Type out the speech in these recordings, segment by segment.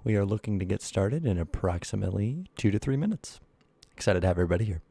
We are looking to get started in approximately 2 to 3 minutes. Excited to have everybody here.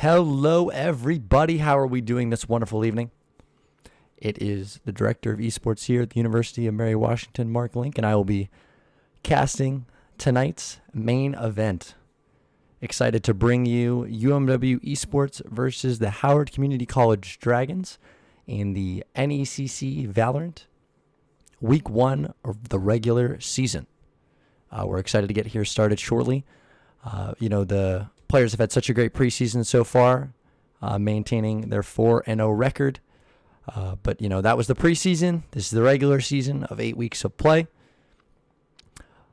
Hello, everybody. How are we doing this wonderful evening? It is the Director of Esports here at the University of Mary Washington, Mark Link, and I will be casting tonight's main event. Excited to bring you UMW Esports versus the Howard Community College Dragons in the NECC Valorant, Week 1 of the regular season. We're excited to get here started shortly. The players have had such a great preseason so far, maintaining their 4-0 record. But that was the preseason. This is the regular season of 8 weeks of play.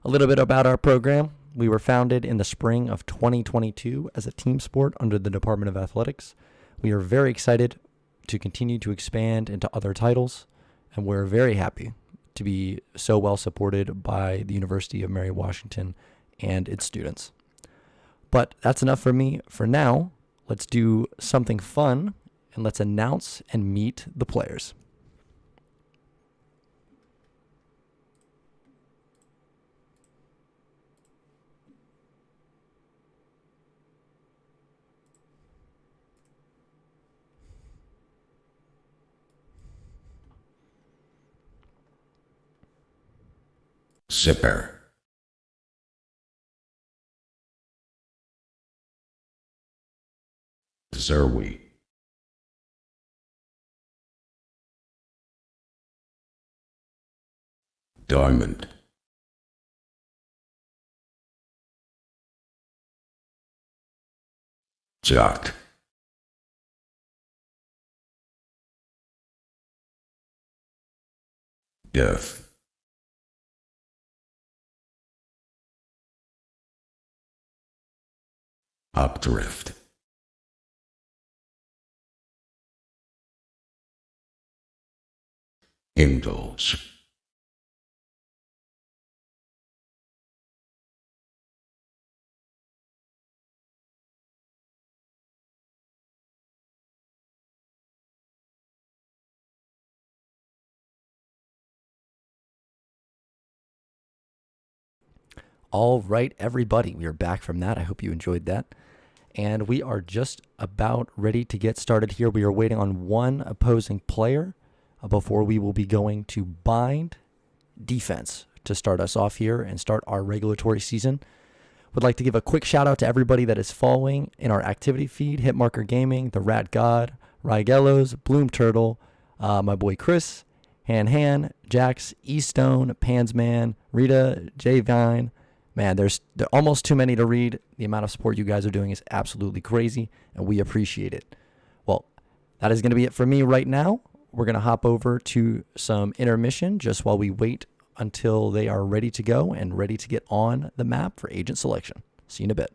A little bit about our program. We were founded in the spring of 2022 as a team sport under the Department of Athletics. We are very excited to continue to expand into other titles, and we're very happy to be so well supported by the University of Mary Washington and its students. But that's enough for me for now. Let's do something fun, and let's announce and meet the players. Zipper. Zerwi. Diamond. Jack. Death. Updrift. Indulge. All right, everybody, we are back from that. I hope you enjoyed that. And we are just about ready to get started here. We are waiting on one opposing player before we will be going to bind defense to start us off here and start our regulatory season. Would like to give a quick shout out to everybody that is following in our activity feed: Hitmarker Gaming, The Rat God, Rygellos, Bloom Turtle, my boy Chris, Han, Jax, Eastone, Pansman, Rita, J Vine. Man, there are almost too many to read. The amount of support you guys are doing is absolutely crazy, and we appreciate it. Well, that is going to be it for me right now. We're going to hop over to some intermission just while we wait until they are ready to go and ready to get on the map for agent selection. See you in a bit.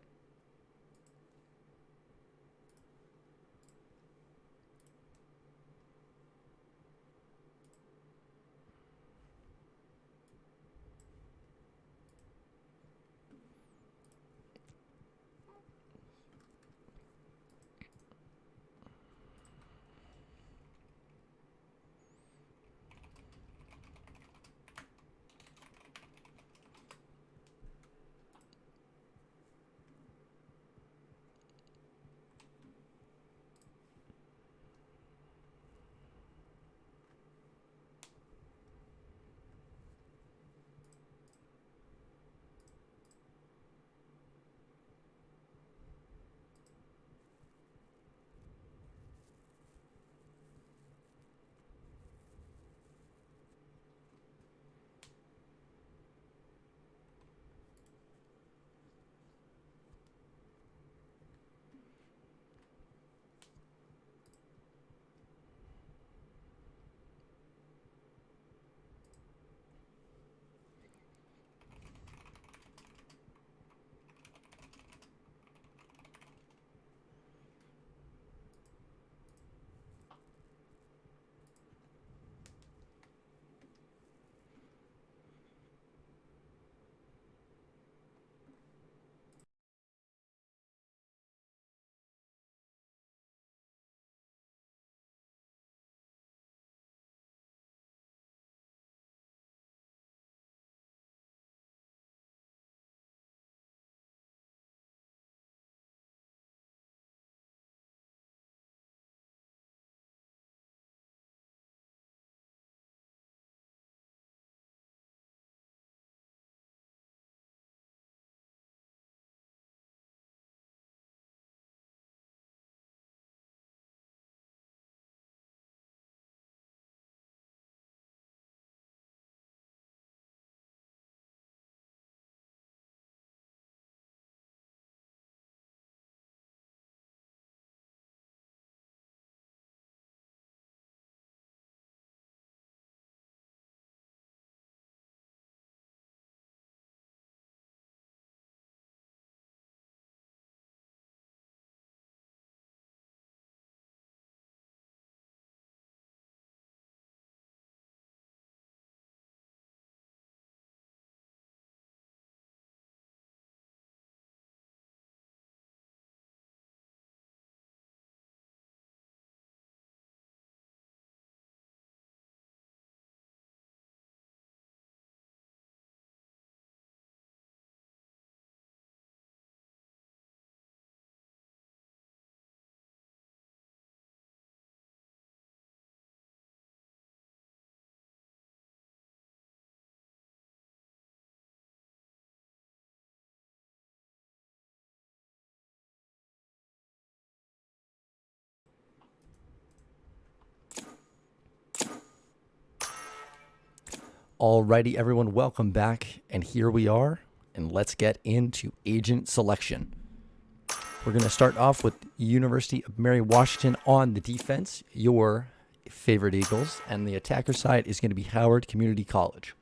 Alrighty, everyone, welcome back. And here we are, and let's get into agent selection. We're going to start off with University of Mary Washington on the defense, your favorite Eagles, and the attacker side is going to be Howard Community College.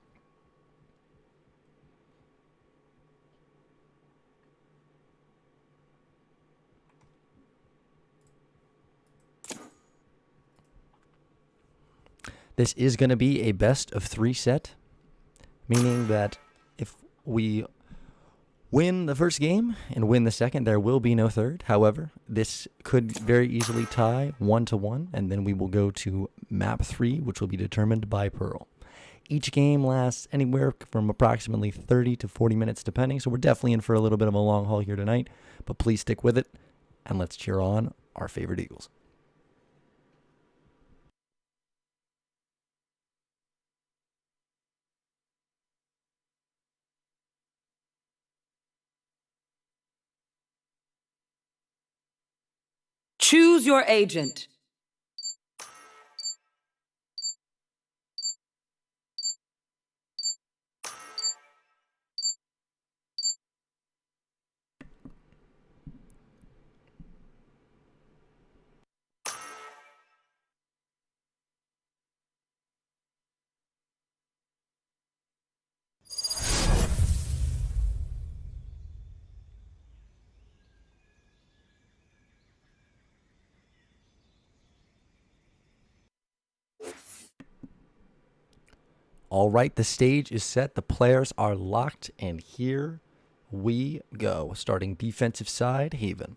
This is going to be a best of 3 set, meaning that if we win the first game and win the second, there will be no third. However, this could very easily tie 1-1, and then we will go to map 3, which will be determined by Pearl. Each game lasts anywhere from approximately 30 to 40 minutes depending, so we're definitely in for a little bit of a long haul here tonight, but please stick with it, and let's cheer on our favorite Eagles. Choose your agent. All right, the stage is set. The players are locked, and here we go. Starting defensive side, Haven.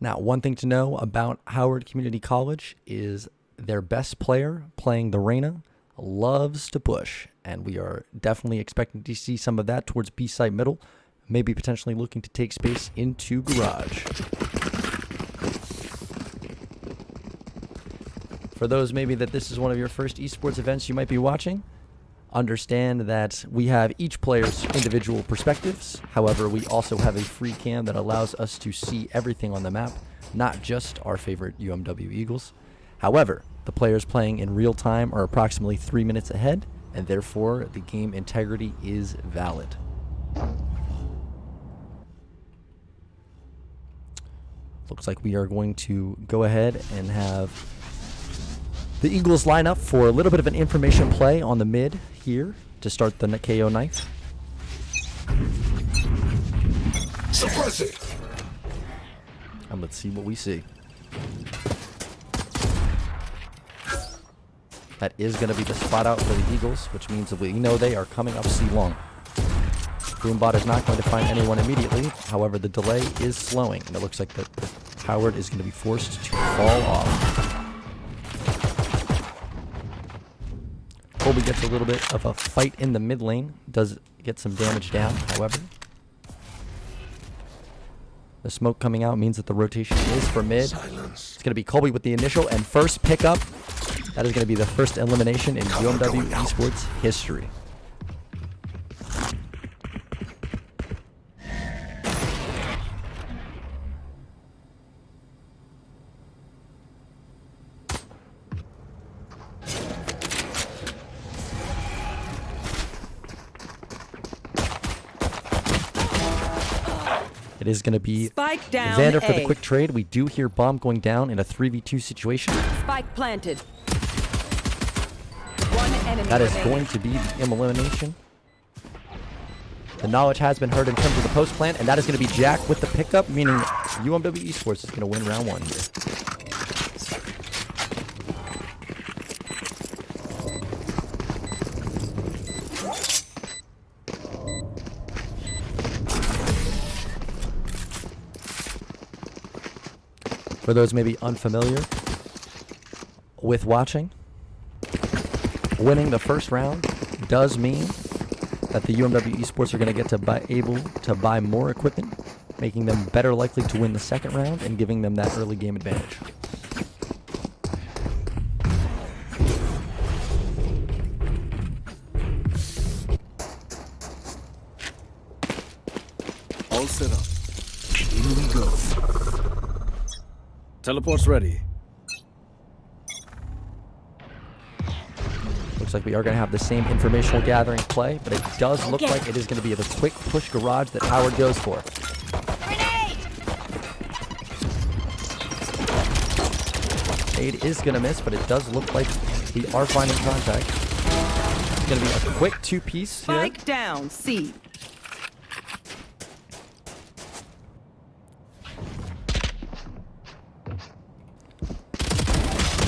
Now, one thing to know about Howard Community College is their best player playing the Reyna loves to push, and we are definitely expecting to see some of that towards B-side middle, maybe potentially looking to take space into garage. For those maybe that this is one of your first esports events you might be watching, understand that we have each player's individual perspectives. However, we also have a free cam that allows us to see everything on the map, not just our favorite UMW Eagles. However, the players playing in real time are approximately 3 minutes ahead, and therefore the game integrity is valid. Looks like we are going to go ahead and have the Eagles line up for a little bit of an information play on the mid here to start the KO knife. Suppress it! And let's see what we see. That is going to be the spot out for the Eagles, which means that we know they are coming up C-long. Boombot is not going to find anyone immediately. However, the delay is slowing, and it looks like that Howard is going to be forced to fall off. Colby gets a little bit of a fight in the mid lane. Does get some damage down, however. The smoke coming out means that the rotation is for mid. Silence. It's going to be Colby with the initial and first pickup. That is going to be the first elimination in UMW Esports history. It is going to be Spike down Xander for the A. quick trade. We do hear bomb going down in a 3v2 situation. Spike planted. One enemy That is remaining. going to be the elimination. The knowledge has been heard in terms of the post plant, and that is going to be Jack with the pickup, meaning UMW Esports is going to win round 1 here. For those maybe unfamiliar with watching, winning the first round does mean that the UMW Esports are going to get to able to buy more equipment, making them better likely to win the second round and giving them that early game advantage. All set up. Here we go. Teleport's ready. Looks like we are going to have the same informational gathering play, but it does look like it is going to be the quick push garage that Howard goes for. Nade is going to miss, but it does look like we are finding contact. It's going to be a quick two-piece here. Spike down C.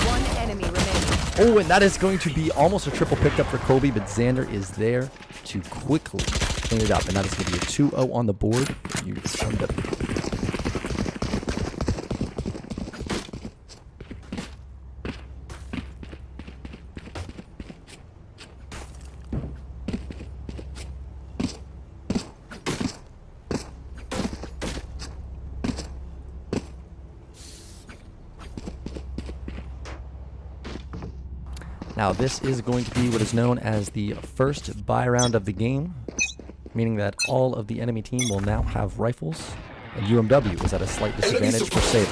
One enemy remaining. Oh, and that is going to be almost a triple pickup for Kobe, but Xander is there to quickly clean it up. And that is going to be a 2-0 on the board for UMW. Now, this is going to be what is known as the first buy round of the game, meaning that all of the enemy team will now have rifles, and UMW is at a slight disadvantage for saving.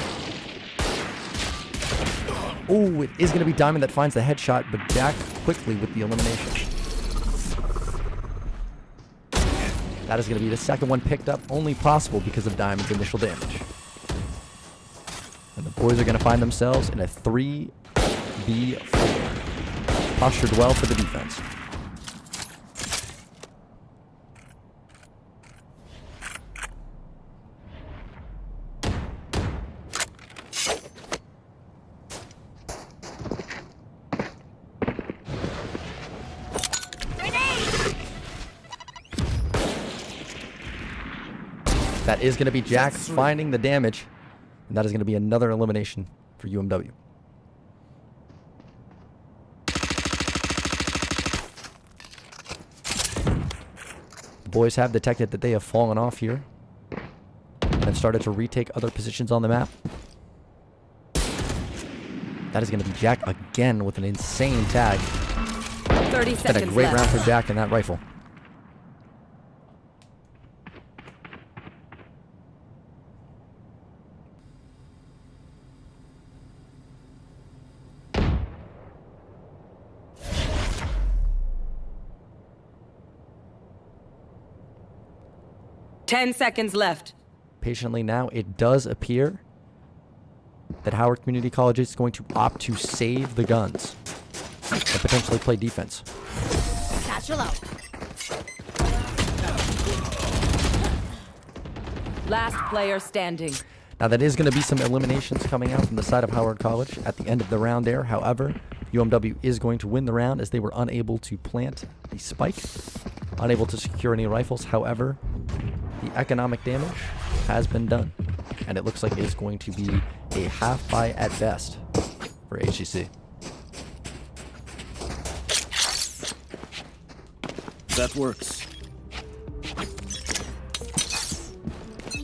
Oh, it is going to be Diamond that finds the headshot, but Jack quickly with the elimination. That is going to be the second one picked up, only possible because of Diamond's initial damage. And the boys are going to find themselves in a 3v4. Postured well for the defense. That is going to be Jack finding the damage, and that is going to be another elimination for UMW. Boys have detected that they have fallen off here and have started to retake other positions on the map. That is going to be Jack again with an insane tag. 30 seconds Been a great left. round for Jack and that rifle. Ten seconds left. Patiently now, it does appear that Howard Community College is going to opt to save the guns and potentially play defense. Satchel out. Last player standing. Now, that is going to be some eliminations coming out from the side of Howard College at the end of the round there. However, UMW is going to win the round as they were unable to plant the spike, unable to secure any rifles. However, the economic damage has been done, and it looks like it is going to be a half buy at best for HCC. That works.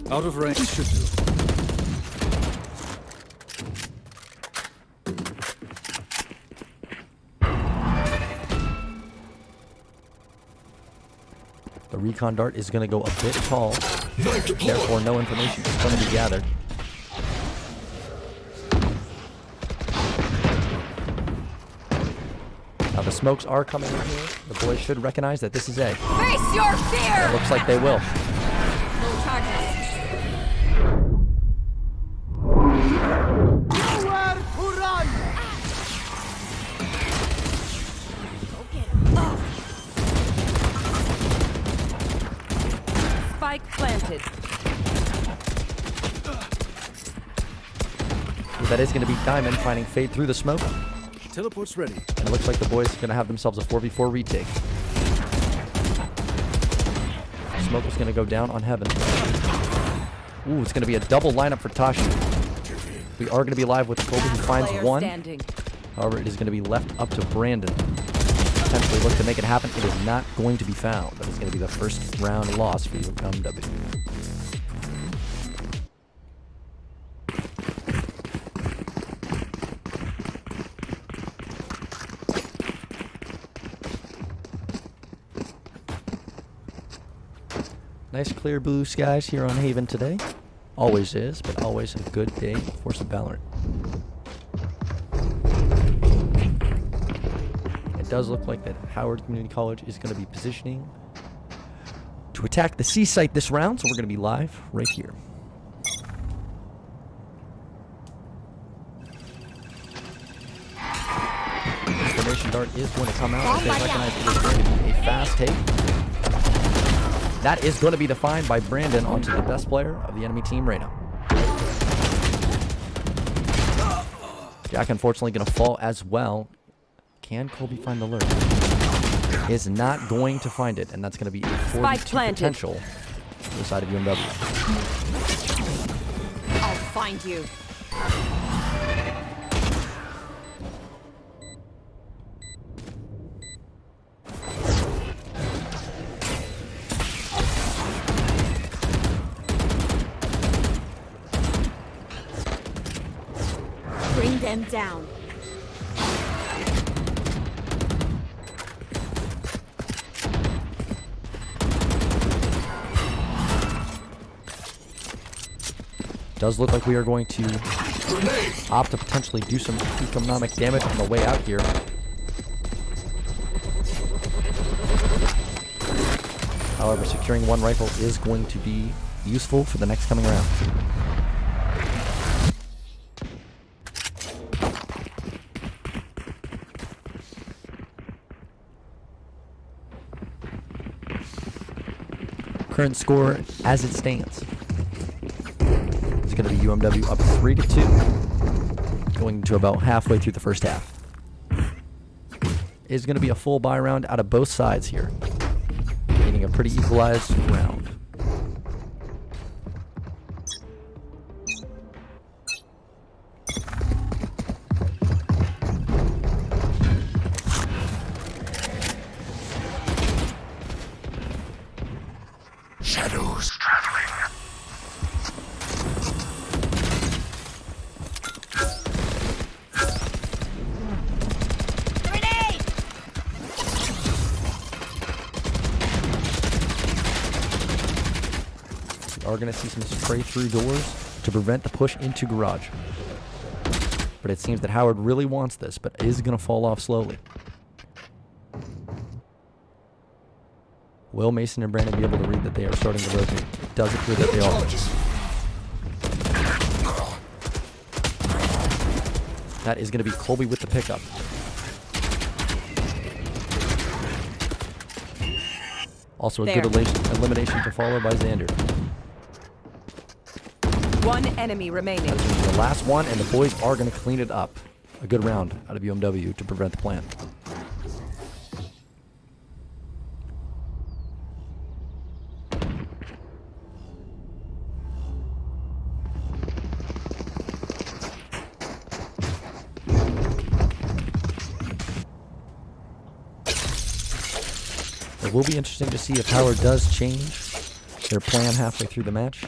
Out of range should do. The recon dart is going to go a bit tall, therefore no information is going to be gathered. Now the smokes are coming in here. The boys should recognize that this is A. Face your fear! It looks like they will. No charges. Nowhere to run! Go get him. Spike planted. That is going to be Diamond finding Fade through the smoke. Teleport's ready. And it looks like the boys are going to have themselves a 4v4 retake. Smoke is going to go down on Heaven. Ooh, it's going to be a double lineup for Tashi. We are going to be live with Kobe who finds Player one. standing. However, it is going to be left up to Brandon. Potentially look to make it happen. It is not going to be found. That is going to be the first round loss for UMW. Nice clear blue skies here on Haven today. Always is, but always a good day for some Valorant. It does look like that Howard Community College is going to be positioning to attack the C site this round, so we're going to be live right here. Information dart is going to come out as they recognize it is going to be a fast take. That is going to be defined by Brandon onto the best player of the enemy team right now. Jack unfortunately going to fall as well. Can Colby find the lurk? Is not going to find it, and that's going to be a 42 potential to the side of UMW. I'll find you. Bring them down. Does look like we are going to opt to potentially do some economic damage on the way out here. However, securing one rifle is going to be useful for the next coming round. Current score as it stands. It's going to be UMW up 3-2, going to about halfway through the first half. It's going to be a full buy round out of both sides here, meaning a pretty equalized round. Shadows traveling. Grenade! We are going to see some spray through doors to prevent the push into garage. But it seems that Howard really wants this, but is going to fall off slowly. Will Mason and Brandon be able to read that they are starting to rotate? It does appear that they are. That is going to be Colby with the pickup. Also a good elimination to follow by Xander. One enemy remaining. That's gonna be the last one, and the boys are going to clean it up. A good round out of UMW to prevent the plant. It will be interesting to see if Howard does change their plan halfway through the match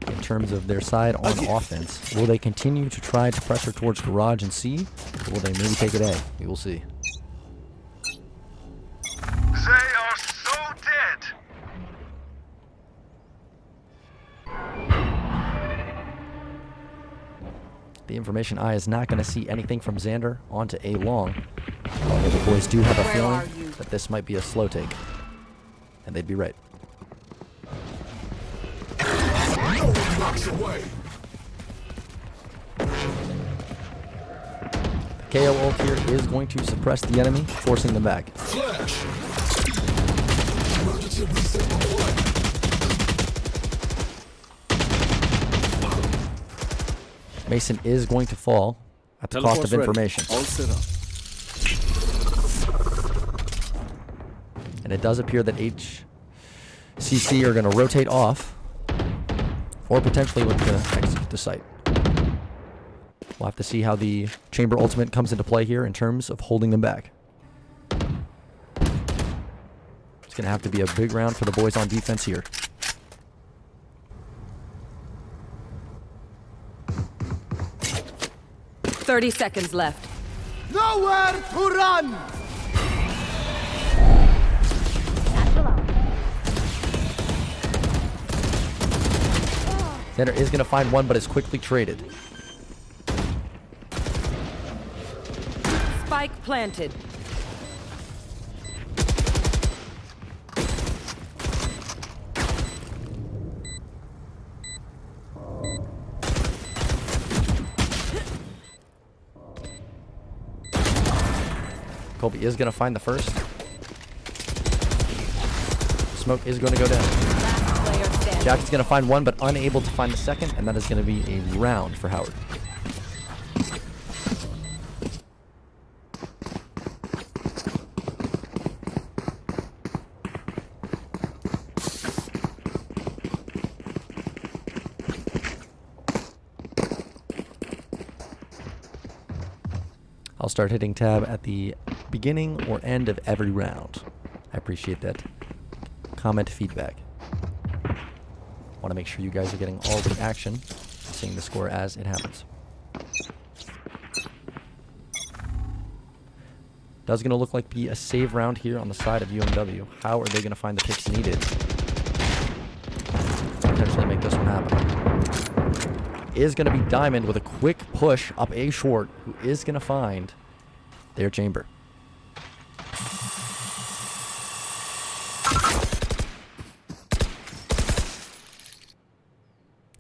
in terms of their side on offense. Will they continue to try to pressure towards garage and C, or will they maybe take it A? We will see. They are so dead. The information eye is not going to see anything from Xander onto A long. Although the boys do have a feeling that this might be a slow take. And they'd be right. No one blocks your way. The KO ult here is going to suppress the enemy, forcing them back. Flash. Emergency reset deployed. Mason is going to fall at the cost of information. All set up. And it does appear that HCC are going to rotate off, or potentially look to exit the site. We'll have to see how the chamber ultimate comes into play here in terms of holding them back. It's going to have to be a big round for the boys on defense here. Thirty seconds left. Nowhere to run! Xander is going to find one, but is quickly traded. Spike planted. Colby is going to find the first. Smoke is going to go down. Last player standing. Jack is going to find one, but unable to find the second, and that is going to be a round for Howard. start hitting tab at the beginning or end of every round. I appreciate that comment feedback. Want to make sure you guys are getting all the action, seeing the score as it happens. Does going to look like be a save round here on the side of UMW. How are they going to find the picks needed to potentially make this one happen? Is going to be Diamond with a quick push up A short, who is going to find their chamber.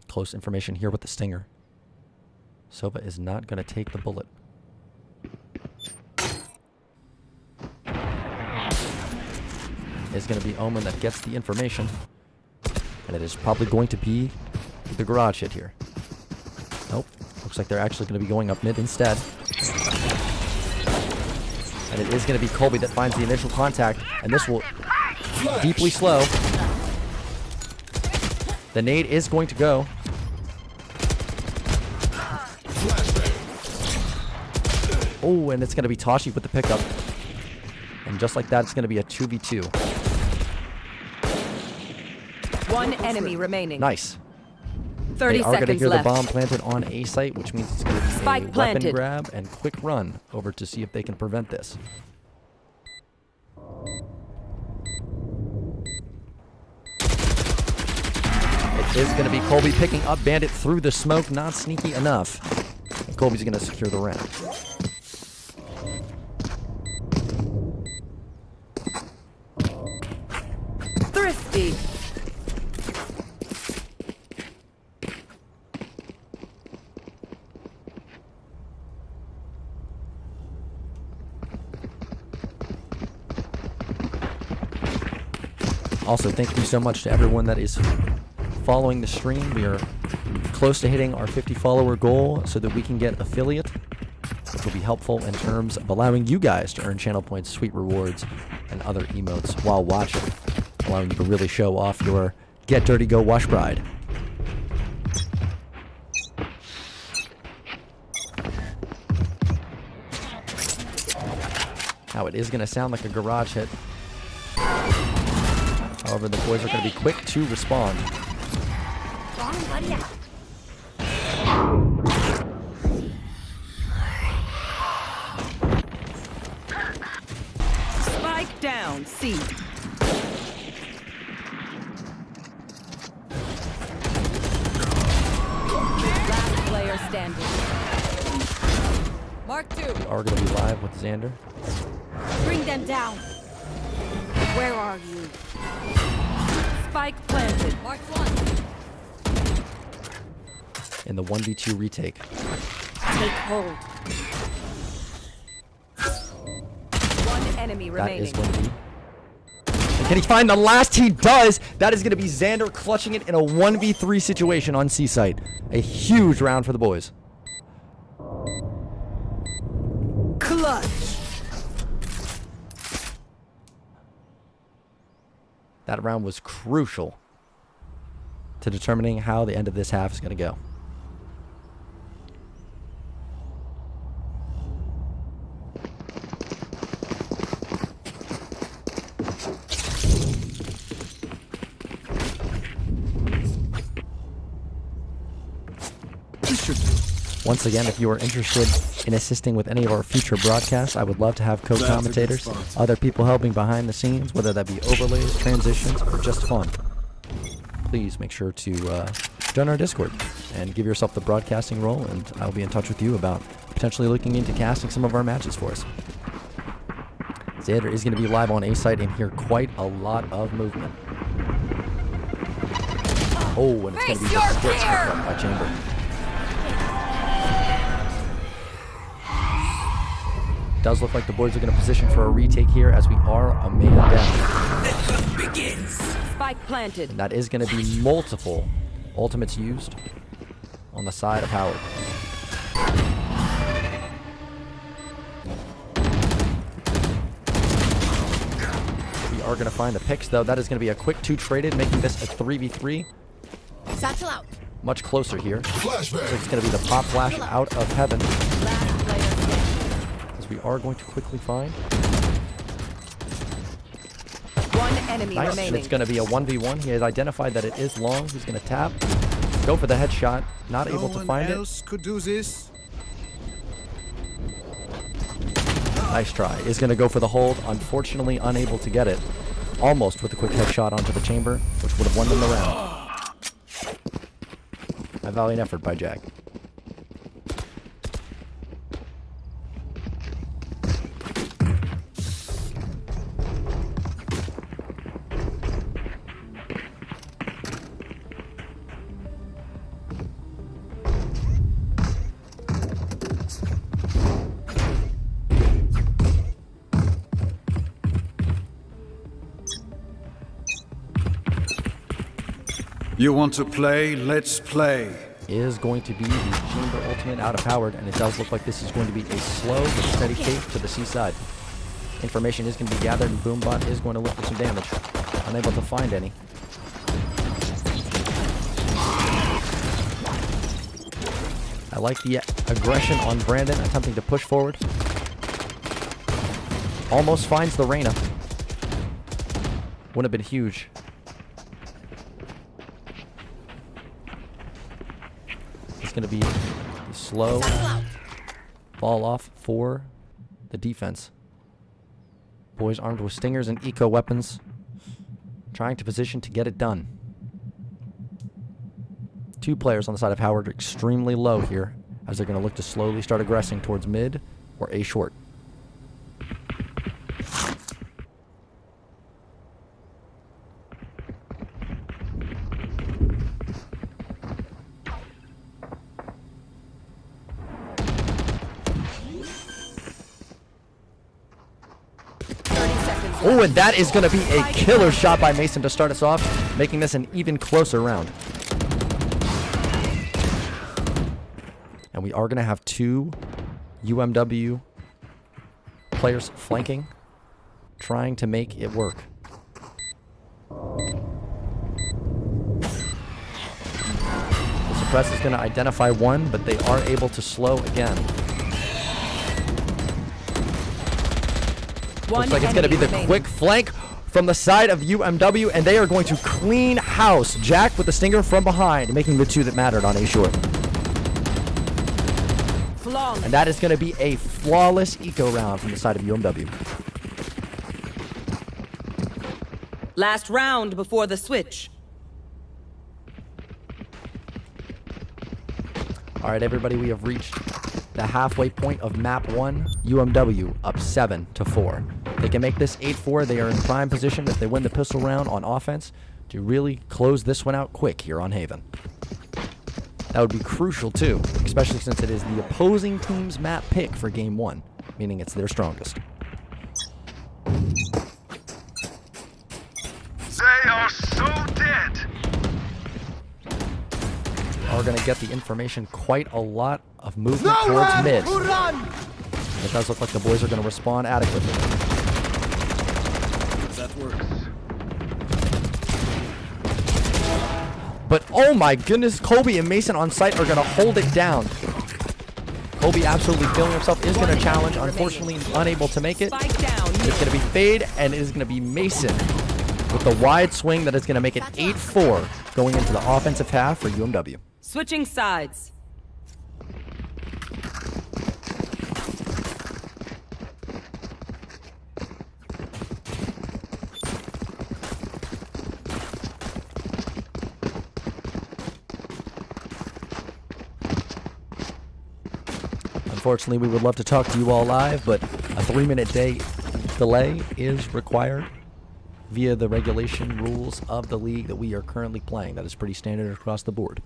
Close information here with the stinger. Sova is not going to take the bullet. It's going to be Omen that gets the information. And it is probably going to be the garage hit here. Nope. Looks like they're actually going to be going up mid instead. And it is going to be Colby that finds the initial contact. And this will deeply slow. The nade is going to go. Oh, and it's going to be Tashi with the pickup. And just like that, it's going to be a 2v2. One enemy remaining. Nice. 30 they are going to seconds hear left. the bomb planted on A site, which means it's going to be Spike a weapon planted. grab and quick run over to see if they can prevent this. It is going to be Colby picking up Bandit through the smoke, not sneaky enough. And Colby's going to secure the round. Thrifty. Also, thank you so much to everyone that is following the stream. We are close to hitting our 50 follower goal so that we can get affiliate, which will be helpful in terms of allowing you guys to earn channel points, sweet rewards, and other emotes while watching, allowing you to really show off your Get Dirty Go Wash Bride. Now it is going to sound like a garage hit. However, the boys are going to be quick to respond. Spike down. C. Last player standing. Mark 2. We are going to be live with Xander Bring them down. Where are you? Spike planted. Mark 1. in the 1v2 retake. Take hold. One enemy That is remaining. going to be... Can he find the last? He does! That is going to be Xander clutching it in a 1v3 situation on C-Site. A huge round for the boys. Clutch. That round was crucial to determining how the end of this half is going to go. Once again, if you are interested in assisting with any of our future broadcasts, I would love to have co-commentators, other people helping behind the scenes, whether that be overlays, transitions, or just fun. Please make sure to join our Discord and give yourself the broadcasting role, and I'll be in touch with you about potentially looking into casting some of our matches for us. Xander is going to be live on A-Site and hear quite a lot of movement. Oh, and it's going to be the split pickup by Chamber. Does look like the boys are going to position for a retake here as we are a man down. Spike planted. And that is going to be multiple ultimates used on the side of Howard. We are going to find the picks, though. That is going to be a quick 2 traded, making this a 3v3. Satchel out. Much closer here. Flashbang. So it's going to be the pop flash out of heaven. Last player standing. As as we are going to quickly find. One enemy Nice, and remaining. it's going to be a 1v1. He has identified that it is long. He's going to tap. Go for the headshot. Not able to find No it. one else could do this. Nice try. Is going to go for the hold. Unfortunately, unable to get it. Almost with a quick headshot onto the chamber, which would have won them the round. A valiant effort by Jack. You want to play? Let's play. Is going to be the chamber ultimate out of Howard, and it does look like this is going to be a slow but steady take to the seaside. Information is going to be gathered, and Boombot is going to look for some damage. Unable to find any. I like the aggression on Brandon, attempting to push forward. Almost finds the Reyna. Would have been huge. It's going to be a slow fall off for the defense. Boys armed with stingers and eco weapons, trying to position to get it done. Two players on the side of Howard are extremely low here, as they're going to look to slowly start aggressing towards mid or A short. Oh, and that is going to be a killer shot by Mason to start us off, making this an even closer round. And we are going to have two UMW players flanking, trying to make it work. The suppress is going to identify one, but they are able to slow again. Looks like it's going to be the quick flank from the side of UMW, and they are going to clean house. Jack with the stinger from behind, making the two that mattered on A short. And that is going to be a flawless eco round from the side of UMW. Last round before the switch. All right, everybody, we have reached the halfway point of map 1. UMW up 7-4. They can make this 8-4. They are in prime position if they win the pistol round on offense to really close this one out quick here on Haven. That would be crucial too, especially since it is the opposing team's map pick for game 1, meaning it's their strongest. They are so dead. Are going to get the information, quite a lot of movement towards mid. To run! It does look like the boys are going to respond adequately. That works. But oh my goodness, Colby and Mason on site are going to hold it down. Colby absolutely feeling himself, is going to challenge, unfortunately unable to make it. Spike down. It's going to be Fade, and it is going to be Mason with the wide swing that is going to make it 8-4 going into the offensive half for UMW. Switching sides. Unfortunately, we would love to talk to you all live, but a 3-minute delay is required via the regulation rules of the league that we are currently playing. That is pretty standard across the board.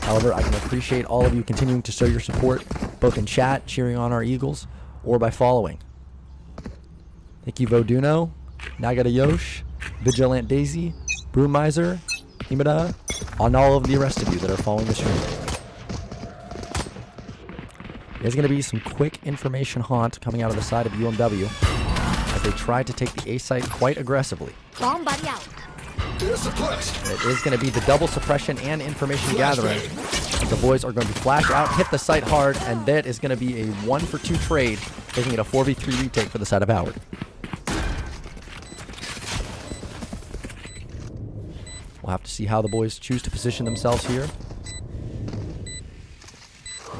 However, I can appreciate all of you continuing to show your support, both in chat, cheering on our Eagles, or by following. Thank you, Voduno, Nagata Yosh, Vigilant Daisy, Brewmiser, Himada, on all of the rest of you that are following the stream. There's going to be some quick information haunt coming out of the side of UMW as they try to take the A site quite aggressively. Bomb buddy out. They're suppressed. It is going to be the double suppression and information gathering. The boys are going to flash out, hit the site hard, and that is going to be a 1-for-2 trade, making it a 4v3 retake for the side of Howard. We'll have to see how the boys choose to position themselves here. It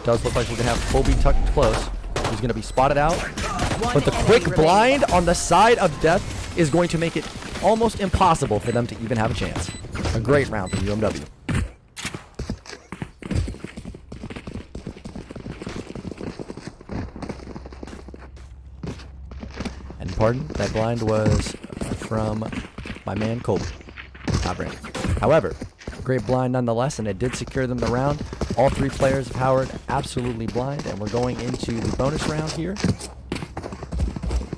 does look like we're going to have Kobe tucked close. He's going to be spotted out. But the quick blind on the side of Death is going to make it almost impossible for them to even have a chance. A great round from UMW. And pardon, that blind was from my man Colby, not Brandon. However, great blind nonetheless, and it did secure them the round. All three players of Howard absolutely blind, and we're going into the bonus round here,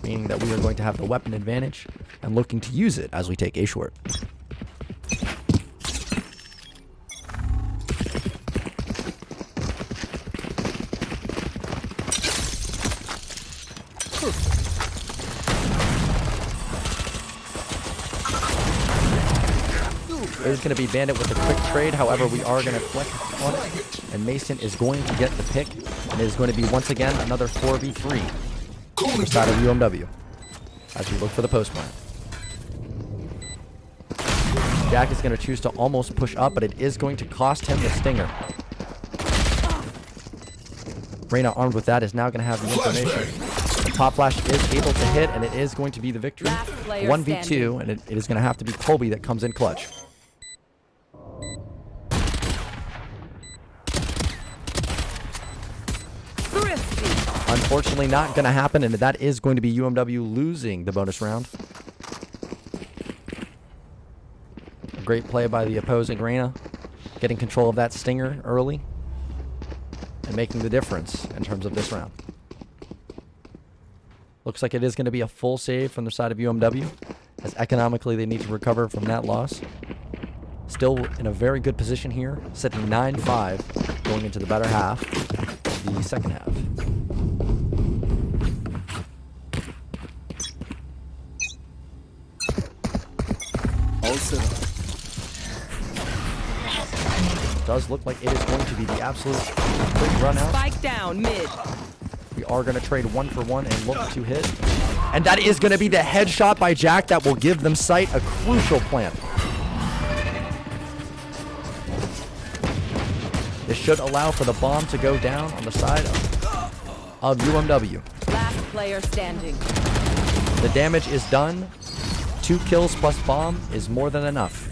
meaning that we are going to have the weapon advantage and looking to use it as we take A short. It is going to be Bandit with a quick trade. However, we are going to flex on it. And Mason is going to get the pick. And it is going to be, once again, another 4v3 on the side of UMW as we look for the post plan. Jack is going to choose to almost push up, but it is going to cost him the stinger. Reyna, armed with that, is now going to have the information. Pop Flash is able to hit, and it is going to be the victory. 1v2, and it is going to have to be Colby that comes in clutch. Unfortunately, not going to happen, and that is going to be UMW losing the bonus round. A great play by the opposing Reyna, getting control of that stinger early and making the difference in terms of this round. Looks like it is going to be a full save from the side of UMW, as economically they need to recover from that loss. Still in a very good position here, sitting 9-5 going into the better half, the second half. Does look like it is going to be the absolute quick run out. Spike down mid. We are going to trade 1-for-1 and look to hit. And that is going to be the headshot by Jack that will give them sight, a crucial plant. This should allow for the bomb to go down on the side of UMW. Last player standing. The damage is done. 2 kills plus bomb is more than enough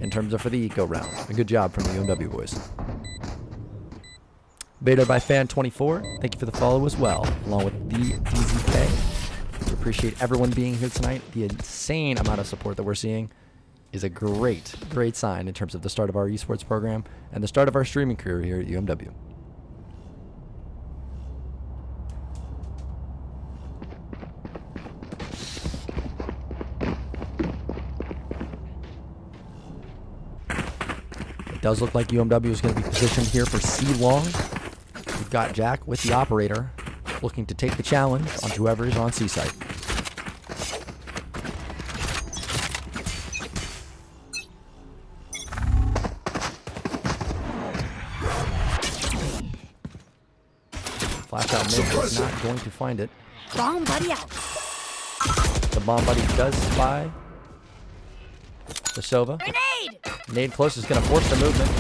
in terms of for the eco round. A good job from the UMW boys. Beta by Fan24, thank you for the follow as well, along with the DZK. We appreciate everyone being here tonight. The insane amount of support that we're seeing is a great, great sign in terms of the start of our esports program and the start of our streaming career here at UMW. It does look like UMW is going to be positioned here for C-Long. We've got Jack with the operator looking to take the challenge on whoever is on C-site. Flash out mid is not going to find it. Bomb buddy out. The bomb buddy does spy the Sova. Grenade! Nade close is going to force the movement.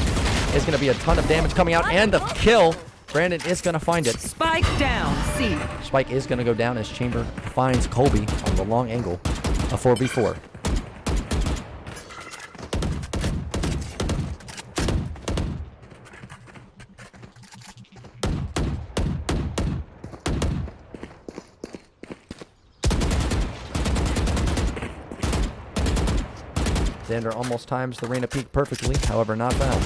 It's going to be a ton of damage coming out and the kill. Brandon is going to find it. Spike down C. Spike is going to go down as Chamber finds Colby on the long angle. A 4v4. Xander almost times the Reyna peak perfectly, however not found.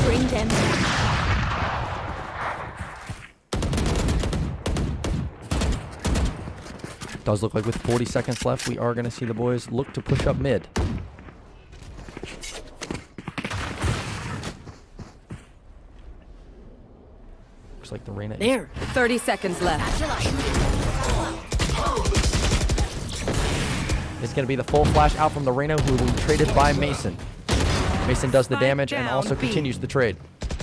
Bring them down. Does look like with 40 seconds left, we are going to see the boys look to push up mid. Looks like the Reyna. There. 30 seconds left. is going to be the full flash out from the Reyna, who will be traded by Mason. Mason does the damage and also continues the trade.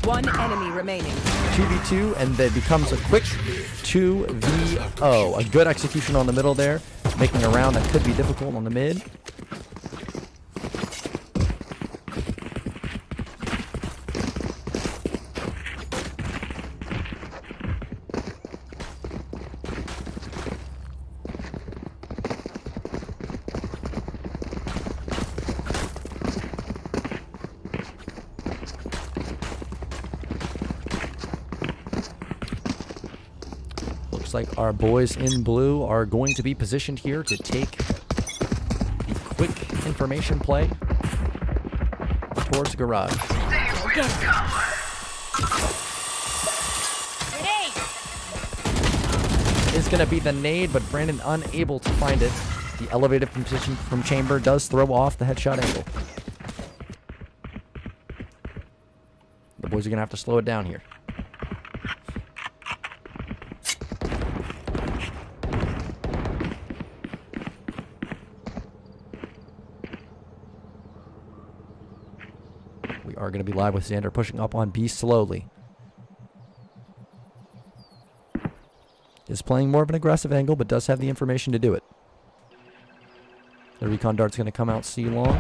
One enemy remaining. 2v2, and then becomes a quick 2v0. A good execution on the middle there, making a round that could be difficult on the mid. Looks like our boys in blue are going to be positioned here to take the quick information play towards garage. Is going to be the nade, but Brandon unable to find it. The elevated position from chamber does throw off the headshot angle. The boys are going to have to slow it down here. We are going to be live with Xander pushing up on B slowly. Is playing more of an aggressive angle, but does have the information to do it. The recon dart's going to come out C long.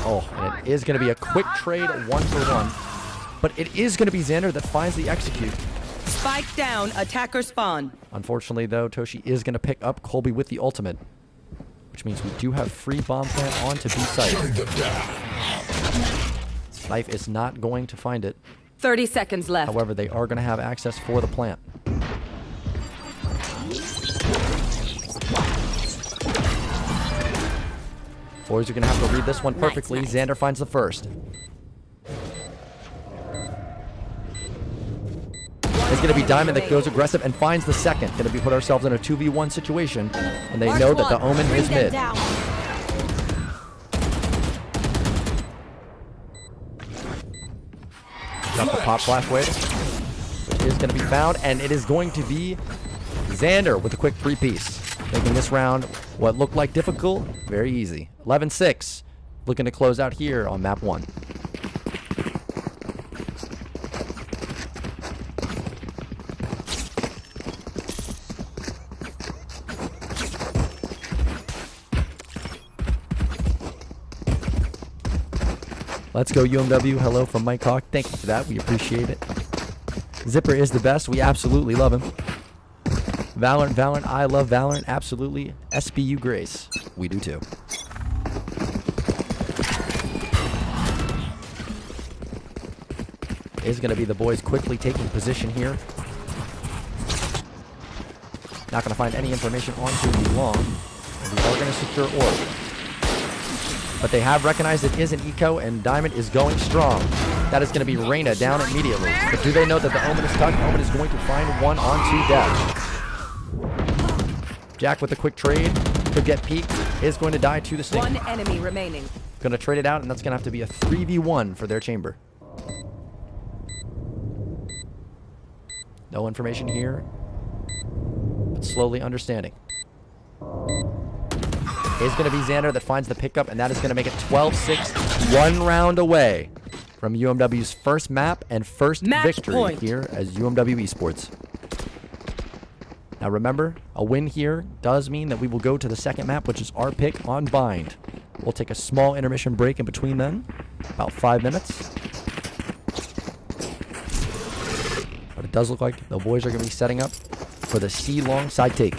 Oh, and it is going to be a quick trade 1-for-1. But it is going to be Xander that finds the execute. Spike down, attacker spawn. Unfortunately, though, Toshi is going to pick up Colby with the ultimate, which means we do have free bomb plant onto B site. Knife is not going to find it. 30 seconds left. However, they are going to have access for the plant. Boys are going to have to read this one perfectly. Nice. Xander finds the first. It's going to be Diamond that goes aggressive and finds the second. Going to be put ourselves in a 2v1 situation, and they know that the Omen is mid. Got the pop flash wait, which is going to be found, and it is going to be Xander with a quick three-piece, making this round what looked like difficult very easy. 11-6, looking to close out here on map 1. Let's go UMW. Hello from Mike Hawk. Thank you for that. We appreciate it. Zipper is the best. We absolutely love him. Valorant. I love Valorant. Absolutely. SBU Grace. We do too. Is going to be the boys quickly taking position here. Not going to find any information onto the long. And we are going to secure orb. But they have recognized it is an eco, and Diamond is going strong. That is going to be Reyna down immediately. But do they know that the Omen is stuck? Omen is going to find one onto death. Jack with a quick trade. Could get peeked. Is going to die to the snake. One enemy remaining. Going to trade it out, and that's going to have to be a 3v1 for their chamber. No information here, but slowly understanding. Is going to be Xander that finds the pickup, and that is going to make it 12-6, 1 round away from UMW's first map and first victory here as UMW Esports. Now remember, a win here does mean that we will go to the second map, which is our pick on Bind. We'll take a small intermission break in between then, about 5 minutes. But it does look like the boys are going to be setting up for the C long side take.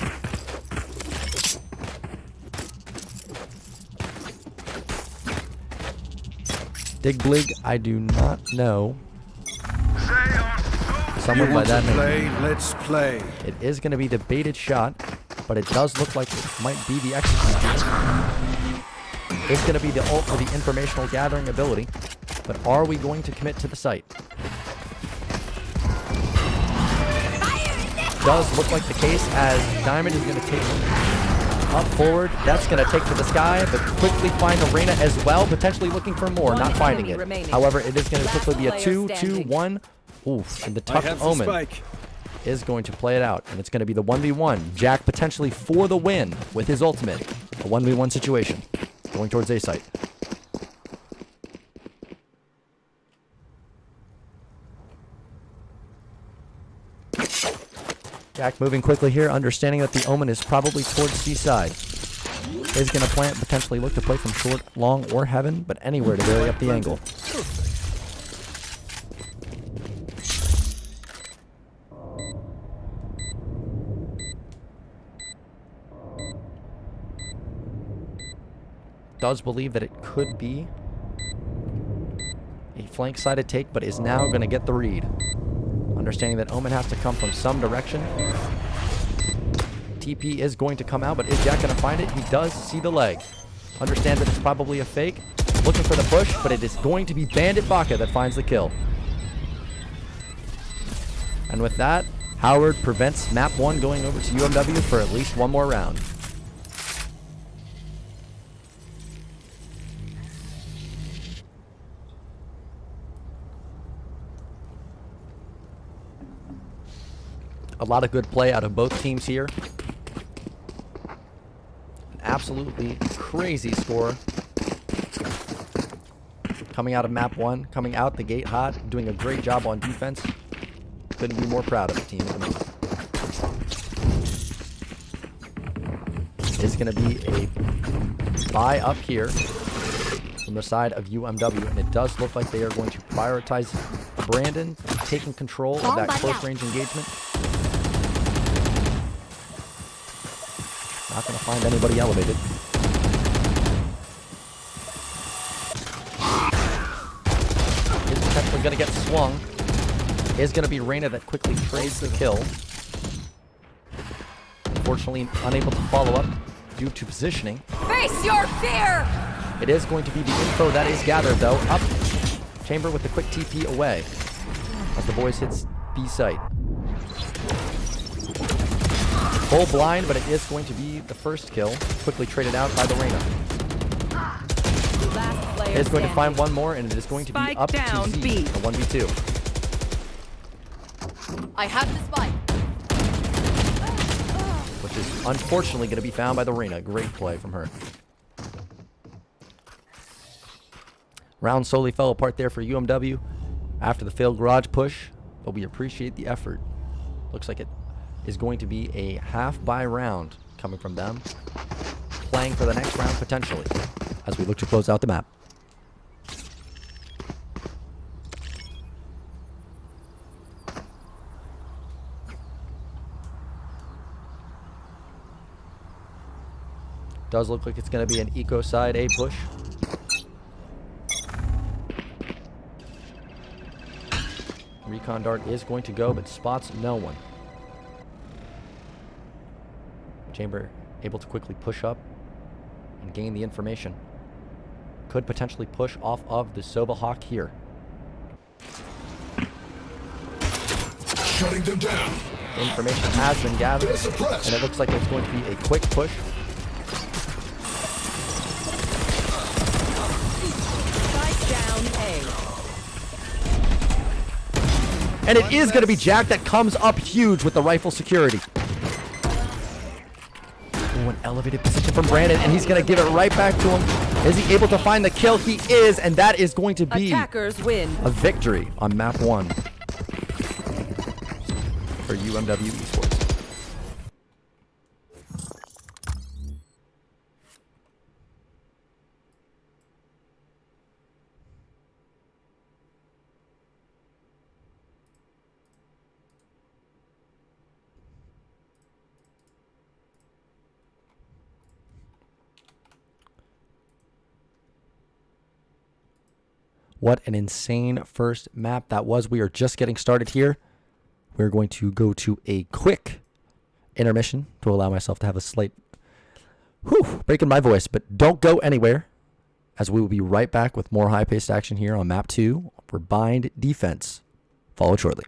Dig Blig, I do not know. Someone by that name. Let's play. It is going to be the baited shot, but it does look like it might be the execution. It's going to be the ult for the informational gathering ability, but are we going to commit to the site? Does look like the case, as Diamond is going to take up forward. That's going to take to the sky, but quickly find Arena as well, potentially looking for more, not finding it. However, it is going to quickly be a 2-2-1. Oof, and the tucked Omen is going to play it out, and it's going to be the 1v1. Jack potentially for the win with his ultimate. A 1v1 situation. Going towards A site. Jack moving quickly here, understanding that the Omen is probably towards C side. Is going to plant, potentially look to play from short, long, or heaven, but anywhere to vary up the angle. Does believe that it could be a flank-sided take, but is now going to get the read. Understanding that Omen has to come from some direction. TP is going to come out, but is Jack going to find it? He does see the leg. Understand that it's probably a fake. Looking for the push, but it is going to be Bandit Baka that finds the kill. And with that, Howard prevents map 1 going over to UMW for at least one more round. A lot of good play out of both teams here. An absolutely crazy score coming out of map 1, coming out the gate hot, doing a great job on defense. Couldn't be more proud of the team at the moment. It's going to be a buy up here from the side of UMW, and it does look like they are going to prioritize Brandon taking control of that close range engagement. Not going to find anybody elevated. Is potentially going to get swung. Is going to be Reyna that quickly trades the kill. Unfortunately, unable to follow up due to positioning. Face your fear! It is going to be the info that is gathered, though. Up. Chamber with the quick TP away as the boys hits B site. Full blind, but it is going to be the first kill. Quickly traded out by the Reyna. It is going to find one more, and it is going to be up to Z, a 1v2. I have the spike. Which is unfortunately going to be found by the Reyna. Great play from her. Round slowly fell apart there for UMW after the failed garage push, but we appreciate the effort. Looks like it is going to be a half-buy round coming from them, playing for the next round potentially, as we look to close out the map. Does look like it's going to be an eco side A push. Recon dart is going to go, but spots no one. Chamber able to quickly push up and gain the information. Could potentially push off of the Sova Hawk here. Shutting them down. Information has been gathered, and it looks like it's going to be a quick push. And it is going to be Jack that comes up huge with the rifle security. Oh, an elevated position from Brandon, and he's going to give it right back to him. Is he able to find the kill? He is, and that is going to be Attackers win. a victory on map 1 for UMW Esports. What an insane first map that was. We are just getting started here. We're going to go to a quick intermission to allow myself to have a slight break in my voice, but don't go anywhere, as we will be right back with more high-paced action here on map 2 for Bind Defense. Followed shortly.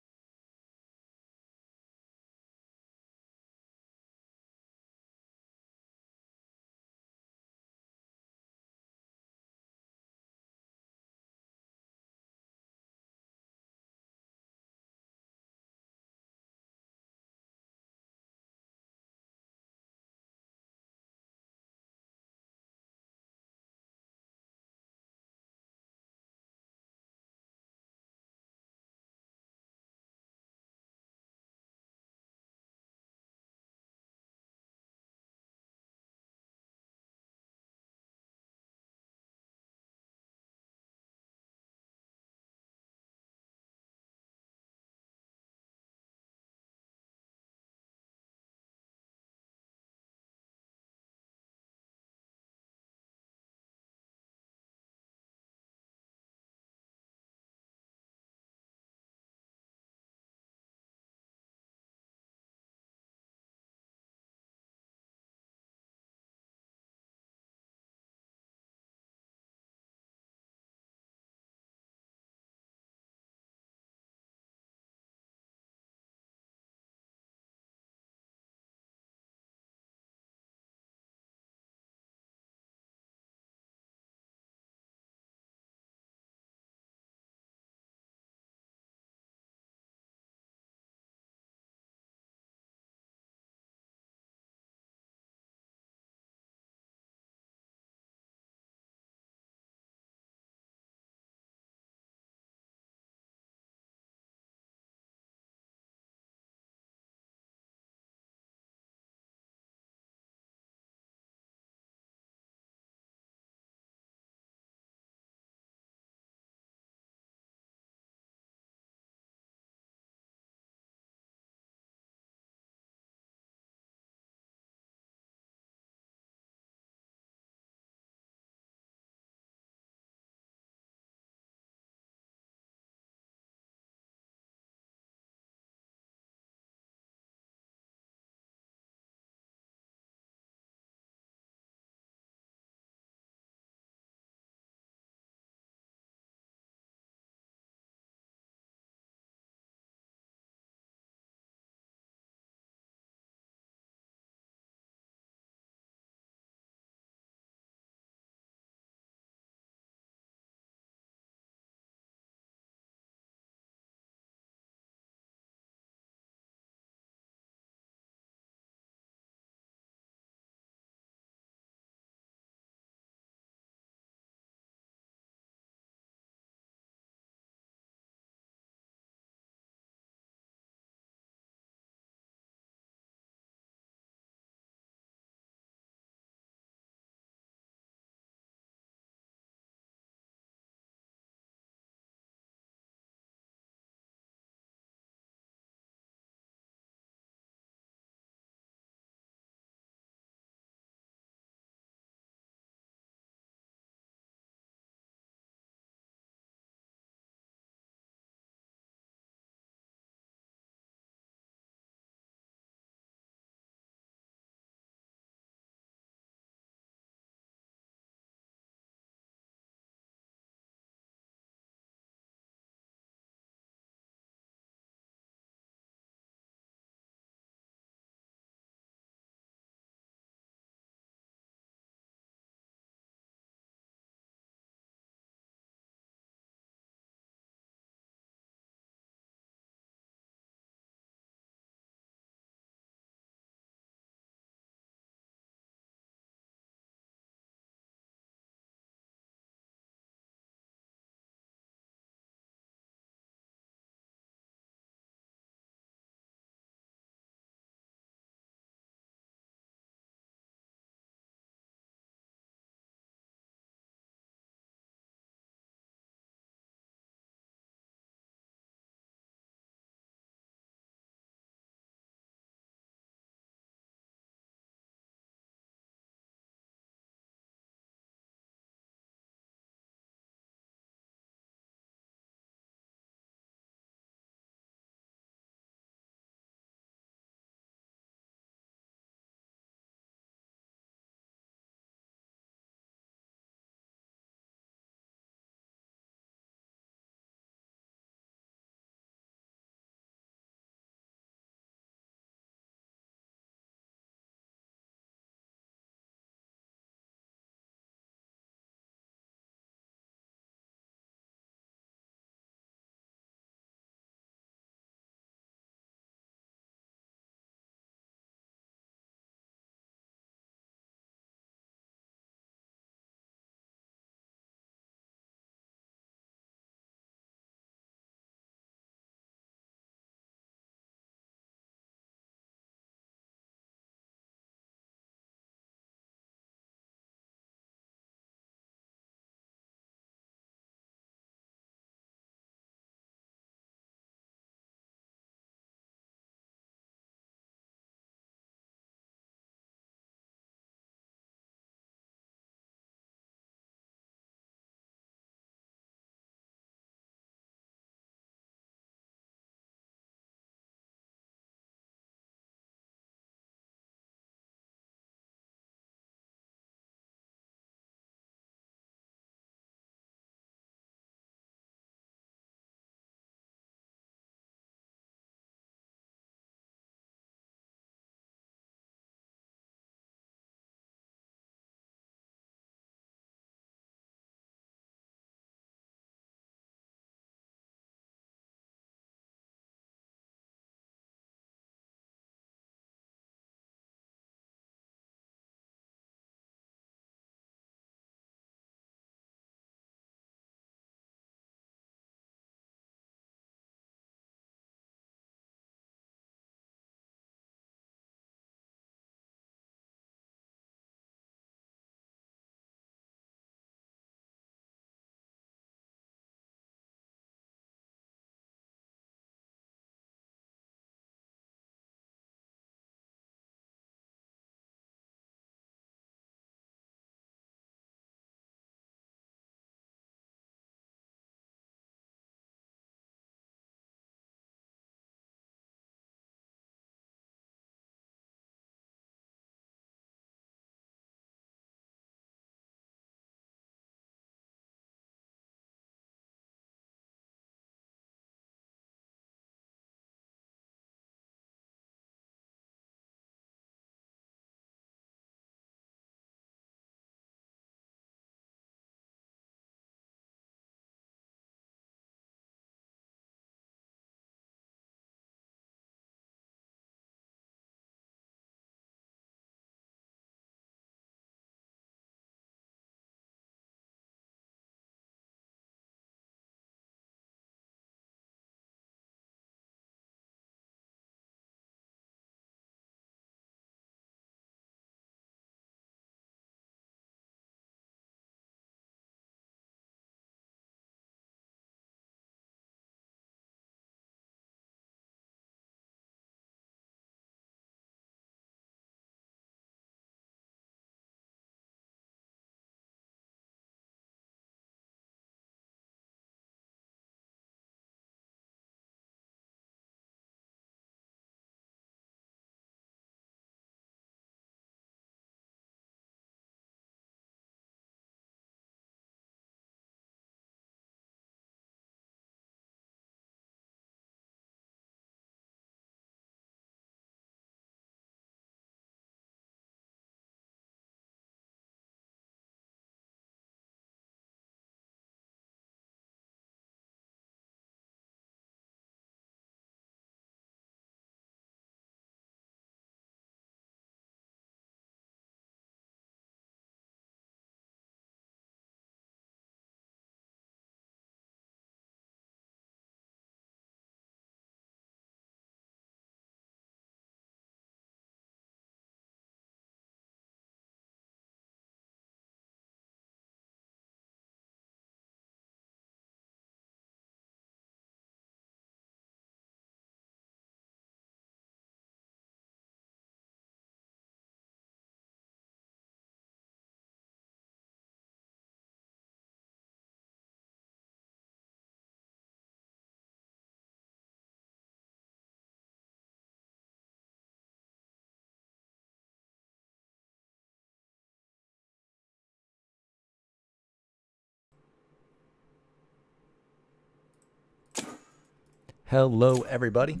Hello, everybody,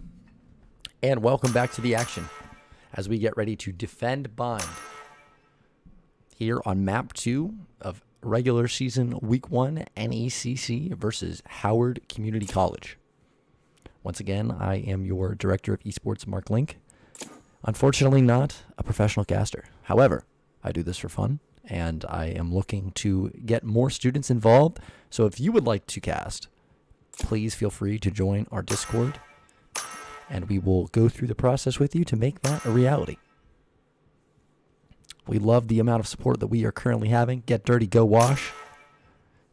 and welcome back to the action as we get ready to defend Bind here on Map 2 of regular season Week 1 NECC versus Howard Community College. Once again, I am your Director of Esports, Mark Link. Unfortunately, not a professional caster. However, I do this for fun, and I am looking to get more students involved. So if you would like to cast, please feel free to join our Discord, and we will go through the process with you to make that a reality. We love the amount of support that we are currently having. Get dirty, go wash.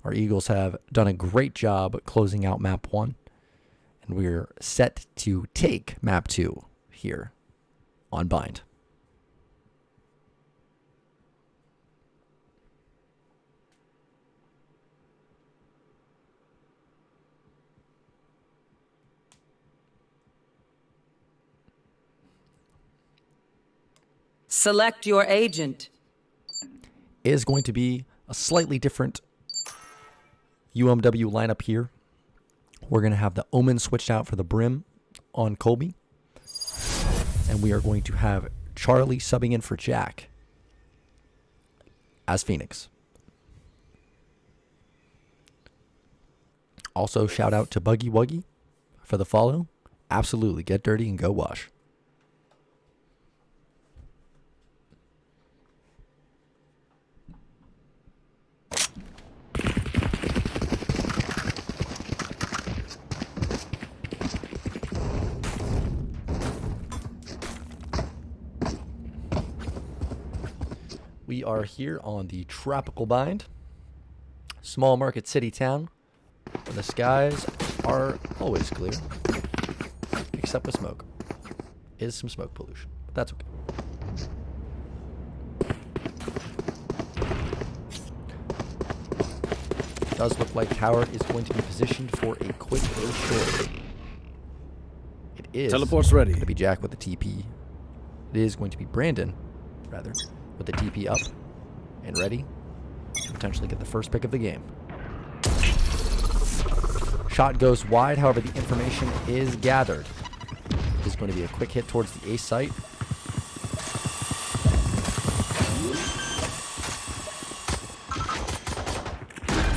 Our Eagles have done a great job closing out Map 1, and we're set to take Map 2 here on Bind. Select your agent. Is going to be a slightly different UMW lineup here. We're going to have the Omen switched out for the Brim on Colby. And we are going to have Charlie subbing in for Jack as Phoenix. Also, shout out to Buggy Wuggy for the follow. Absolutely, get dirty and go wash. We are here on the Tropical Bind, small market city town, where the skies are always clear, except with smoke. Is some smoke pollution, but that's okay. Does look like Howard is going to be positioned for a quick A short. It is Teleport's ready. going to be Jack with the TP. It is going to be Brandon, rather, with the TP up and ready to potentially get the first pick of the game. Shot goes wide, however, the information is gathered. It is going to be a quick hit towards the A site.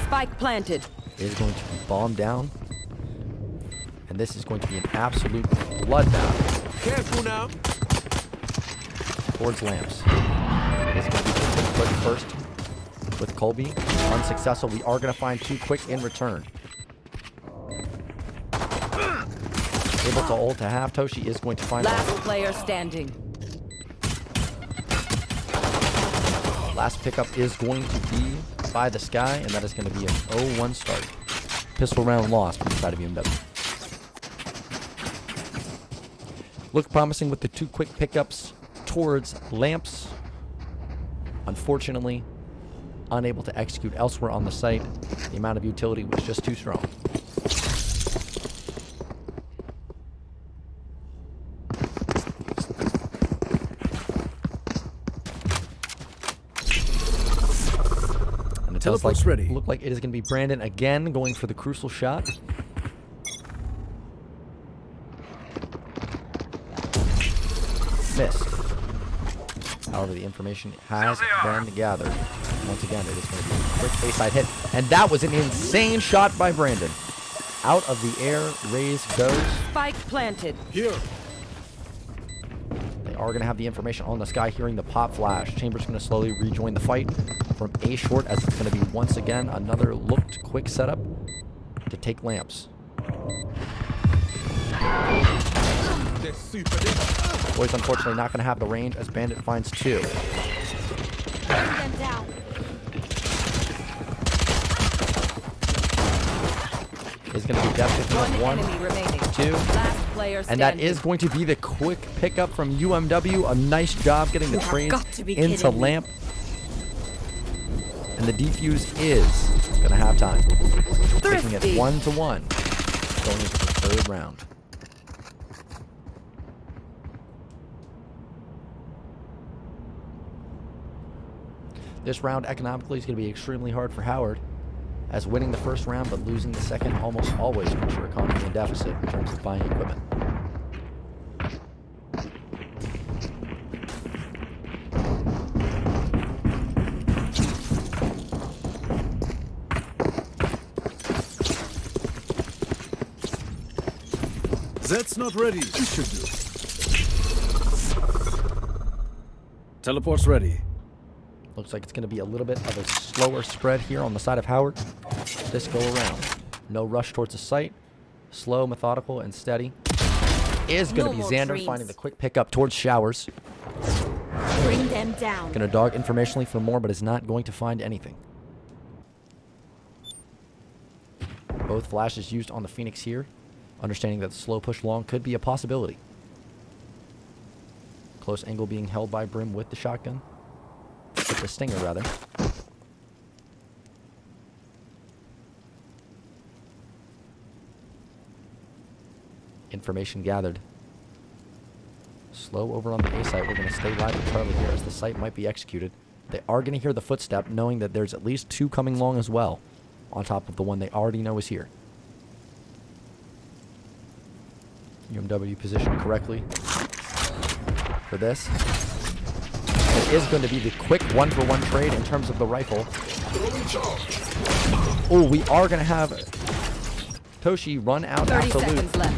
Spike planted. It is going to be bombed down. And this is going to be an absolute bloodbath. Careful now. Towards Lamps. It is going to be quick first with Colby. Unsuccessful. We are going to find 2 quick in return. Able to ult to half. Toshi is going to find Last player standing. Last pickup is going to be by the Sky, and that is going to be an 0-1 start. Pistol round lost from the side of UMW. Look promising with the 2 quick pickups towards Lamps. Unfortunately, unable to execute elsewhere on the site. The amount of utility was just too strong. And it does Teleport's ready. look like it is going to be Brandon again going for the crucial shot. Missed. However, the information has been gathered. Once again, it is going to be a quick A-side hit. And that was an insane shot by Brandon. Out of the air, Raze goes. Spike planted. Here. They are going to have the information on the Sky, hearing the pop flash. Chambers going to slowly rejoin the fight from A short, as it's going to be once again another looked quick setup to take Lamps. Boys, unfortunately, not going to have the range as Bandit finds 2. Bring them down. Is going to be death with 1, Enemy remaining. 2. Last player And standing. that is going to be the quick pickup from UMW. A nice job getting the You have trade got to be into kidding me. Lamp. And the defuse is going to have time. Taking it Thrifty. 1-1 going into the 3rd round. This round economically is going to be extremely hard for Howard. as winning the first round but losing the second almost always puts your economy in deficit in terms of buying equipment. That's not ready. You should do. Teleport's ready. Looks like it's going to be a little bit of a slower spread here on the side of Howard this go around. No rush towards the site. Slow, methodical, and steady. Is going to be Xander finding the quick pickup towards Showers. Bring them down. Going to dog informationally for more, but is not going to find anything. Both flashes used on the Phoenix here. Understanding that the slow push long could be a possibility. Close angle being held by Brim with the shotgun. With the Stinger, rather. Information gathered. Slow over on the A site. We're going to stay live with Charlie here as the site might be executed. They are going to hear the footstep, knowing that there's at least two coming long as well, on top of the one they already know is here. UMW positioned correctly for this. It is going to be the quick one-for-one trade in terms of the rifle. Oh, we are going to have Toshi run out 30 absolute. seconds left.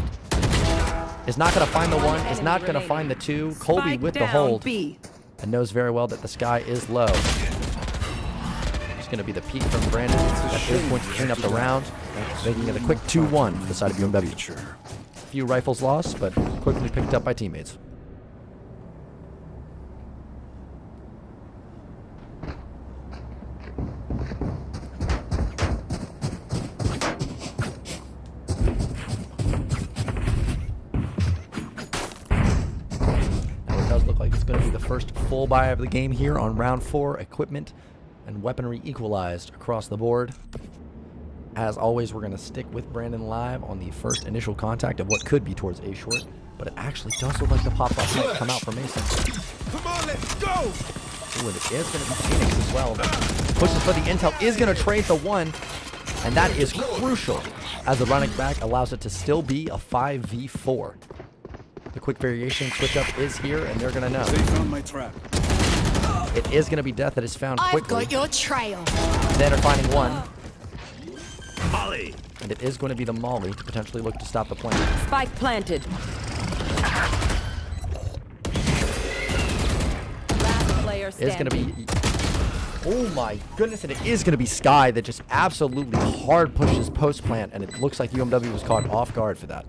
Is not going to find the one, is not going to find the two. Colby Spike with the down, hold. B. And knows very well that the sky is low. It's going to be the peak from Brandon. That is going to clean up the round, making it a quick 2-1 for the side of UMW. Few rifles lost, but quickly picked up by teammates. Now it does look like it's going to be the first full buy of the game here on round 4. Equipment and weaponry equalized across the board. As always, we're going to stick with Brandon live on the first initial contact of what could be towards A short, but it actually does look like the pop-up might come out for Mason. Come on, let's go! Ooh, and it is going to be Phoenix as well. Pushes for the intel, is going to trade the one, and that is crucial as the running back allows it to still be a 5v4. The quick variation switch-up is here, and they're going to know. They found my trap. It is going to be Death that is found quickly. I've got your trail. Then are finding one. Molly! And it is going to be the Molly to potentially look to stop the plane. Spike planted. Last player It's standing. going to be... Oh my goodness, and it is going to be Sky that just absolutely hard pushes post-plant, and it looks like UMW was caught off guard for that.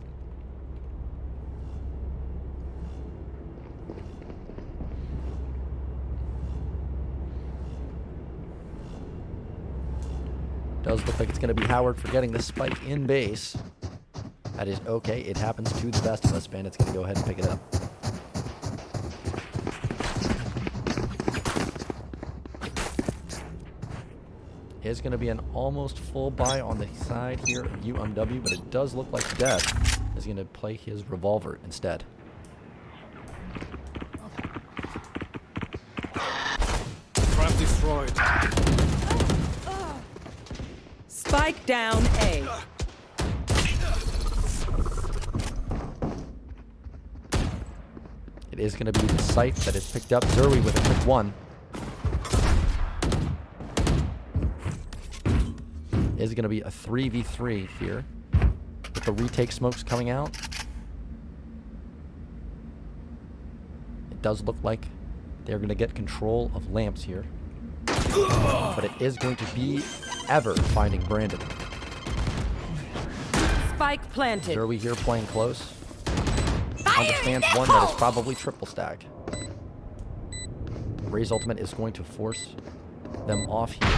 Does look like it's going to be Howard for getting the spike in base. That is okay. It happens to the best of us. Bandit's going to go ahead and pick it up. Is going to be an almost full buy on the side here of UMW, but it does look like Death is going to play his revolver instead. Trap destroyed. Spike down A. It is going to be the site that is picked up. Zerwi with a quick one. It is going to be a 3v3 here. With the retake smokes coming out. It does look like they're going to get control of lamps here. But it is going to be Ever finding Brandon. Spike planted. Zerwi here playing close. Understands one that is probably triple stack. Ray's ultimate is going to force them off here.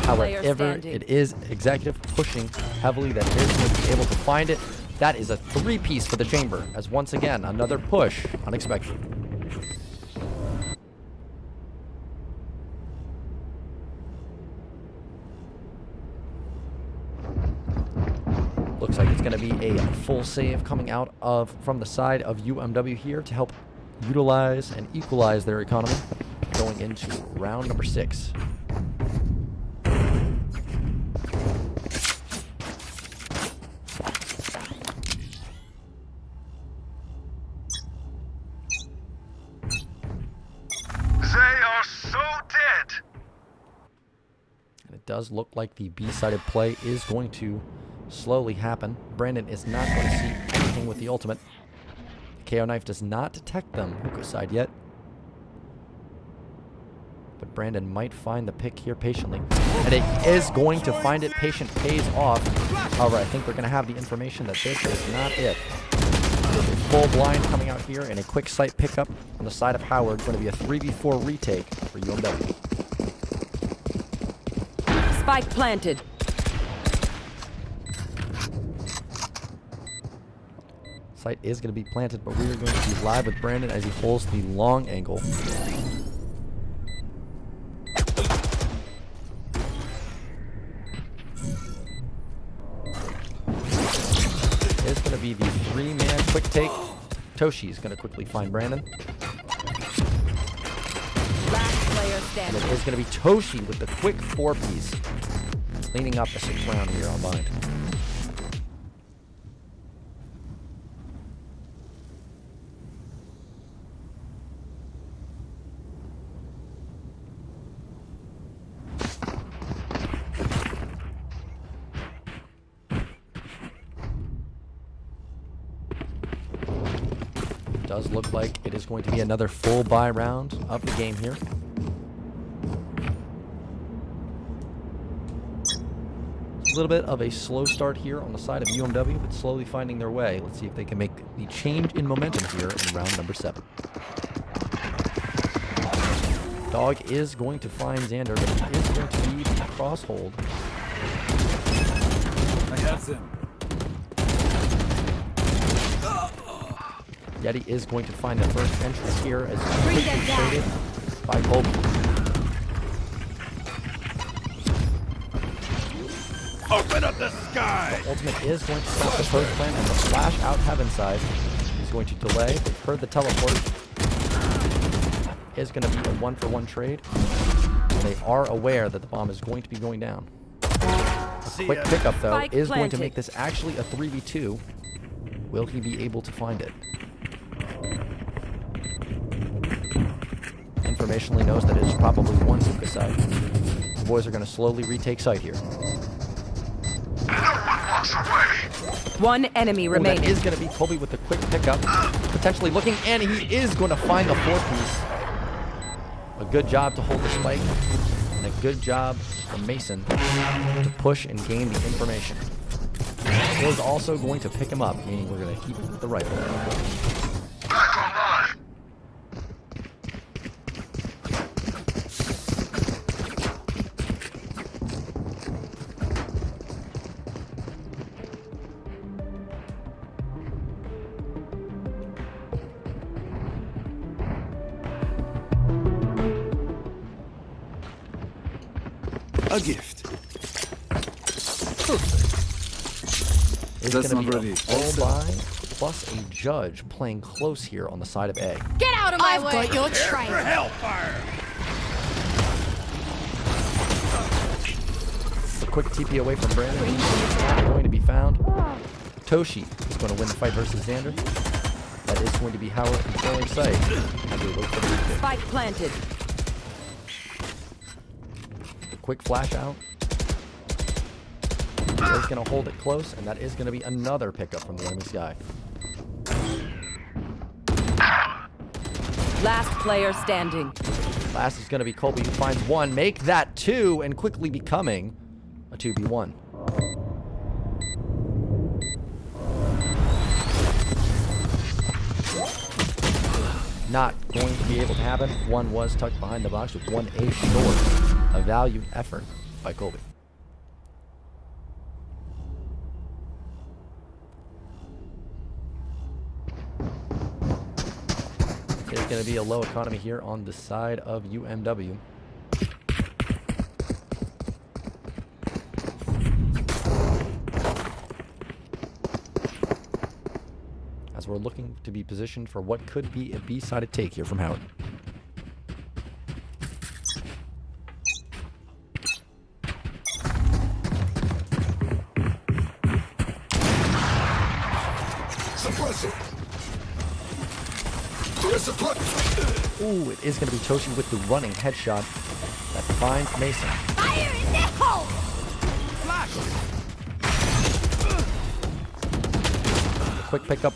However, it is Executive pushing heavily. That is going to be able to find it. That is a 3-piece for the chamber, as once again, another push, unexpected. Looks like it's going to be a full save coming out from the side of UMW here to help utilize and equalize their economy. going into round number 6. It does look like the B-sided play is going to slowly happen. Brandon is not going to see anything with the ultimate. KO knife does not detect them hookah side yet. But Brandon might find the pick here patiently. And it is going to find it. Patient pays off. However, I think they're going to have the information that this is not it. There's a full blind coming out here and a quick sight pickup on the side of Howard. Going to be a 3v4 retake for UMW. Spike planted. Sight is going to be planted, but we are going to be live with Brandon as he holds the long angle. It's going to be the 3-man quick take. Toshi is going to quickly find Brandon. Last player And standing. it is going to be Toshi with the quick 4-piece. Cleaning up the 6th round here on bind. Does look like it is going to be another full buy round of the game here. A little bit of a slow start here on the side of UMW, but slowly finding their way. Let's see if they can make the change in momentum here in round number 7. Dog is going to find Xander, but he is going to be the cross hold. I have them. Yeti is going to find the first entrance here as Bring quickly them down. traded by Colby. Open up the sky! Ultimate is going to stop the post plan and the flash out heaven side. He's going to delay. They've heard the teleport. Is going to be a 1-for-1 trade. And they are aware that the bomb is going to be going down. A quick pickup, though, Spike is going to planted. make this actually a 3v2. Will he be able to find it? Informationally knows that it is probably one hookah side. The boys are going to slowly retake site here. One enemy Ooh, that remaining. is going to be Colby with a quick pickup. Potentially looking, and he is going to find the 4-piece. A good job to hold the spike, and a good job from Mason to push and gain the information. He is also going to pick him up, meaning we're going to keep it with the rifle. A gift. It's That's going not to be ready. a full buy plus a judge playing close here on the side of A. Get out of my way! I've got your train. Hellfire! A quick TP away from Brandon. He's not going to be found. Toshi is going to win the fight versus Xander. That is going to be Howard controlling site. As we look for the retake. Spike planted. A quick flash out. He's going to hold it close, and that is going to be another pickup from the enemy sky. Last player standing. Last is going to be Colby, who finds 1. Make that 2, and quickly becoming a 2v1. Not going to be able to happen. 1 was tucked behind the box with 1 short. A valued effort by Colby. It's going to be a low economy here on the side of UMW. As we're looking to be positioned for what could be a B-sided take here from Howard. Ooh, it is going to be Toshi with the running headshot that finds Mason. Fire in the hole! Quick pickup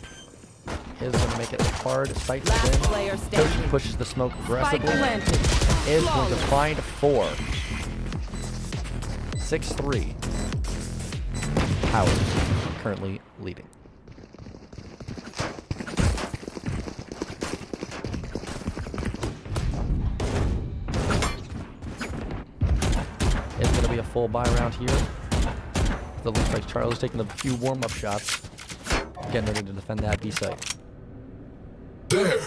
is going to make it a hard sight to Last win. player standing. Toshi pushes the smoke Spike aggressively. planted. Is going to find 4. 6-3. Howard currently leading. It's going to be a full buy round here. It looks like Charlie's taking a few warm-up shots. Getting ready to defend that B site. There.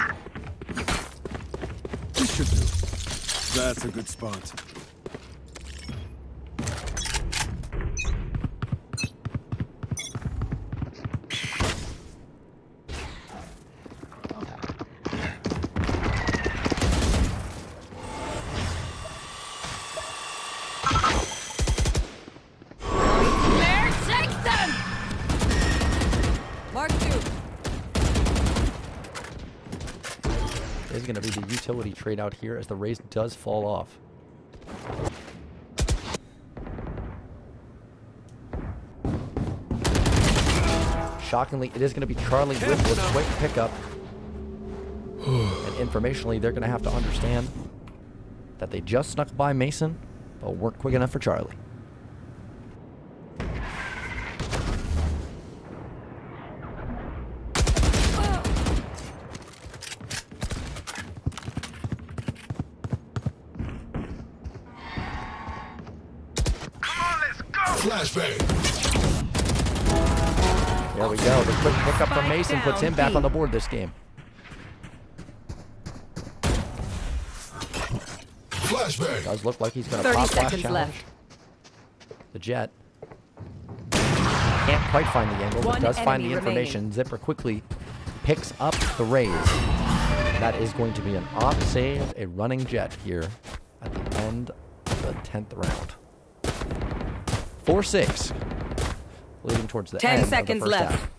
This should do. That's a good spot. There, take them! Mark 2. Is going to be the utility trade out here as the raise does fall off. Shockingly, it is going to be Charlie with a quick pickup. And informationally, they're going to have to understand that they just snuck by Mason, but weren't quick enough for Charlie. Flashbang. There we go. The quick pickup from Mason puts him back on the board this game. Flashbang. Does look like he's going to 30 pop flash seconds challenge. left. The Jet can't quite find the angle, but One does find the enemy information. Zipper quickly picks up the raise. That is going to be an op save, a running Jet here at the end of the 10th round. 4-6, leading towards the 10 end seconds of the first left. half.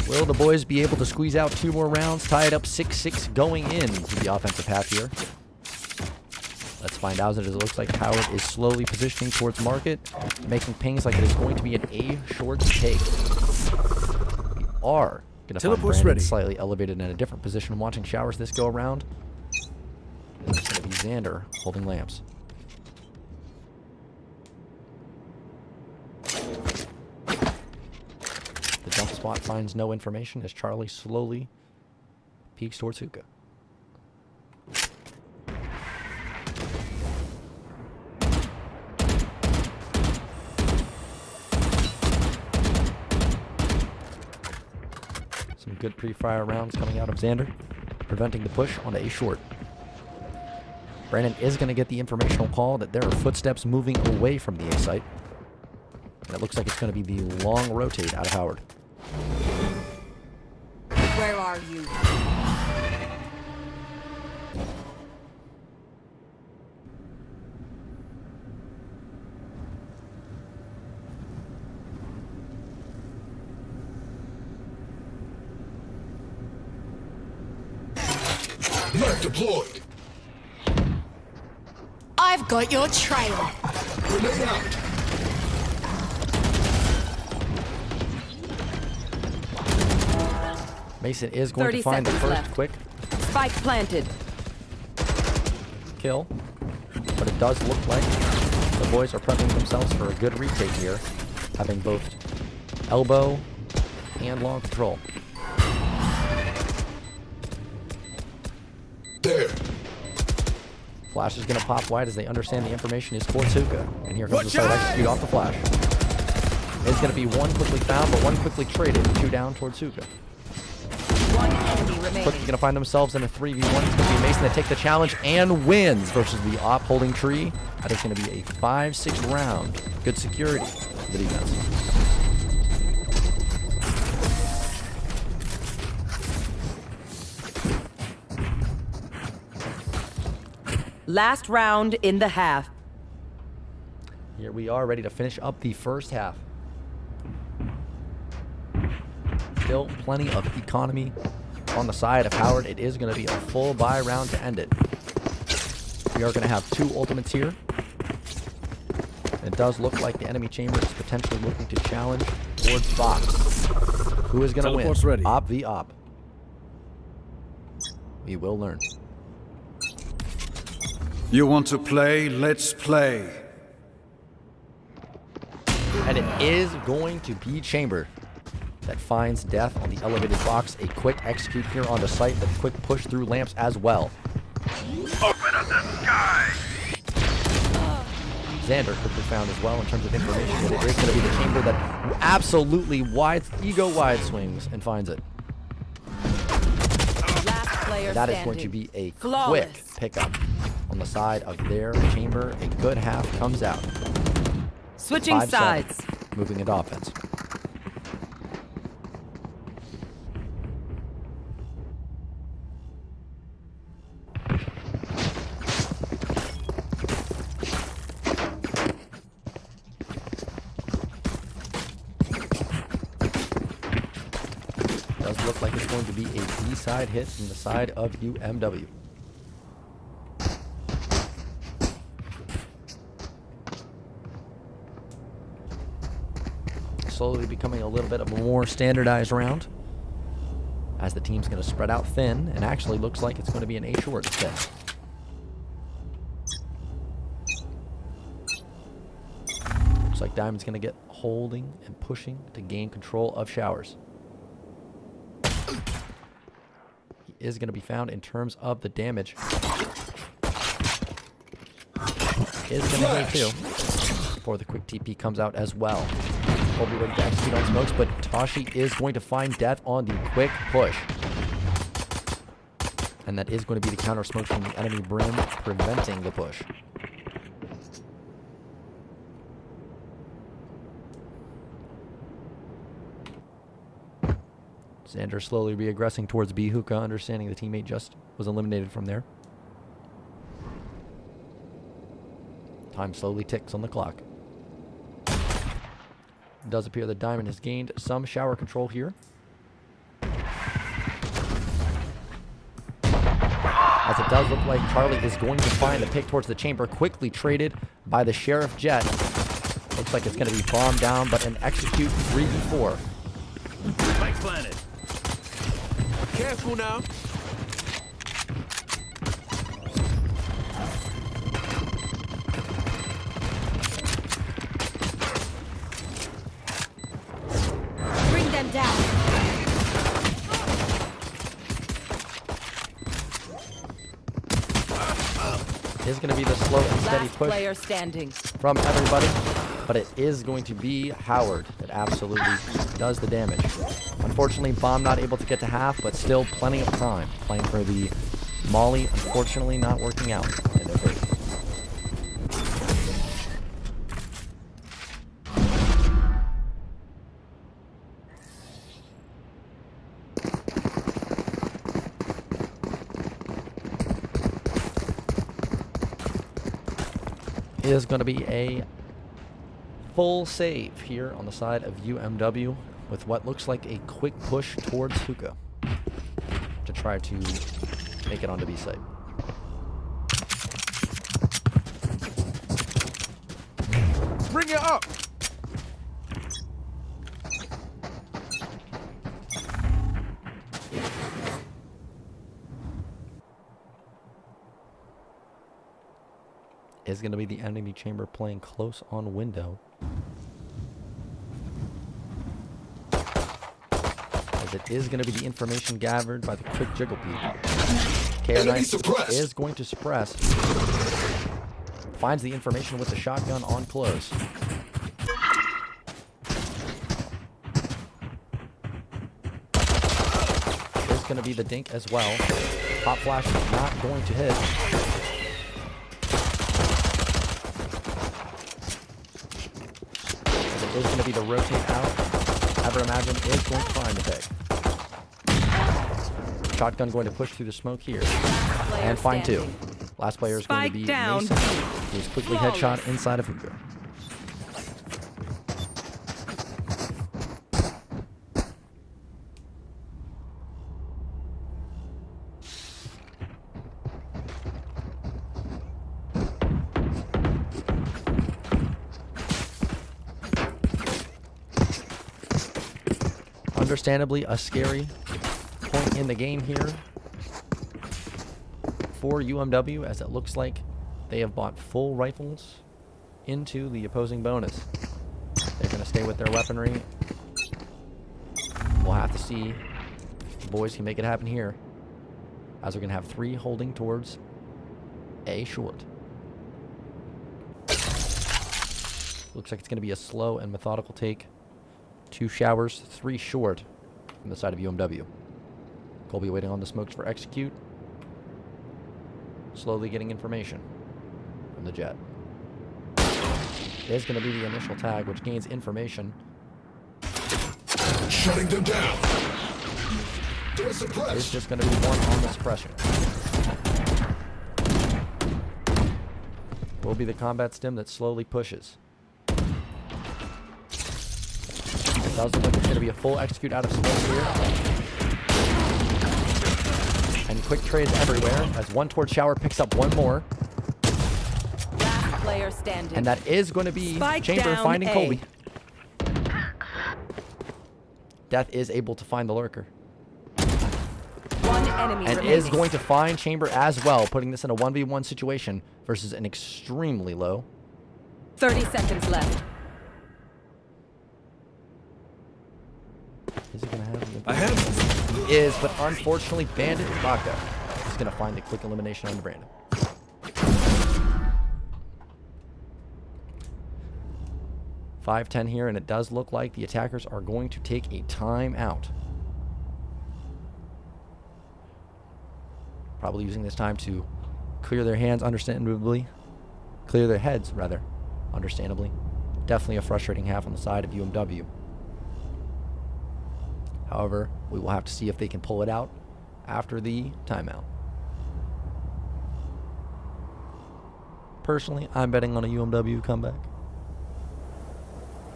Will the boys be able to squeeze out 2 more rounds, tie it up 6-6 going into the offensive half here? Let's find out as it looks like Howard is slowly positioning towards market, making pings like it is going to be an A short take. We are going to find Teleport's Brandon ready. slightly elevated in a different position watching showers this go around. It's going to be Xander holding lamps. The jump spot finds no information as Charlie slowly peeks towards Hookah. Some good pre-fire rounds coming out of Xander, preventing the push on A short. Brandon is going to get the informational call that there are footsteps moving away from the A site. And it looks like it's going to be the long rotate out of Howard. Where are you? Knife deployed. I've got your trail. Grenade out. Mason is going 30 to find the seconds first left. quick Spike planted. kill, but it does look like the boys are prepping themselves for a good retake here, having both elbow and long control. There. Flash is going to pop wide as they understand the information is towards Hookah, and here comes Watch the side out! execute off the flash. It's going to be one quickly found, but one quickly traded, 2 down towards Hookah. One enemy remaining. quickly going to find themselves in a 3v1. It's going to be Mason that takes the challenge and wins versus the op holding tree. That is going to be a 5-6 round. Good security for the defense. Last round in the half. Here we are, ready to finish up the first half. Still plenty of economy on the side of Howard. It is going to be a full buy round to end it. We are going to have 2 ultimates here. It does look like the enemy chamber is potentially looking to challenge towards Fox. Who is going to win? Teleport's ready. Op v op. We will learn. You want to play? Let's play. And it is going to be Chamber that finds death on the elevated box. A quick execute here on the site, but quick push through lamps as well. Open up the sky! Xander quickly found as well in terms of information that it is going to be the Chamber that absolutely ego wide swings and finds it. Last player And that is standing. going to be a Flawless. quick pickup on the side of their Chamber. A good half comes out. Switching 5-7, sides. moving into offense. Does look like it's going to be a B-side hit from the side of UMW. Slowly becoming a little bit of a more standardized round as the team's going to spread out thin, and actually looks like it's going to be an A short instead. Looks like Diamond's going to get holding and pushing to gain control of Showers. He is going to be found in terms of the damage. Is going to go too before the quick TP comes out as well. Will be ready to execute on smokes, but Tashi is going to find death on the quick push. And that is going to be the counter smokes from the enemy Brim, preventing the push. Xander slowly reaggressing towards B Hookah, understanding the teammate just was eliminated from there. Time slowly ticks on the clock. It does appear that Diamond has gained some shower control here. As it does look like Charlie is going to find the pick towards the chamber, quickly traded by the Sheriff Jet. Looks like it's going to be bombed down, but an execute 3v4. Spike planted. Careful now. Bring them down. Is going to be the slow and steady Last push player standing. from everybody, but it is going to be Howard that absolutely does the damage. Unfortunately, Bomb not able to get to half, but still plenty of time playing for the Molly. Unfortunately, not working out in their favor. Is going to be a full save here on the side of UMW with what looks like a quick push towards Hookah to try to make it onto B side. Bring it up. Is going to be the enemy chamber playing close on window. As it is going to be the information gathered by the quick jiggle peek. Enemy KO9 suppressed. is going to suppress. Finds the information with the shotgun on close. Is going to be the dink as well. Pop flash is not going to hit. It is going to be the rotate out. Ever Imagine is going to find the pick. Shotgun going to push through the smoke here. And find two. Last player is going to be Down. Mason. He's quickly headshot inside of Hugo. Understandably, a scary point in the game here for UMW, as it looks like they have bought full rifles into the opposing bonus. They're going to stay with their weaponry. We'll have to see if the boys can make it happen here, as we're going to have 3 holding towards A short. Looks like it's going to be a slow and methodical take. 2 showers, 3 short from the side of UMW. Colby waiting on the smokes for execute. Slowly getting information from the jet. There's going to be the initial tag, which gains information. Shutting them down. They're suppressed. It's just going to be 1 on the suppression. Will be the combat stim that slowly pushes. It does look like it's going to be a full execute out of smoke here. And quick trades everywhere as 1 towards shower picks up 1 more. Last player standing. And that is going to be Spike Chamber down finding A. Colby. Death is able to find the lurker. 1 enemy And remaining. is going to find Chamber as well, putting this in a 1v1 situation versus an extremely low. 30 seconds left. Is he going to have the I have. He is, but unfortunately Bandit Vodka is going to find the quick elimination on the Brandon. 5-10 here, and it does look like the attackers are going to take a timeout. Probably using this time to clear their hands, understandably. Clear their heads, rather, understandably. Definitely a frustrating half on the side of UMW. However, we will have to see if they can pull it out after the timeout. Personally, I'm betting on a UMW comeback.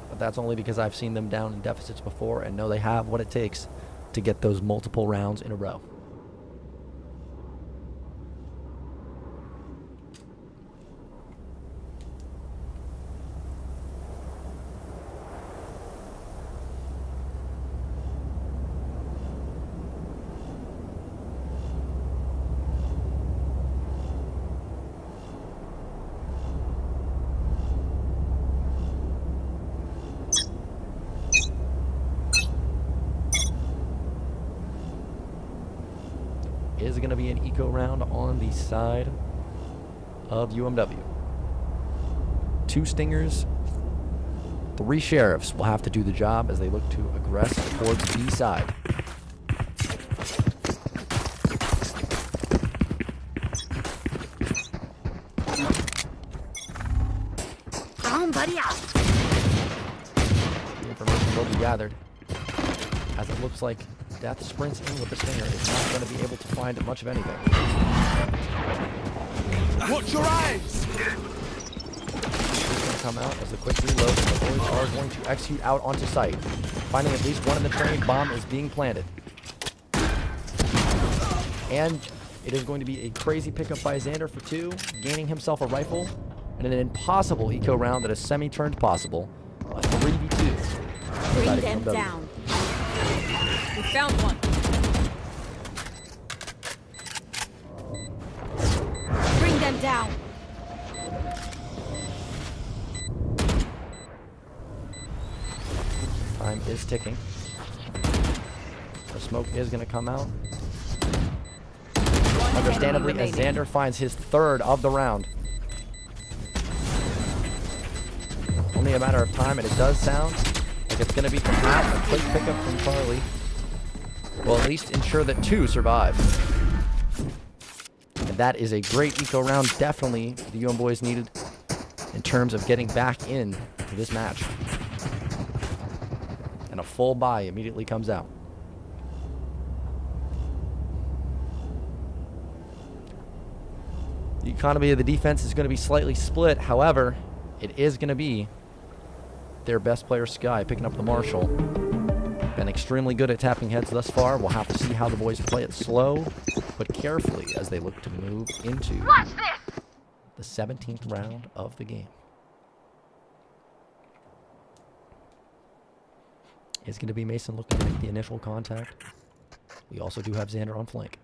But that's only because I've seen them down in deficits before and know they have what it takes to get those multiple rounds in a row. Is going to be an eco round on the side of UMW. 2 stingers, 3 sheriffs will have to do the job as they look to aggress towards B side. Somebody out. The information will be gathered, as it looks like Death sprints in with the stinger. Is not going to be able to find much of anything. Watch your eyes! He's going to come out as a quick reload, and the boys are going to execute out onto site. Finding at least 1 in the train, bomb is being planted. And it is going to be a crazy pickup by Xander for 2, gaining himself a rifle, and an impossible eco round that is semi-turned possible. A 3v2. Bring them down. We found one. Bring them down. Time is ticking. The smoke is going to come out. Understandably, as Xander finds his 3rd of the round. Only a matter of time, and it does sound like it's going to be perhaps a quick pickup from Charlie. Well, at least ensure that 2 survive. And that is a great eco round, definitely the UM boys needed in terms of getting back in to this match. And a full buy immediately comes out. The economy of the defense is going to be slightly split. However, it is going to be their best player, Sky, picking up the Marshall. Been extremely good at tapping heads thus far. We'll have to see how the boys play it slow, but carefully as they look to move into the 17th round of the game. It's going to be Mason looking to make the initial contact. We also do have Xander on flank.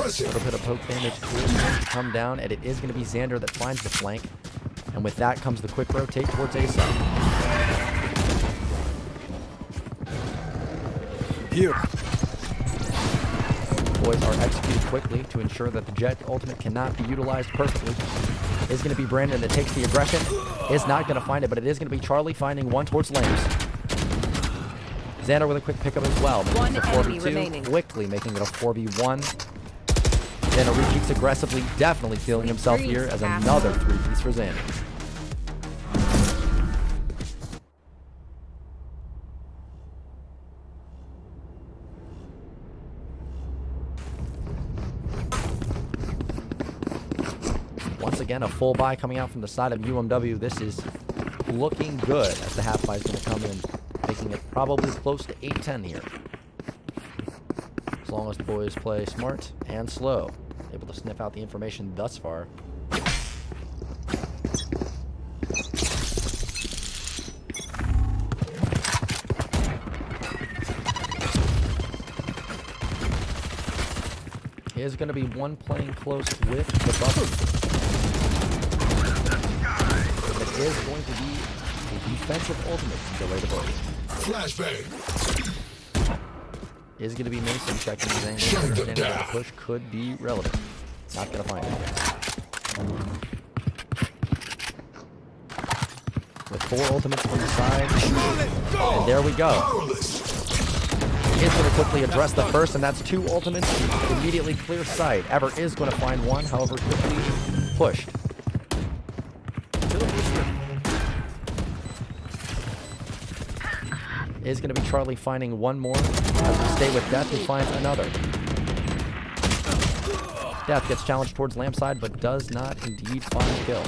A little bit of poke damage to come down, and it is going to be Xander that finds the flank. And with that comes the quick rotate towards A side. Here. Boys are executed quickly to ensure that the Jet ultimate cannot be utilized perfectly. Is going to be Brandon that takes the aggression. Is not going to find it, but it is going to be Charlie finding one towards Lambs. Xander with a quick pickup as well. One a enemy 4v2, remaining. quickly making it a 4v1. Xander retreats aggressively, definitely feeling himself here as another 3-piece for Xander. Once again, a full buy coming out from the side of UMW. This is looking good as the half buy is going to come in, making it probably close to 8-10 here. As long as the boys play smart and slow. Able to sniff out the information thus far. Is going to be one playing close with the buffer. It is going to be a defensive ultimate to delay the burst. Flashbang. Is going to be Mason checking his angle, understanding that the push could be relevant. Not going to find it. With 4 ultimates from the side. And there we go. Is going to quickly address the first, and that's 2 ultimates. Immediately clear sight. Ever is going to find one, however, quickly pushed. Is going to be Charlie finding one more. As we stay with Death, who finds another. Death gets challenged towards Lamb side, but does not indeed find a kill.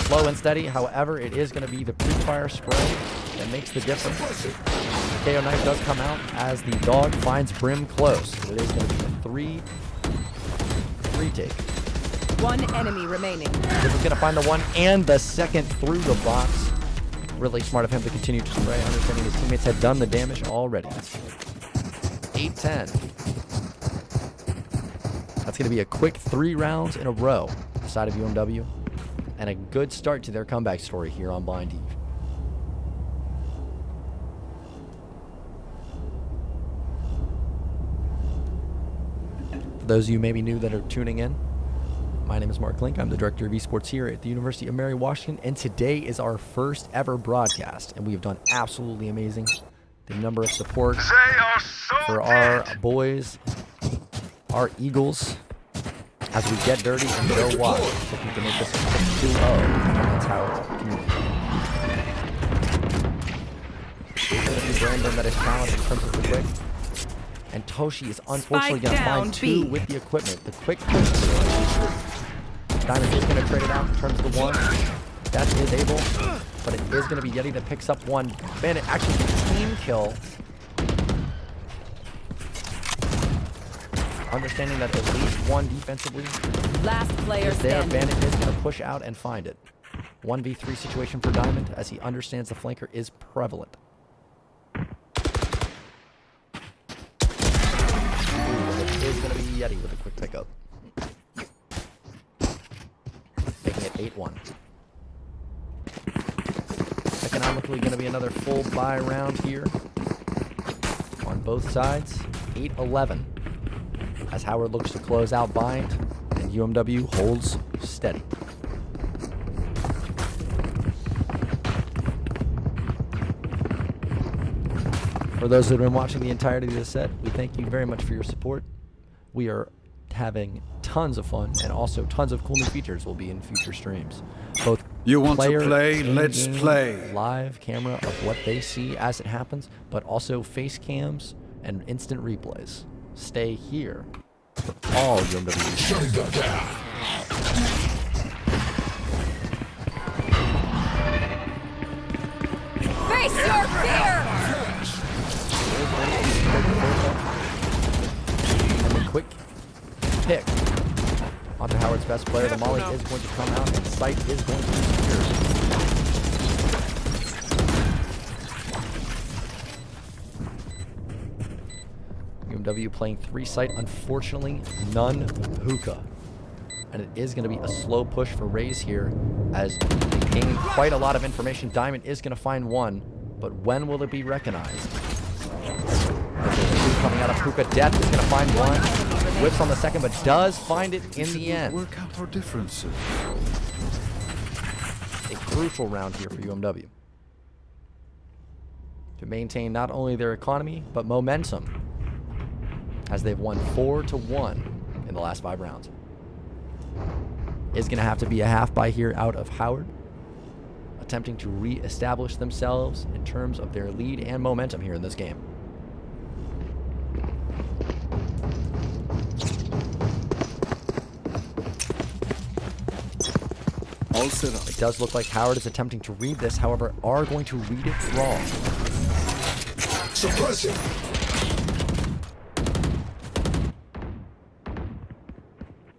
Slow and steady, however, it is going to be the pre-fire spray that makes the difference. KO knife does come out as the dog finds Brim close. It is going to be a 3 take. One enemy remaining. This is going to find the one and the second through the box. Really smart of him to continue to spray, understanding his teammates had done the damage already. 8-10. That's going to be a quick 3 rounds in a row on the side of UMW. And a good start to their comeback story here on Blind Eve. For those of you maybe new that are tuning in, my name is Mark Link. I'm the Director of Esports here at the University of Mary Washington, and today is our first ever broadcast, and we have done absolutely amazing. The number of support for our boys, our Eagles, as we get dirty and go wide. Looking to make this 2-0 against our community. It's going to be Brandon that is challenged in terms of the quick. And Toshi is unfortunately going to find 2 with the equipment. The quick push. Diamond is going to trade it out in terms of the 1. That is able, but it is going to be Yeti that picks up 1. Bandit actually team kill. Understanding that at least 1 defensively Last player is there. standing. Bandit is going to push out and find it. 1v3 situation for Diamond as he understands the flanker is prevalent. It is going to be Yeti with a quick pickup. Making it 8-1. Economically going to be another full buy round here on both sides. 8-11. as Howard looks to close out Bind, and UMW holds steady. For those that have been watching the entirety of this set, we thank you very much for your support. We are having tons of fun, and also tons of cool new features will be in future streams. Both You want to player, play? Let's in-game, play. live camera of what they see as it happens, but also face cams and instant replays. Stay here for all UMW. Shutting them down. Face your fear! And the quick pick onto Howard's best player. The Molly is going to come out, and sight is going to be secured. UMW playing 3 sight, unfortunately none hookah. And it is going to be a slow push for Raze here as they gain quite a lot of information. Diamond is going to find one, but when will it be recognized? Coming out of hookah, Death is going to find one. Whips on the second, but does find it in the end. Work out our differences. A crucial round here for UMW to maintain not only their economy, but momentum, as they've won 4-1 in the last 5 rounds. Is going to have to be a half buy here out of Howard, attempting to re-establish themselves in terms of their lead and momentum here in this game. All set up. It does look like Howard is attempting to read this, however, are going to read it wrong. Suppressing.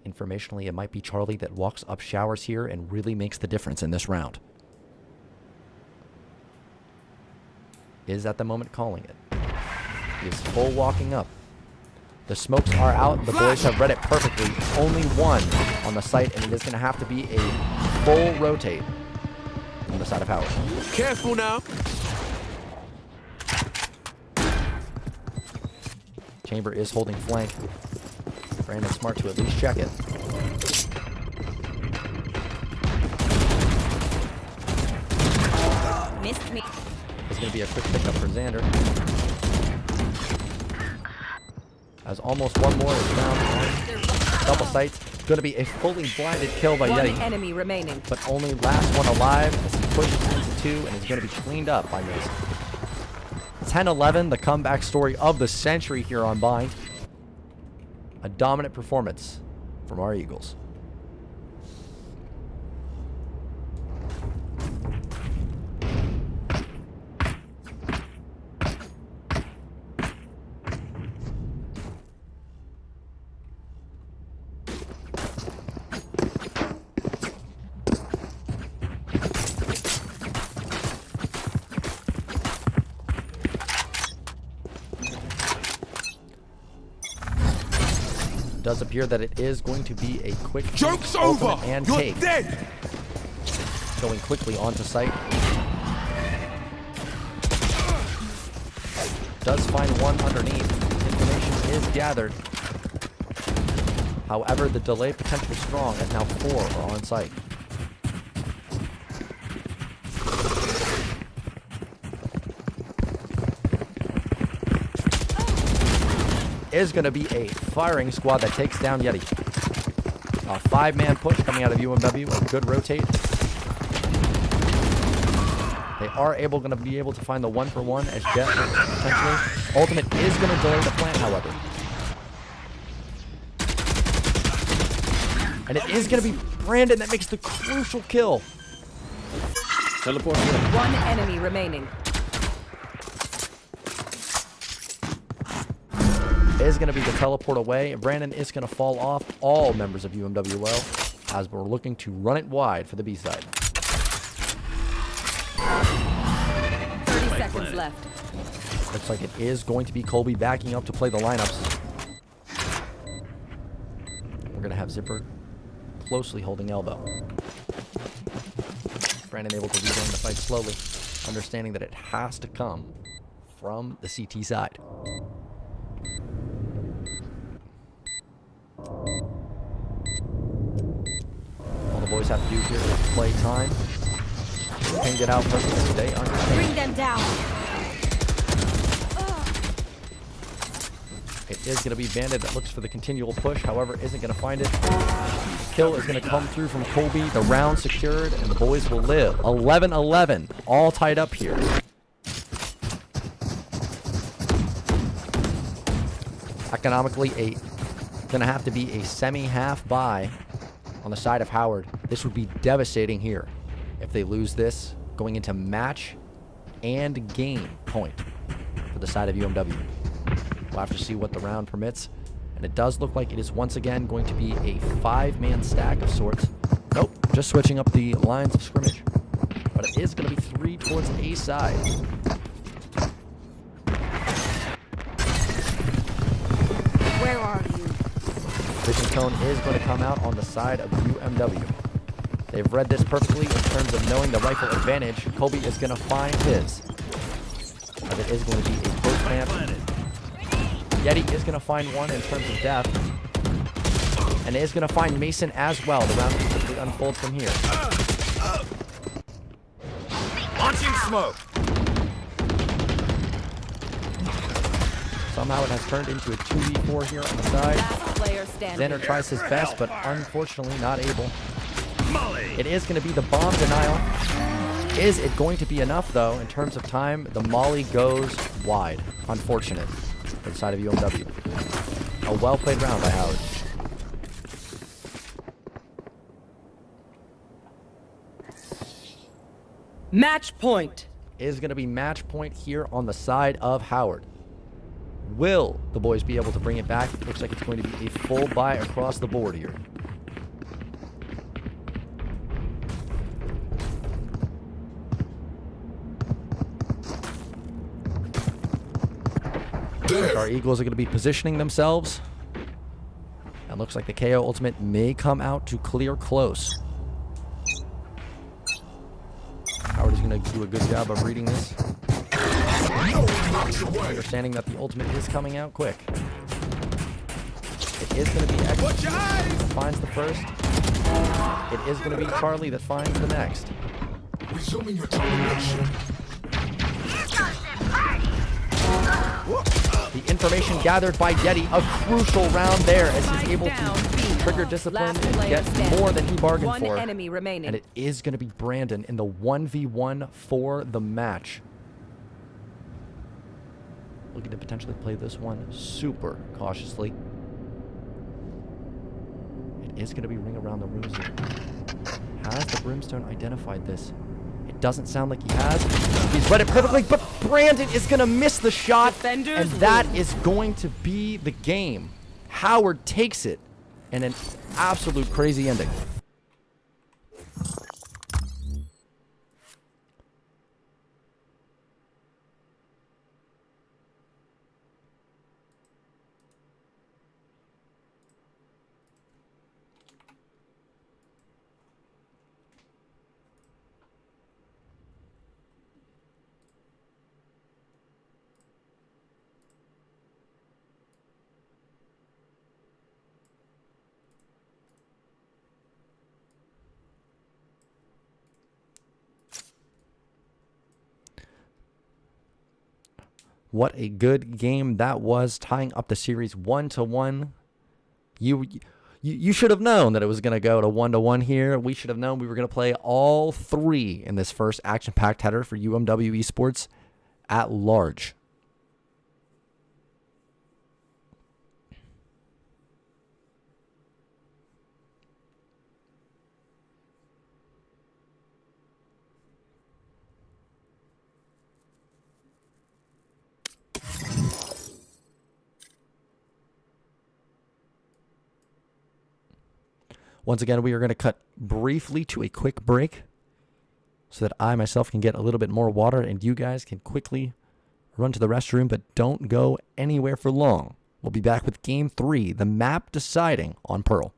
Informationally, it might be Charlie that walks up showers here and really makes the difference in this round. Is at the moment calling it. He is full walking up. The smokes are out. The boys have read it perfectly. Only one on the site, and it is going to have to be a full rotate on the side of Howard. Careful now. Chamber is holding flank. Brandon smart to at least check it. Missed me. It's going to be a quick pickup for Xander. As almost one more is found. Double sights. Going to be a fully blinded kill by One Yeti. enemy remaining. But only last one alive as he pushes into 2 and is going to be cleaned up by Mason. 10-11, the comeback story of the century here on Bind. A dominant performance from our Eagles. It does appear that it is going to be a quick Joke's ultimate over. and You're take. dead. Going quickly onto site. Does find one underneath. Information is gathered. However, the delay potential strong as now 4 are on site. Is going to be a firing squad that takes down Yeti. A 5-man push coming out of UMW. A good rotate. They are going to be able to find the 1-for-1 as Jet potentially. Ultimate is going to delay the plant, however. And it is going to be Brandon that makes the crucial kill. Teleport. One enemy remaining. Is going to be the teleport away. Brandon is going to fall off. All members of UMW well, as we're looking to run it wide for the B side. 30 seconds left. Looks like it is going to be Colby backing up to play the lineups. We're going to have Zipper closely holding elbow. Brandon able to regain the fight slowly, understanding that it has to come from the CT side. boys have to do here is play time. Ping it out perfectly. Stay under. Bring them down. It is going to be Bandit that looks for the continual push, however, isn't going to find it. Kill is going to come through from Colby. The round secured, and the boys will live. 11-11, all tied up here. Economically, going to have to be a semi-half bye on the side of Howard. This would be devastating here if they lose this, going into match and game point for the side of UMW. We'll have to see what the round permits. And it does look like it is once again going to be a 5-man stack of sorts. Nope, just switching up the lines of scrimmage. But it is going to be 3 towards A side. Where are you? Vision Cone is going to come out on the side of UMW. They've read this perfectly in terms of knowing the rifle advantage. Colby is going to find his. As it is going to be a close camp. Yeti is going to find one in terms of depth. And is going to find Mason as well. The round can quickly unfold from here. Launching smoke. Somehow it has turned into a 2v4 here on the side. Last player standing. Xander tries his best, but unfortunately not able. It is going to be the bomb denial. Is it going to be enough, though, in terms of time? The molly goes wide. Unfortunate for the side of UMW. A well-played round by Howard. Match point. Is going to be match point here on the side of Howard. Will the boys be able to bring it back? It looks like it's going to be a full buy across the board here. Our Eagles are going to be positioning themselves. And looks like the KO ultimate may come out to clear close. Howard is going to do a good job of reading this. Understanding that the ultimate is coming out quick. It is going to be X that finds the first. It is going to be Charlie that finds the next. Resuming your domination. The information gathered by Yeti, a crucial round there as he's able to trigger discipline and get more than he bargained for. One enemy remaining. And it is going to be Brandon in the 1v1 for the match. Looking to potentially play this one super cautiously. It is going to be Ring Around the Rosy. Has the Brimstone identified this? It doesn't sound like he has. He's read it perfectly, but Brandon is going to miss the shot. Defenders and that is going to be the game. Howard takes it. And an absolute crazy ending. What a good game that was, tying up the series 1-1. You should have known that it was going to go to 1-1 here. We should have known we were going to play all 3 in this first action-packed header for UMW Esports at large. Once again, we are going to cut briefly to a quick break so that I myself can get a little bit more water and you guys can quickly run to the restroom, but don't go anywhere for long. We'll be back with Game 3, the map deciding on Pearl.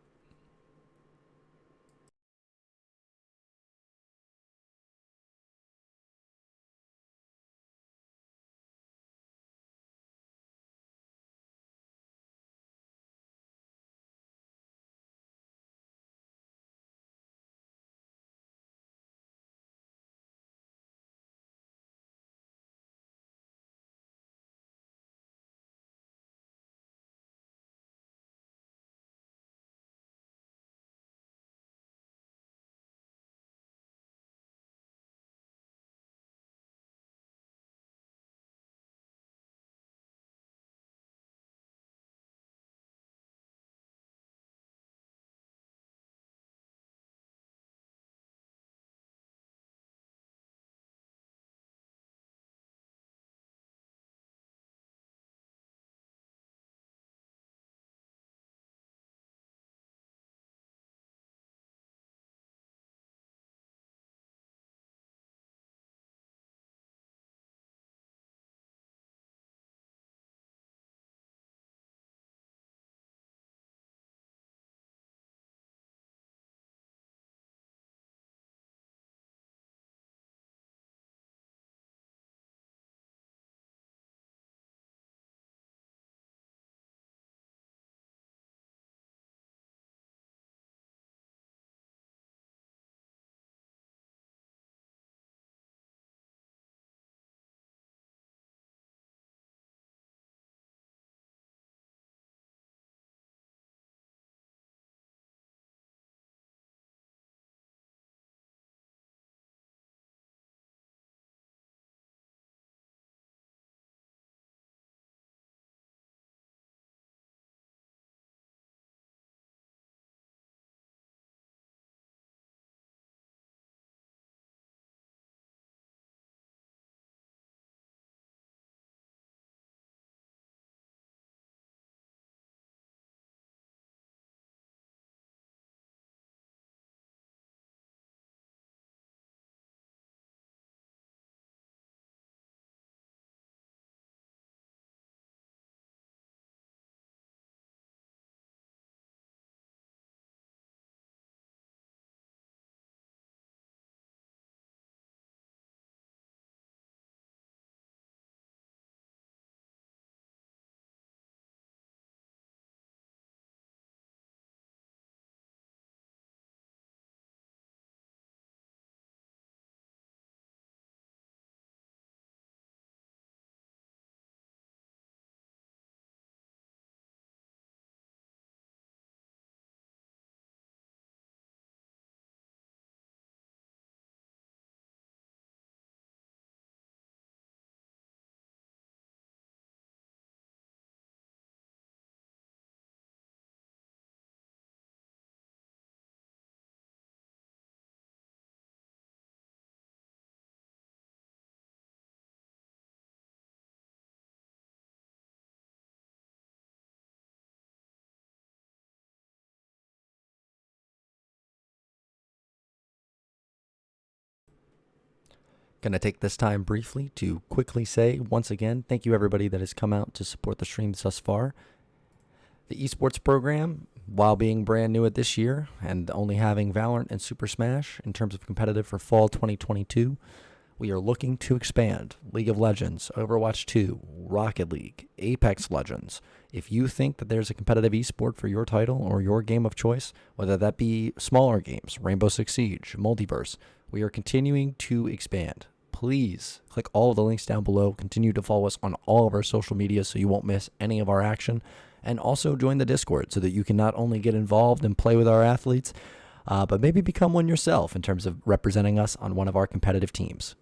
Going to take this time briefly to quickly say, once again, thank you everybody that has come out to support the streams thus far. The esports program, while being brand new at this year and only having Valorant and Super Smash in terms of competitive for fall 2022, we are looking to expand League of Legends, Overwatch 2, Rocket League, Apex Legends. If you think that there's a competitive esport for your title or your game of choice, whether that be smaller games, Rainbow Six Siege, Multiverse, we are continuing to expand. Please click all of the links down below. Continue to follow us on all of our social media so you won't miss any of our action. And also join the Discord so that you can not only get involved and play with our athletes, but maybe become one yourself in terms of representing us on one of our competitive teams.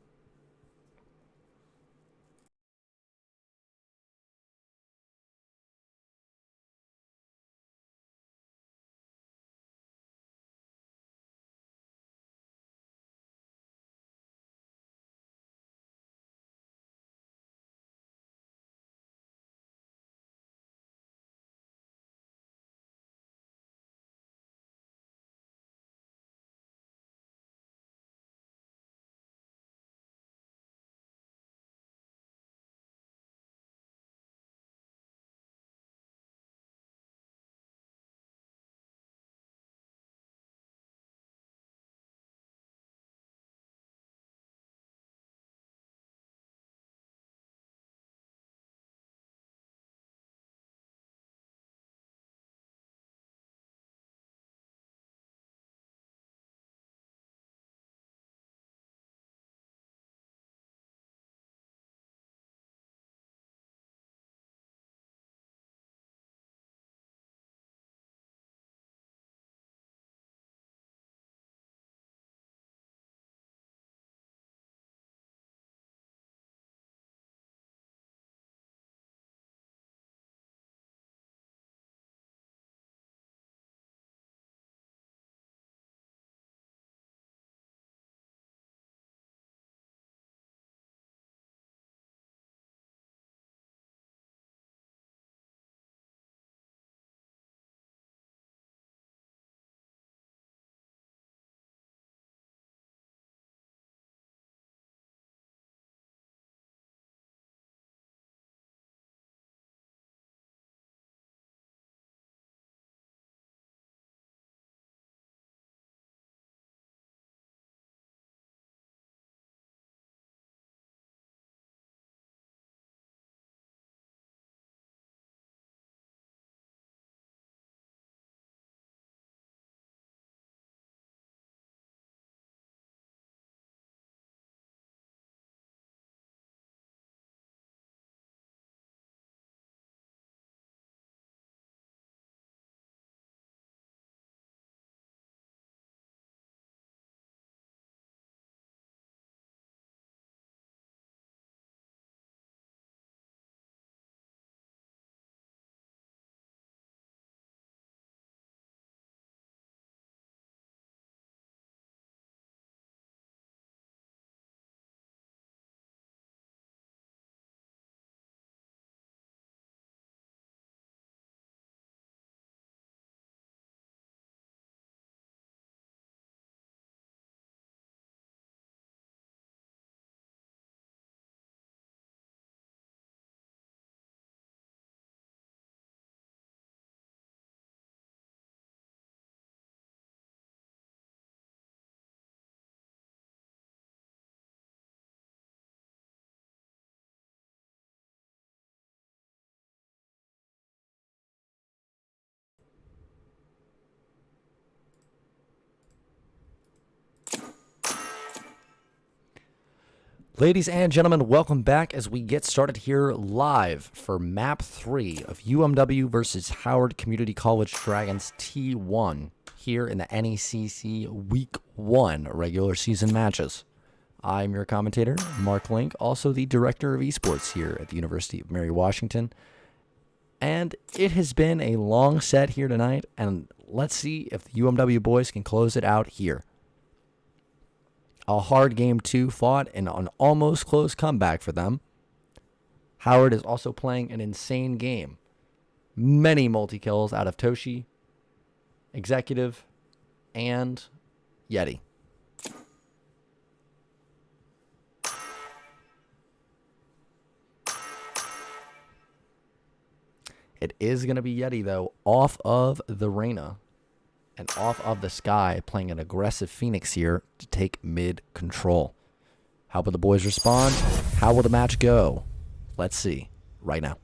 Ladies and gentlemen, welcome back as we get started here live for Map 3 of UMW versus Howard Community College Dragons T1 here in the NECC Week 1 regular season matches. I'm your commentator, Mark Link, also the Director of Esports here at the University of Mary Washington. And it has been a long set here tonight, and let's see if the UMW boys can close it out here. A hard game 2 fought and an almost close comeback for them. Howard is also playing an insane game. Many multi-kills out of Toshi, Executive, and Yeti. It is going to be Yeti, though, off of the Reyna and off of the Sky, playing an aggressive Phoenix here to take mid control. How will the boys respond? How will the match go? Let's see right now.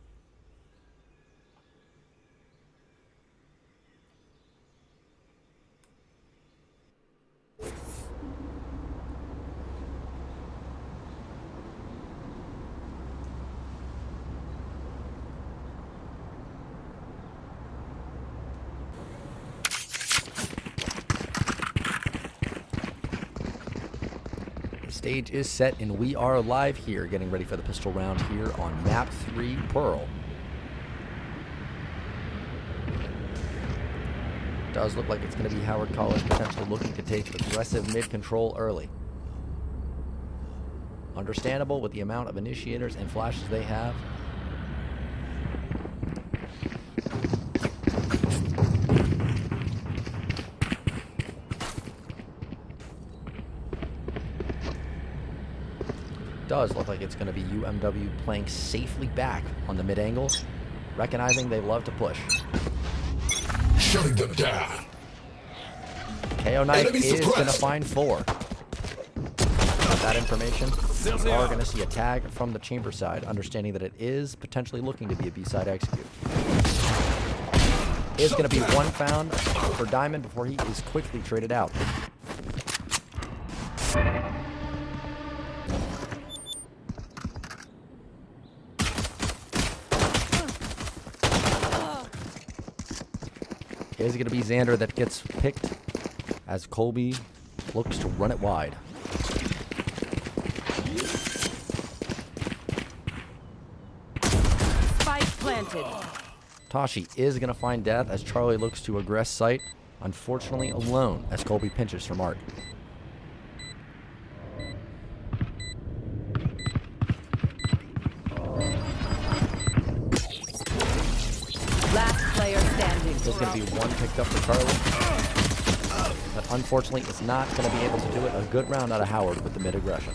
Stage is set and we are live here, getting ready for the pistol round here on map 3 Pearl. Does look like it's going to be Howard College potentially looking to take aggressive mid control early. Understandable with the amount of initiators and flashes they have. Does look like it's going to be UMW playing safely back on the mid angle, recognizing they love to push. Shutting them down. KO Knight is going to find 4. With that information, we are going to see a tag from the chamber side, understanding that it is potentially looking to be a B-side execute. Is going to be 1 found for Diamond before he is quickly traded out. Is it going to be Xander that gets picked as Colby looks to run it wide? Spike planted. Tashi is going to find death as Charlie looks to aggress site, unfortunately alone as Colby pinches from Art. Last player standing. There's going to be 1 picked up for Charlie, but unfortunately is not going to be able to do it. A good round out of Howard with the mid aggression.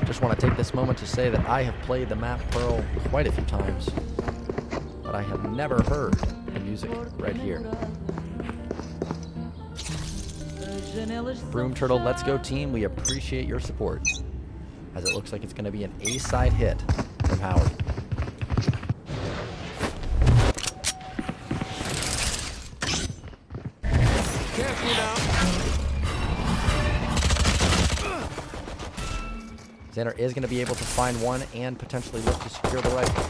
Just want to take this moment to say that I have played the map Pearl quite a few times, but I have never heard the music right here. Broom Turtle, let's go team. We appreciate your support, as it looks like it's going to be an A-side hit from Howard. Xander is going to be able to find 1 and potentially look to secure the rifle.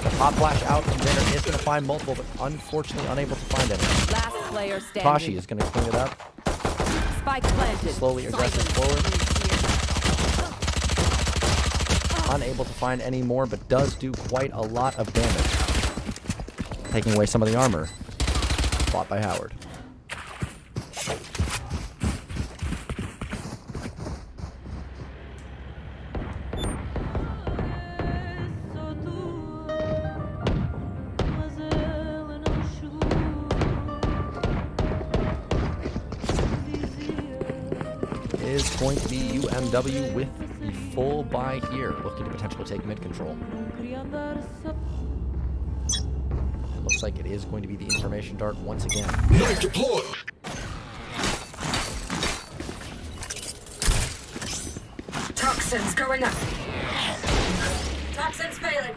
The pop flash out from Xander is going to find multiple, but unfortunately unable to find any. Last player standing. Tashi is going to clean it up. Spike planted. Slowly aggressive forward. Unable to find any more, but does do quite a lot of damage, taking away some of the armor fought by Howard. Is going to be UMW with the full buy here, looking to potentially take mid control. It looks like it is going to be the information dart once again. Knife deployed. Toxins going up. Toxins failing.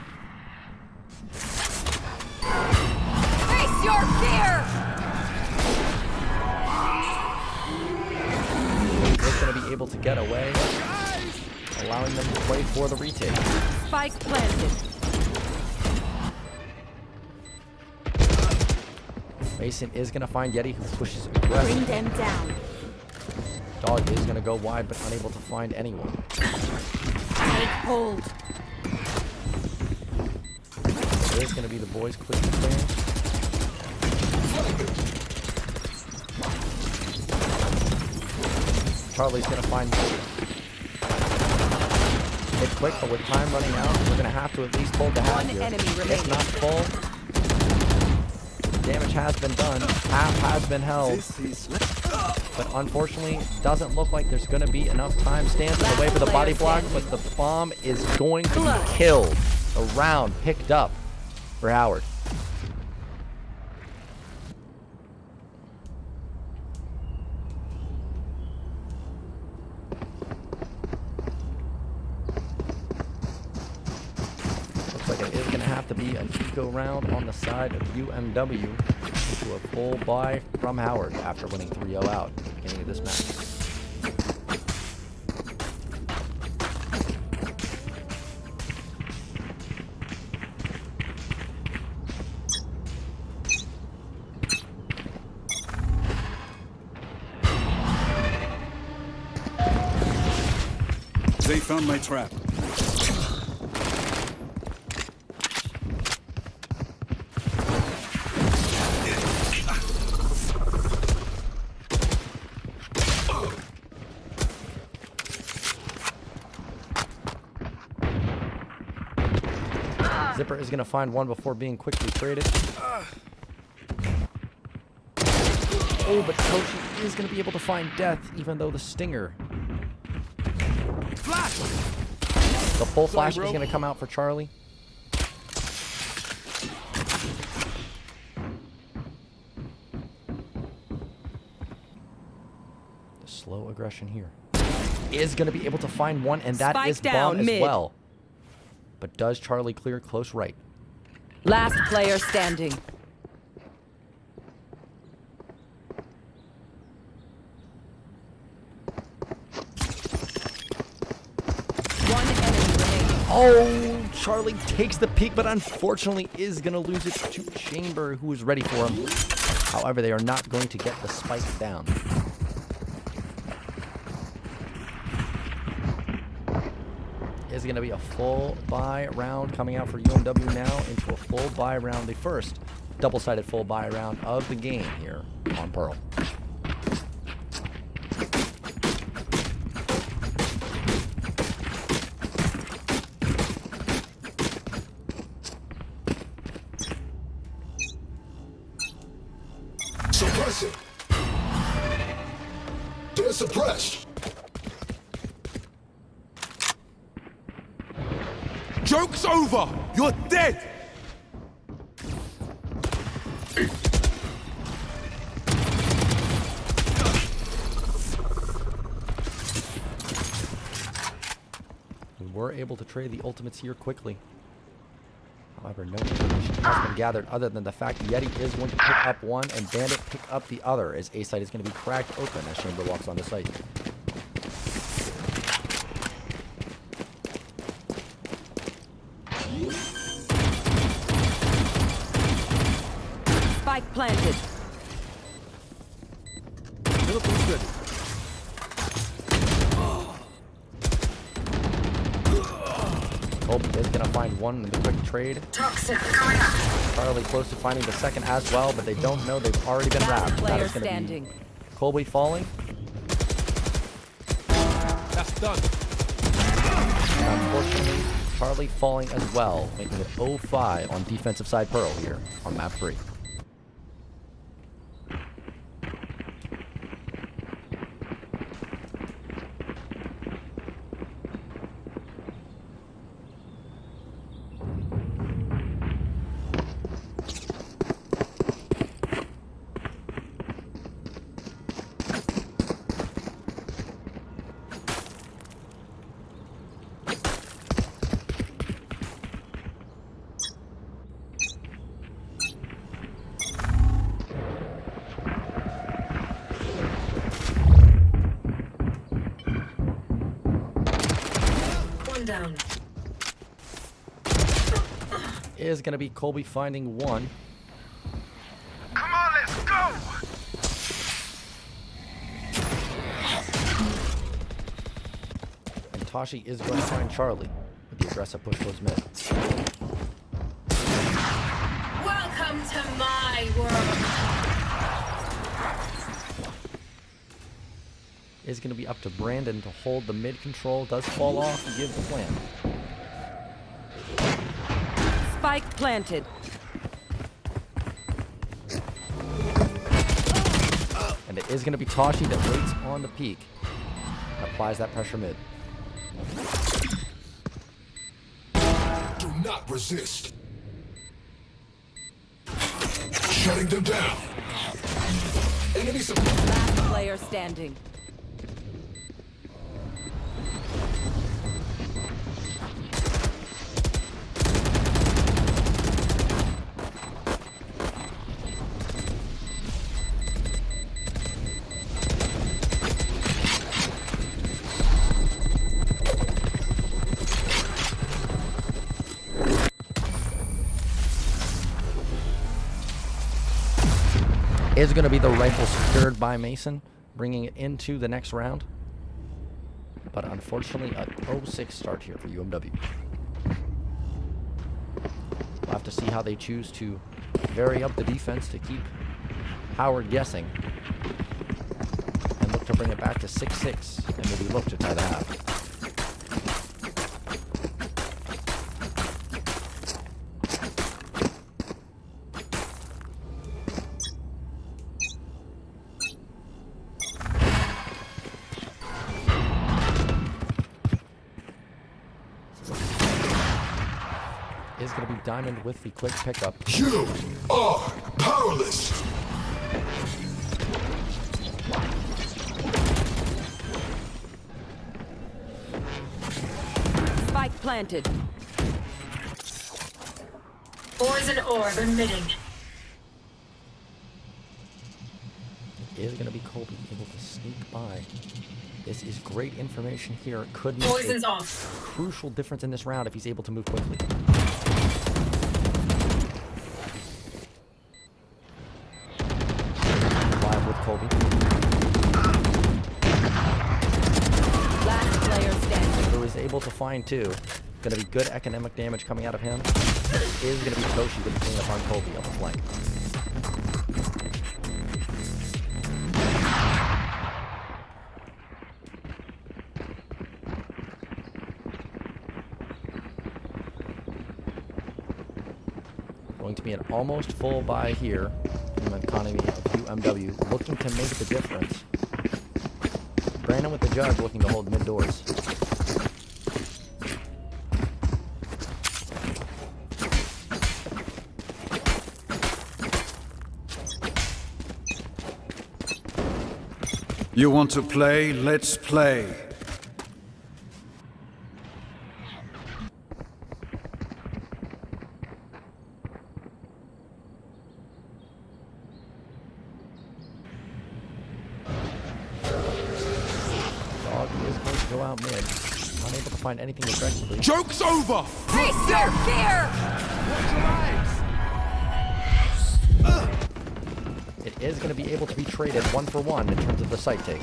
Face your fear! Is going to be able to get away, allowing them to play for the retake. Spike planted. Mason is going to find Yeti, who pushes aggressive. Bring them down. Dog is going to go wide, but unable to find anyone. Take hold. It is going to be the boys quickly clearing. Charlie's going to find hit quick, but with time running out, we're going to have to at least hold the half One here. enemy If remaining. not full, damage has been done. Half has been held. This is But unfortunately, doesn't look like there's going to be enough time stands in the way for the body block, but the bomb is going to be killed. A round picked up for Howard. Looks like it is going to have to be an eco round on the side of UMW into a full buy from Howard after winning 3-0 out at the beginning of this match. They found my trap. Zipper is going to find one before being quickly traded. Oh, but Toshi is going to be able to find death, even though the stinger. Flash! The full flash is going to come out for Charlie. The slow aggression here is going to be able to find one, and that Spike is down bomb as mid. well. But does Charlie clear close right? Last player standing. One enemy remaining. Oh, Charlie takes the peek, but unfortunately is going to lose it to Chamber, who is ready for him. However, they are not going to get the spike down. Is going to be a full buy round coming out for UMW now into a full buy round. The first double-sided full buy round of the game here on Pearl. Suppress it. They're suppressed. Joke's over! You're dead! We were able to trade the ultimates here quickly. However, no information has been gathered other than the fact Yeti is going to pick up one and Bandit pick up the other, as A site is going to be cracked open as Chamber walks onto site. Spike planted. Middleton's ready. Hope is going to find one in the quick trade. Charlie close to finding the second as well, but they don't know they've already been Last wrapped. That player is going to standing. be Colby falling. That's done. And unfortunately, Charlie falling as well, making it 0-5 on defensive side Pearl here on map 3. Down. Is going to be Colby finding one. Come on, let's go! And Tashi is going to find Charlie with the aggressive push towards mid. Welcome to my world. is going to be up to Brandon to hold the mid control. Does fall off and give the plan. Spike planted. And it is going to be Tashi that waits on the peak. And applies that pressure mid. Do not resist. Shutting them down. Enemy support. Last player standing. Is going to be the rifle secured by Mason, bringing it into the next round. But unfortunately, a 0-6 start here for UMW. We'll have to see how they choose to vary up the defense to keep Howard guessing. And look to bring it back to 6-6, and maybe look to tie the half. Is going to be Diamond with the quick pickup. You are powerless. Spike planted. Poison orb emitting. Is going to be Colby able to sneak by. This is great information here. It could make Poison's a off. crucial difference in this round if he's able to move quickly. Live with Colby. Last player standing. Who is able to find two. Going to be good economic damage coming out of him. Is going to be Toshi with the clean up on Colby on the flank. Going to be an almost full buy here in the economy of UMW, looking to make the difference. Brandon with the judge looking to hold mid doors. You want to play? Let's play. Dog is going to go out mid. Unable to find anything aggressively. Joke's over! Face your fear! Watch your eyes! It is going to be able to be traded 1-for-1 in terms of the site take.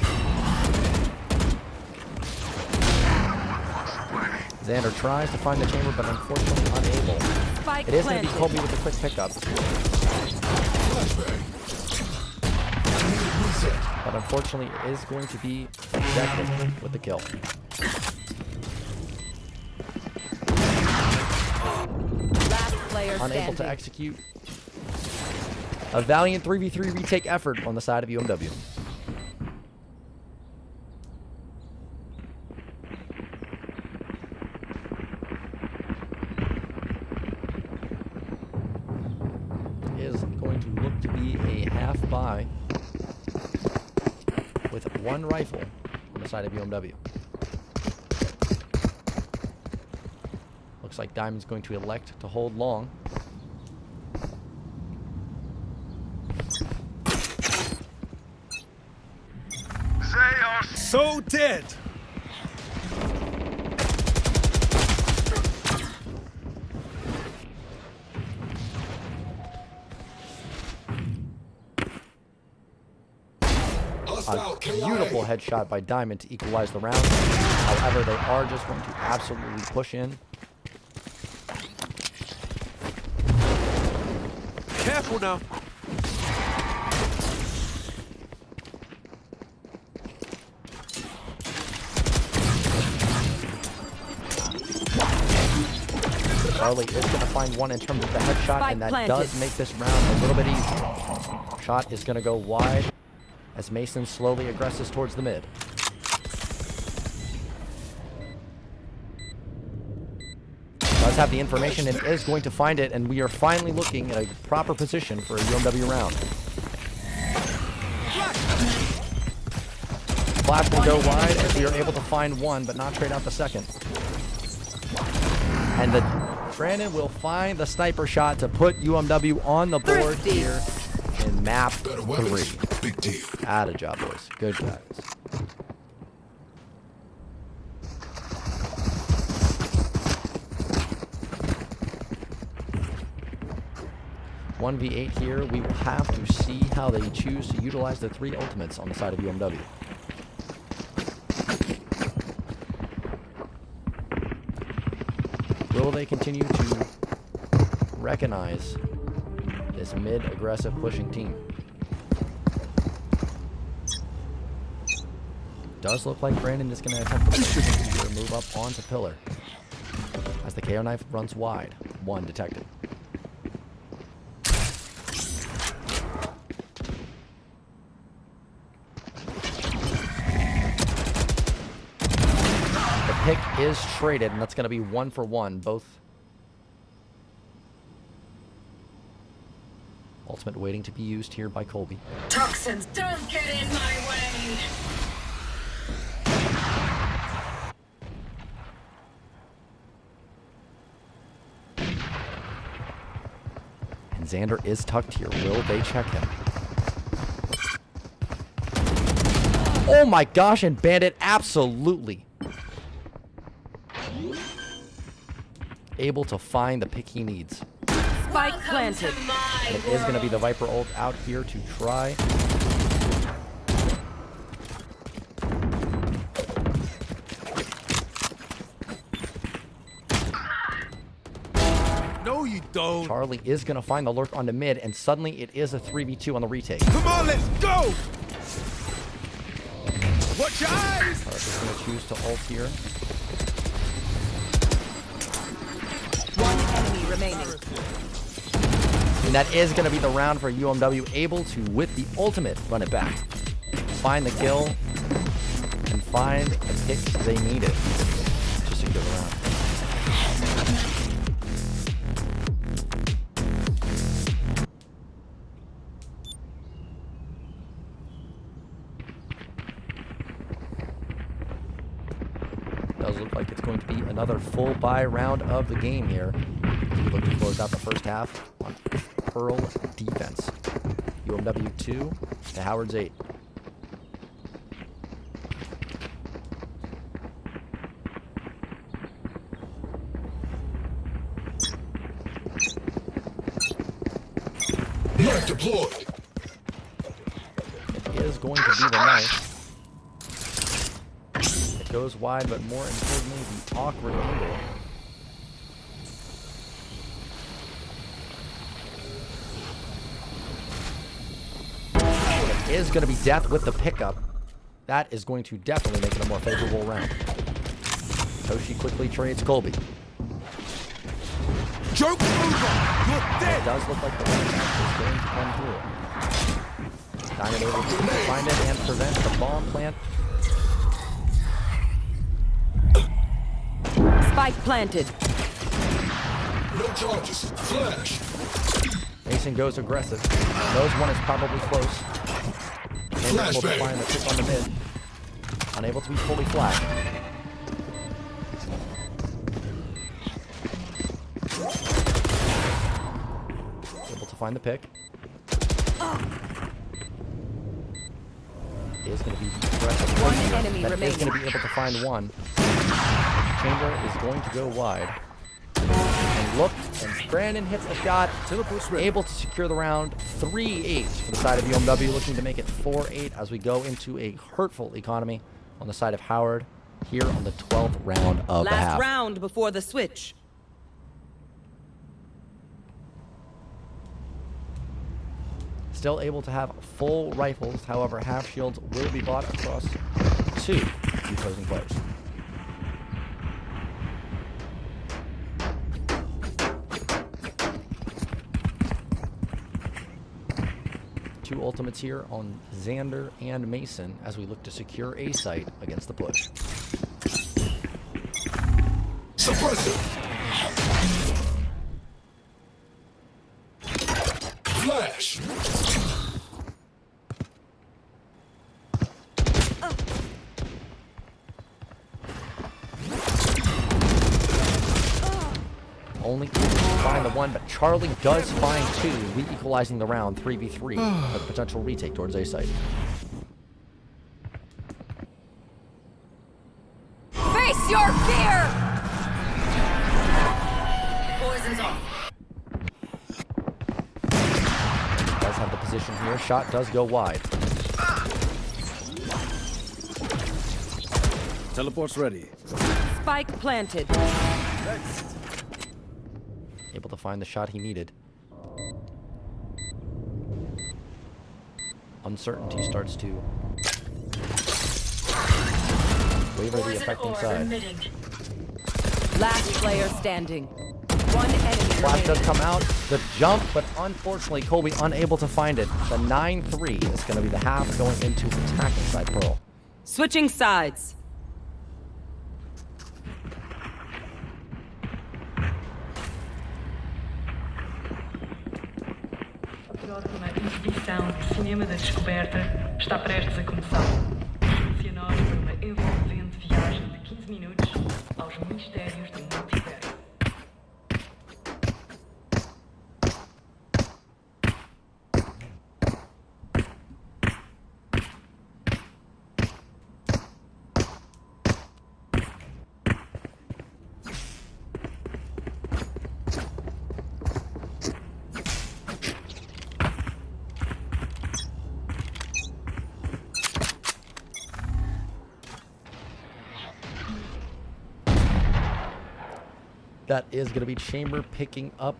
Xander tries to find the chamber, but unfortunately unable. Spike It is going to planted. be Colby with a quick pickup. But unfortunately, it is going to be Declan with the kill. Last player Unable standing. to execute. A valiant 3v3 retake effort on the side of UMW. Is going to look to be a half buy with one rifle on the side of UMW. Looks like Diamond's going to elect to hold long. They are so dead! Hostile Beautiful KIA. headshot by Diamond to equalize the round. However, they are just going to absolutely push in. Careful now. Charlie is going to find one in terms of the headshot, Spike and that planted. does make this round a little bit easier. Shot is going to go wide as Mason slowly aggresses towards the mid. Does have the information and is going to find it, and we are finally looking at a proper position for a UMW round. Flash will go wide as we are able to find one, but not trade out the second. And Brandon will find the sniper shot to put UMW on the board here in map 3. Big deal. Atta job, boys. Good guys. One v8 here. We will have to see how they choose to utilize the 3 ultimates on the side of UMW. Will they continue to recognize this mid-aggressive pushing team? Does look like Brandon is going to attempt to move up onto pillar as the KO knife runs wide. One detected. Pick is traded, and that's going to be 1 for 1. Both ultimate waiting to be used here by Colby. Toxins, don't get in my way. And Xander is tucked here. Will they check him? Oh my gosh, and Bandit absolutely able to find the pick he needs. Spike planted. And it is going to be the Viper ult out here to try. No, you don't. Charlie is going to find the lurk on the mid, and suddenly it is a 3v2 on the retake. Come on, let's go. Watch your eyes. Charlie is going to choose to ult here. One enemy remaining. And that is going to be the round for UMW, able to, with the ultimate, run it back. Find the kill and find the pick they needed to secure the round. Does look like it's going to be another full buy round of the game here. We look to close out the first half on Pearl defense. UMW 2 to Howard's 8. Knife deployed. It is going to be the knife. It goes wide, but more importantly, the awkward angle. It is going to be death with the pickup. That is going to definitely make it a more favorable round. Toshi quickly trades Colby. Joke over. You're dead. It does look like the one is going to come through. Diamond able to find it and prevent the bomb plant. Spike planted. No charges. Flash. Mason goes aggressive. Knows one is probably close. Unable to find the pick on the mid. Unable to be fully flat. Able to find the pick. Is going to be aggressive. One enemy That is remaining. going to be able to find one. Chamber is going to go wide. And look, and Brandon hits the shot. Able to secure the round. 3-8 for the side of UMW, looking to make it 4-8 as we go into a hurtful economy on the side of Howard here on the 12th round of the Last half. round before the switch. Still able to have full rifles, however, half shields will be bought across 2 opposing players. Two ultimates here on Xander and Mason as we look to secure A site against the push. Suppressive. Flash. Only find the one, but Charlie does find two, re-equalizing the round 3v3 with potential retake towards A site. Face your fear! Poison's off. Does have the position here. Shot does go wide. Teleport's ready. Spike planted. Able to find the shot he needed. Uncertainty starts to waver the affecting side. Last player standing. One enemy Flash does remaining. come out. The jump, but unfortunately Colby unable to find it. The 9-3 is going to be the half going into attacking side Pearl. Switching sides. A próxima exibição de cinema da descoberta está prestes a começar. Funcionar por uma envolvente viagem de 15 minutos aos mistérios do multiverso. That is going to be Chamber picking up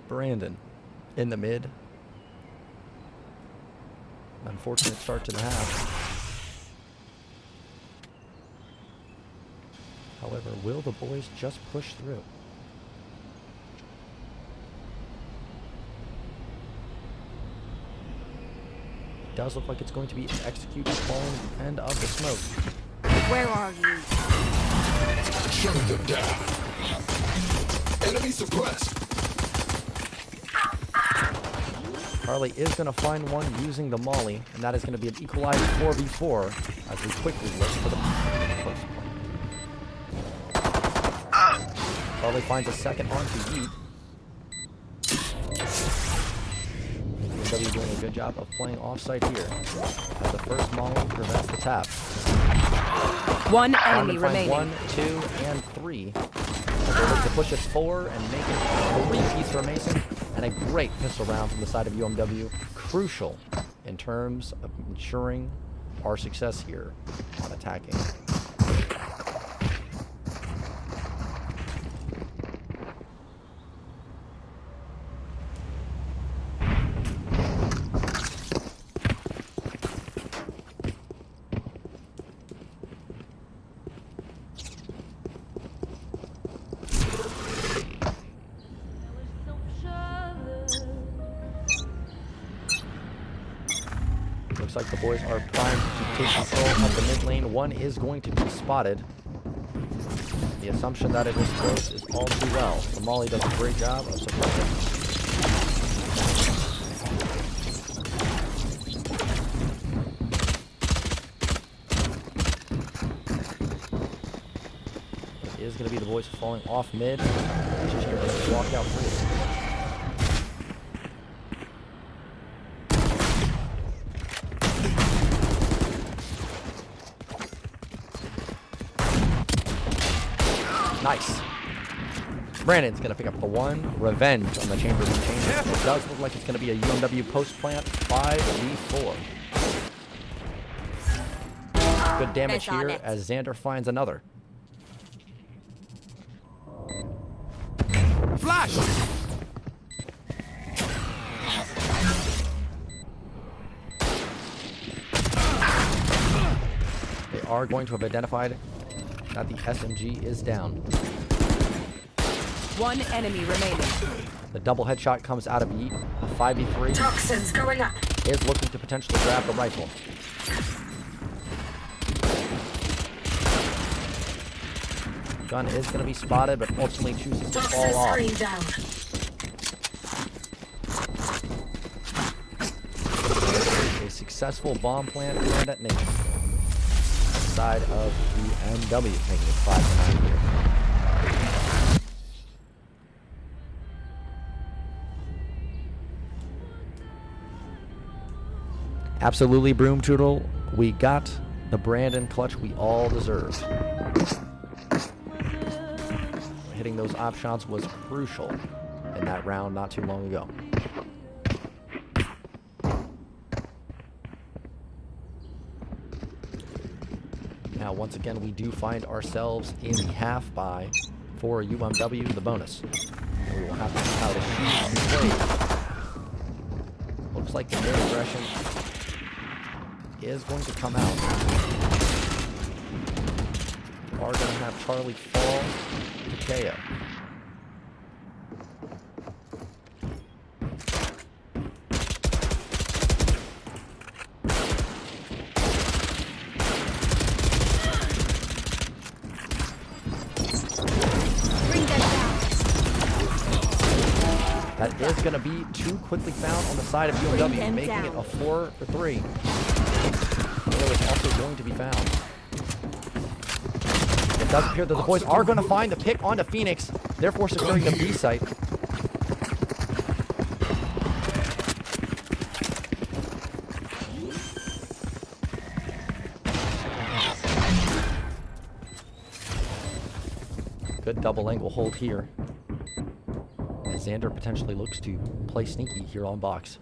Brandon in the mid. Unfortunate start to the half. However, will the boys just push through? It does look like it's going to be an execute falling end of the smoke. Where are you? Shut them down. Enemy suppressed. Charlie is going to find one using the molly, and that is going to be an equalized 4v4 as we quickly look for the post point. Charlie finds a second onto Yeet. UMW doing a good job of playing offside here as the first molly prevents the tap. One Down enemy to find remaining. 1, 2, and 3. They look to push it 4 and make it a 3-piece for Mason, and a great pistol round from the side of UMW. Crucial in terms of ensuring our success here on attacking. Looks like the boys are primed to take control of the mid lane. One is going to be spotted. The assumption that it is close is all too well. The molly does a great job of suppressing. It is going to be the boys falling off mid. Just here to walk out free. Nice. Brandon's going to pick up the one. Revenge on the Chambers and Chambers. It does look like it's going to be a UMW post plant 5v4. Good damage Nice on here it. as Xander finds another. Flash! They are going to have identified that the SMG is down. One enemy remaining. The double headshot comes out of Yeet. A 5v3. Toxins going up. is looking to potentially grab the rifle. Gun is going to be spotted, but ultimately choosing to fall off. Screen down. A successful bomb plant and detonation. Side of UMW, making it 5-9 here. Absolutely, Broomtoodle. We got the Brandon clutch we all deserved. Hitting those op shots was crucial in that round not too long ago. Now, once again, we do find ourselves in the half buy for UMW, the bonus. And we will have to see how the shoot plays. Looks like the mid aggression is going to come out. We are going to have Charlie fall to KO. That is going to be too quickly found on the side of UMW, making it a 4-for-3. Taylor is also going to be found. It does appear that the boys are going to find the pick onto Phoenix, therefore securing the B site. Good double angle hold here. Xander potentially looks to play sneaky here on box.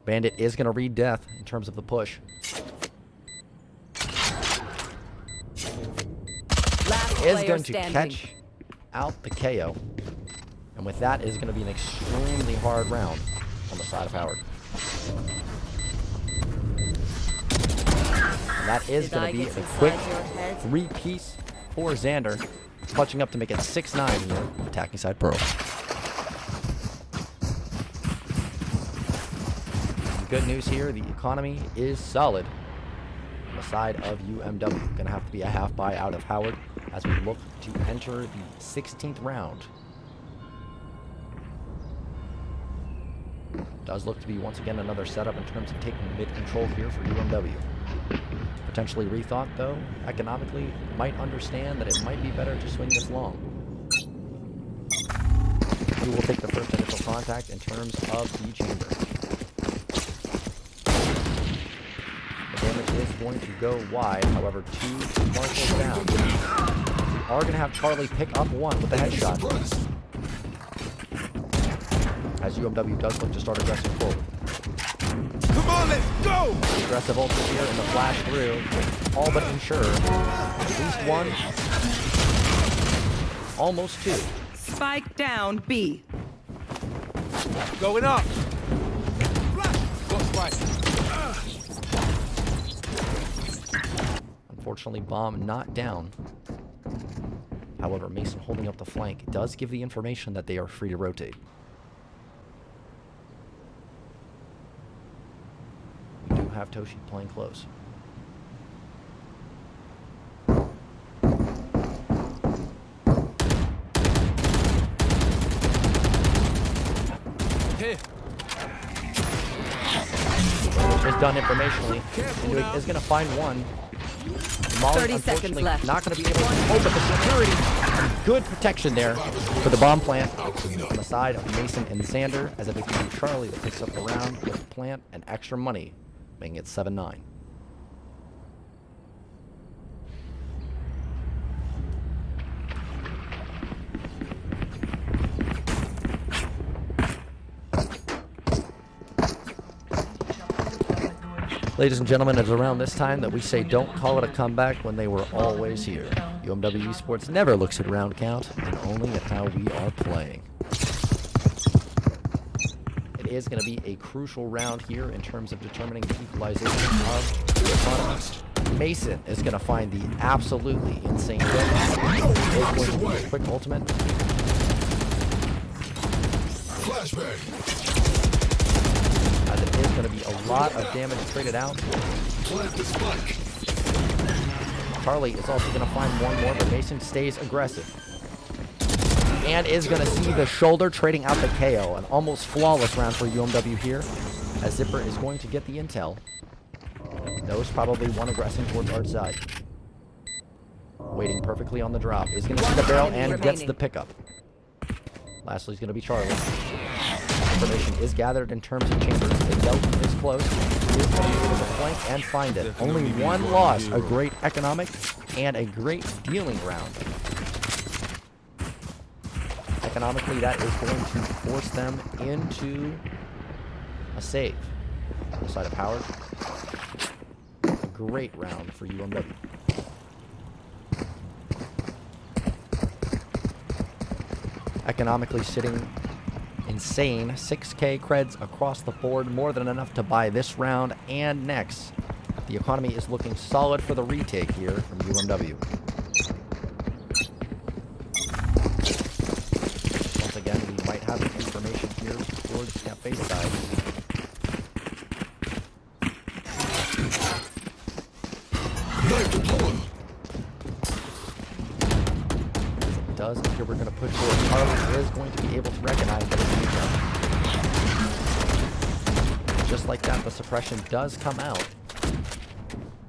Bandit is going to read death in terms of the push. Is going to catch out the KO. And with that is going to be an extremely hard round on the side of Howard. And that is going to be a quick three-piece for Xander, clutching up to make it 6-9 here, attacking side Pearl. Some good news here, the economy is solid on the side of UMW. Gonna have to be a half buy out of Howard as we look to enter the 16th round. Does look to be once again another setup in terms of taking mid control here for UMW. Potentially rethought, though, economically, might understand that it might be better to swing this long. Who will take the first initial contact in terms of the chamber? The damage is going to go wide, however, 2 marshals down. We are going to have Charlie pick up one with the headshot. As UMW does look to start aggressing forward. Come on, let's go! Aggressive ultra here and the flash through. All but ensure at least one. Almost 2. Spike down B. Going up! Got spike. Unfortunately, bomb not down. However, Mason holding up the flank does give the information that they are free to rotate. We do have Toshi playing close. Here. Is done informationally. Induik is going to find one. Molly, 30 seconds unfortunately, left. not going to be able to. Oh, but the security. Good protection there for the bomb plant on the side of Mason and Xander, as it becomes Charlie that picks up the round with the plant and extra money, making it 7-9. Ladies and gentlemen, it's around this time that we say don't call it a comeback when they were always here. UMW Esports never looks at round count, and only at how we are playing. It is going to be a crucial round here in terms of determining the equalization of the economy. Mason is going to find the absolutely insane hit. Is going to be a quick ultimate. Flashbang. As it is going to be a lot of damage traded out. Plant the spike. Charlie is also going to find more and more, but Mason stays aggressive. And is going to see the shoulder trading out the KO. An almost flawless round for UMW here, as Zipper is going to get the intel. Knows probably one aggressing towards Art's side. Waiting perfectly on the drop. Is going to see the barrel and gets the pickup. Lastly is going to be Charlie. Information is gathered in terms of chambers. The Delta is close. He is going to be able to flank and find it. Only one loss. A great economic and a great dealing round. Economically, that is going to force them into a save. On the side of Howard. A great round for UMW. Economically sitting insane. 6K creds across the board. More than enough to buy this round and next. The economy is looking solid for the retake here from UMW. Once again, we might have information here towards Cafe side. It does appear we're going to push forward. Charlie is going to be able to recognize that it's neutral. Just like that, the suppression does come out.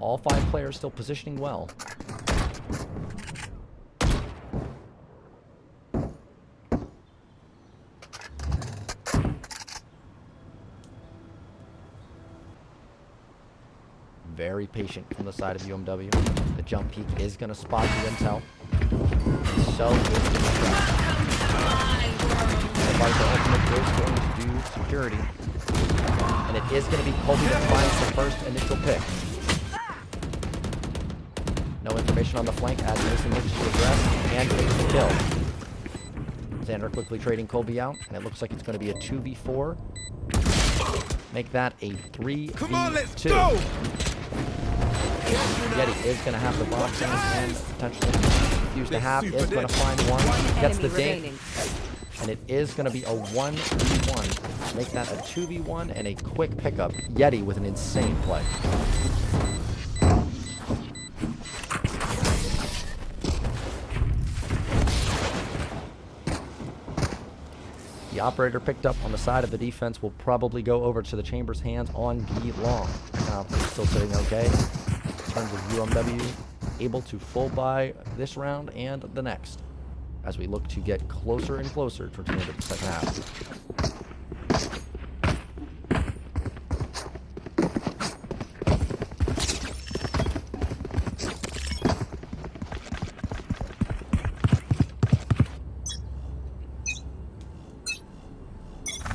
All 5 players still positioning well. Very patient from the side of UMW. The jump peak is going to spot the intel. So is the trap. The Viper ultimate is going to do security. And it is going to be Colby that finds the first initial pick. No information on the flank as Mason looks to address and takes the kill. Xander quickly trading Colby out, and it looks like it's going to be a 2v4. Make that a 3v2. Come on, let's go! Yeti is going to have the boxing and potentially use the half. Is going to find one. Gets the dink. And it is going to be a 1v1. Make that a 2v1 and a quick pickup. Yeti with an insane play. The operator picked up on the side of the defense will probably go over to the Chambers hands on B long. Still sitting okay. In terms of UMW, able to full buy this round and the next as we look to get closer and closer towards the end of the second half.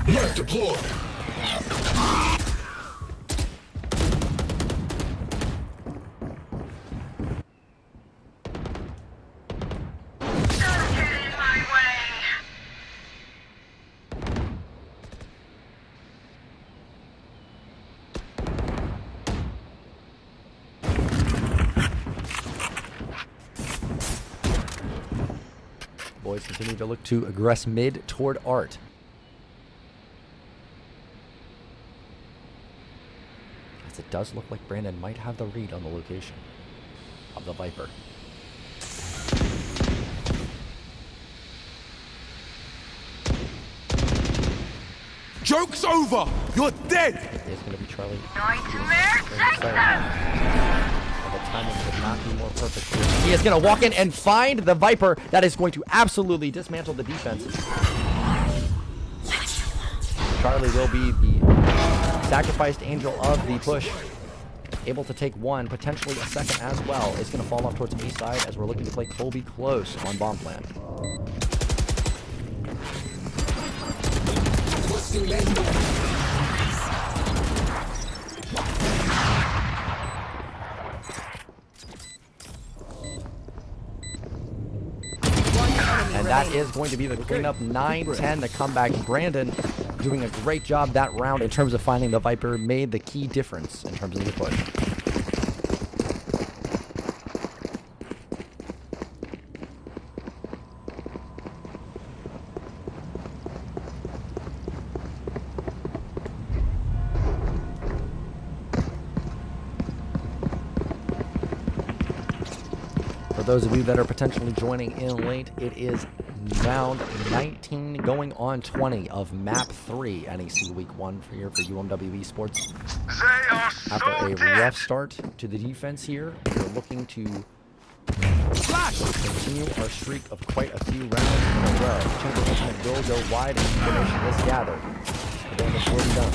Left deployed. Boys continue to look to aggress mid toward Art. As it does look like Brandon might have the read on the location of the Viper. Joke's over! You're dead! It is going to be Charlie. Nightmare! The timing could not be more perfect here. He is going to walk in and find the Viper. That is going to absolutely dismantle the defense. Charlie will be the sacrificed angel of the push. Able to take one, potentially a second as well. Is going to fall off towards the east side as we're looking to play Colby close on bomb plan. And that is going to be the cleanup. 9-10 the comeback. Brandon doing a great job that round in terms of finding the Viper. Made the key difference in terms of the push. those of you that are potentially joining in late, it is round 19 going on 20 of map 3 NEC week 1 for UMW Esports. After a rough start to the defense here, we're looking to continue our streak of quite a few rounds in a row. Chamber Ultimate will go wide and information is gathered. The damage will be done.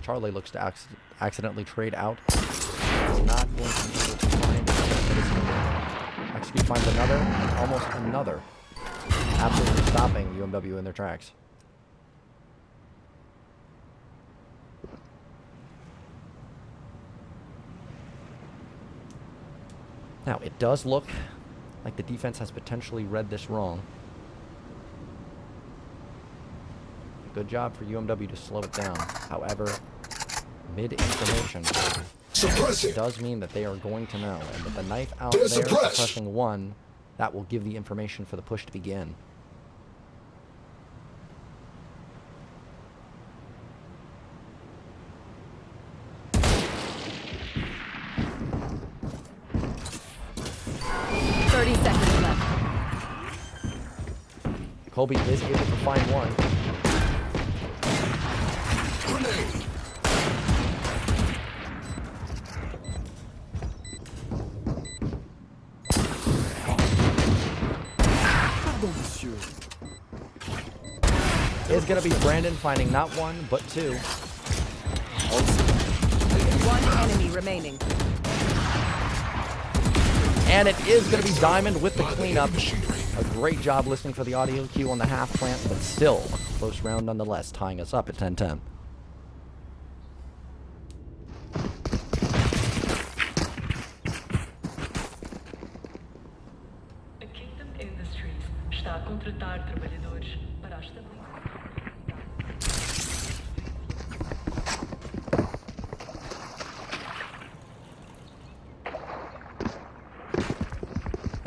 Charlie looks to accidentally trade out. He's not going to be able to find execute finds another and almost another. Absolutely stopping UMW in their tracks. Now, it does look like the defense has potentially read this wrong. Good job for UMW to slow it down. However, mid-information does mean that they are going to know. And with the knife out there suppressing one, that will give the information for the push to begin. Kobe is able to find one. Is going to be Brandon finding not one, but two. One enemy remaining. And it is going to be Diamond with the cleanup. A great job listening for the audio cue on the half plant, but still a close round nonetheless, tying us up at 10-10. A Kingdom Industries está a contratar trabalhadores para a estabilização.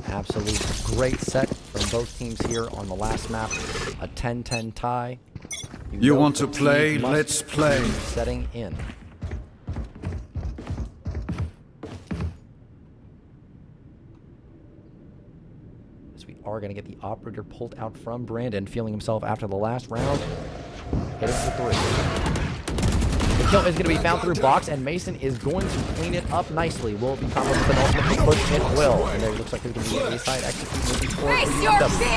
Absolute great set from both teams here on the last map. A 10-10 tie. You want to play? Let's play. Setting in. As we are going to get the operator pulled out from Brandon, feeling himself after the last round. Hitting for 3. The kill is going to be found through box, and Mason is going to clean it up nicely. Will it be combo with an ultimate push? It will. And there looks like there's going to be a side execute moving forward for UMW.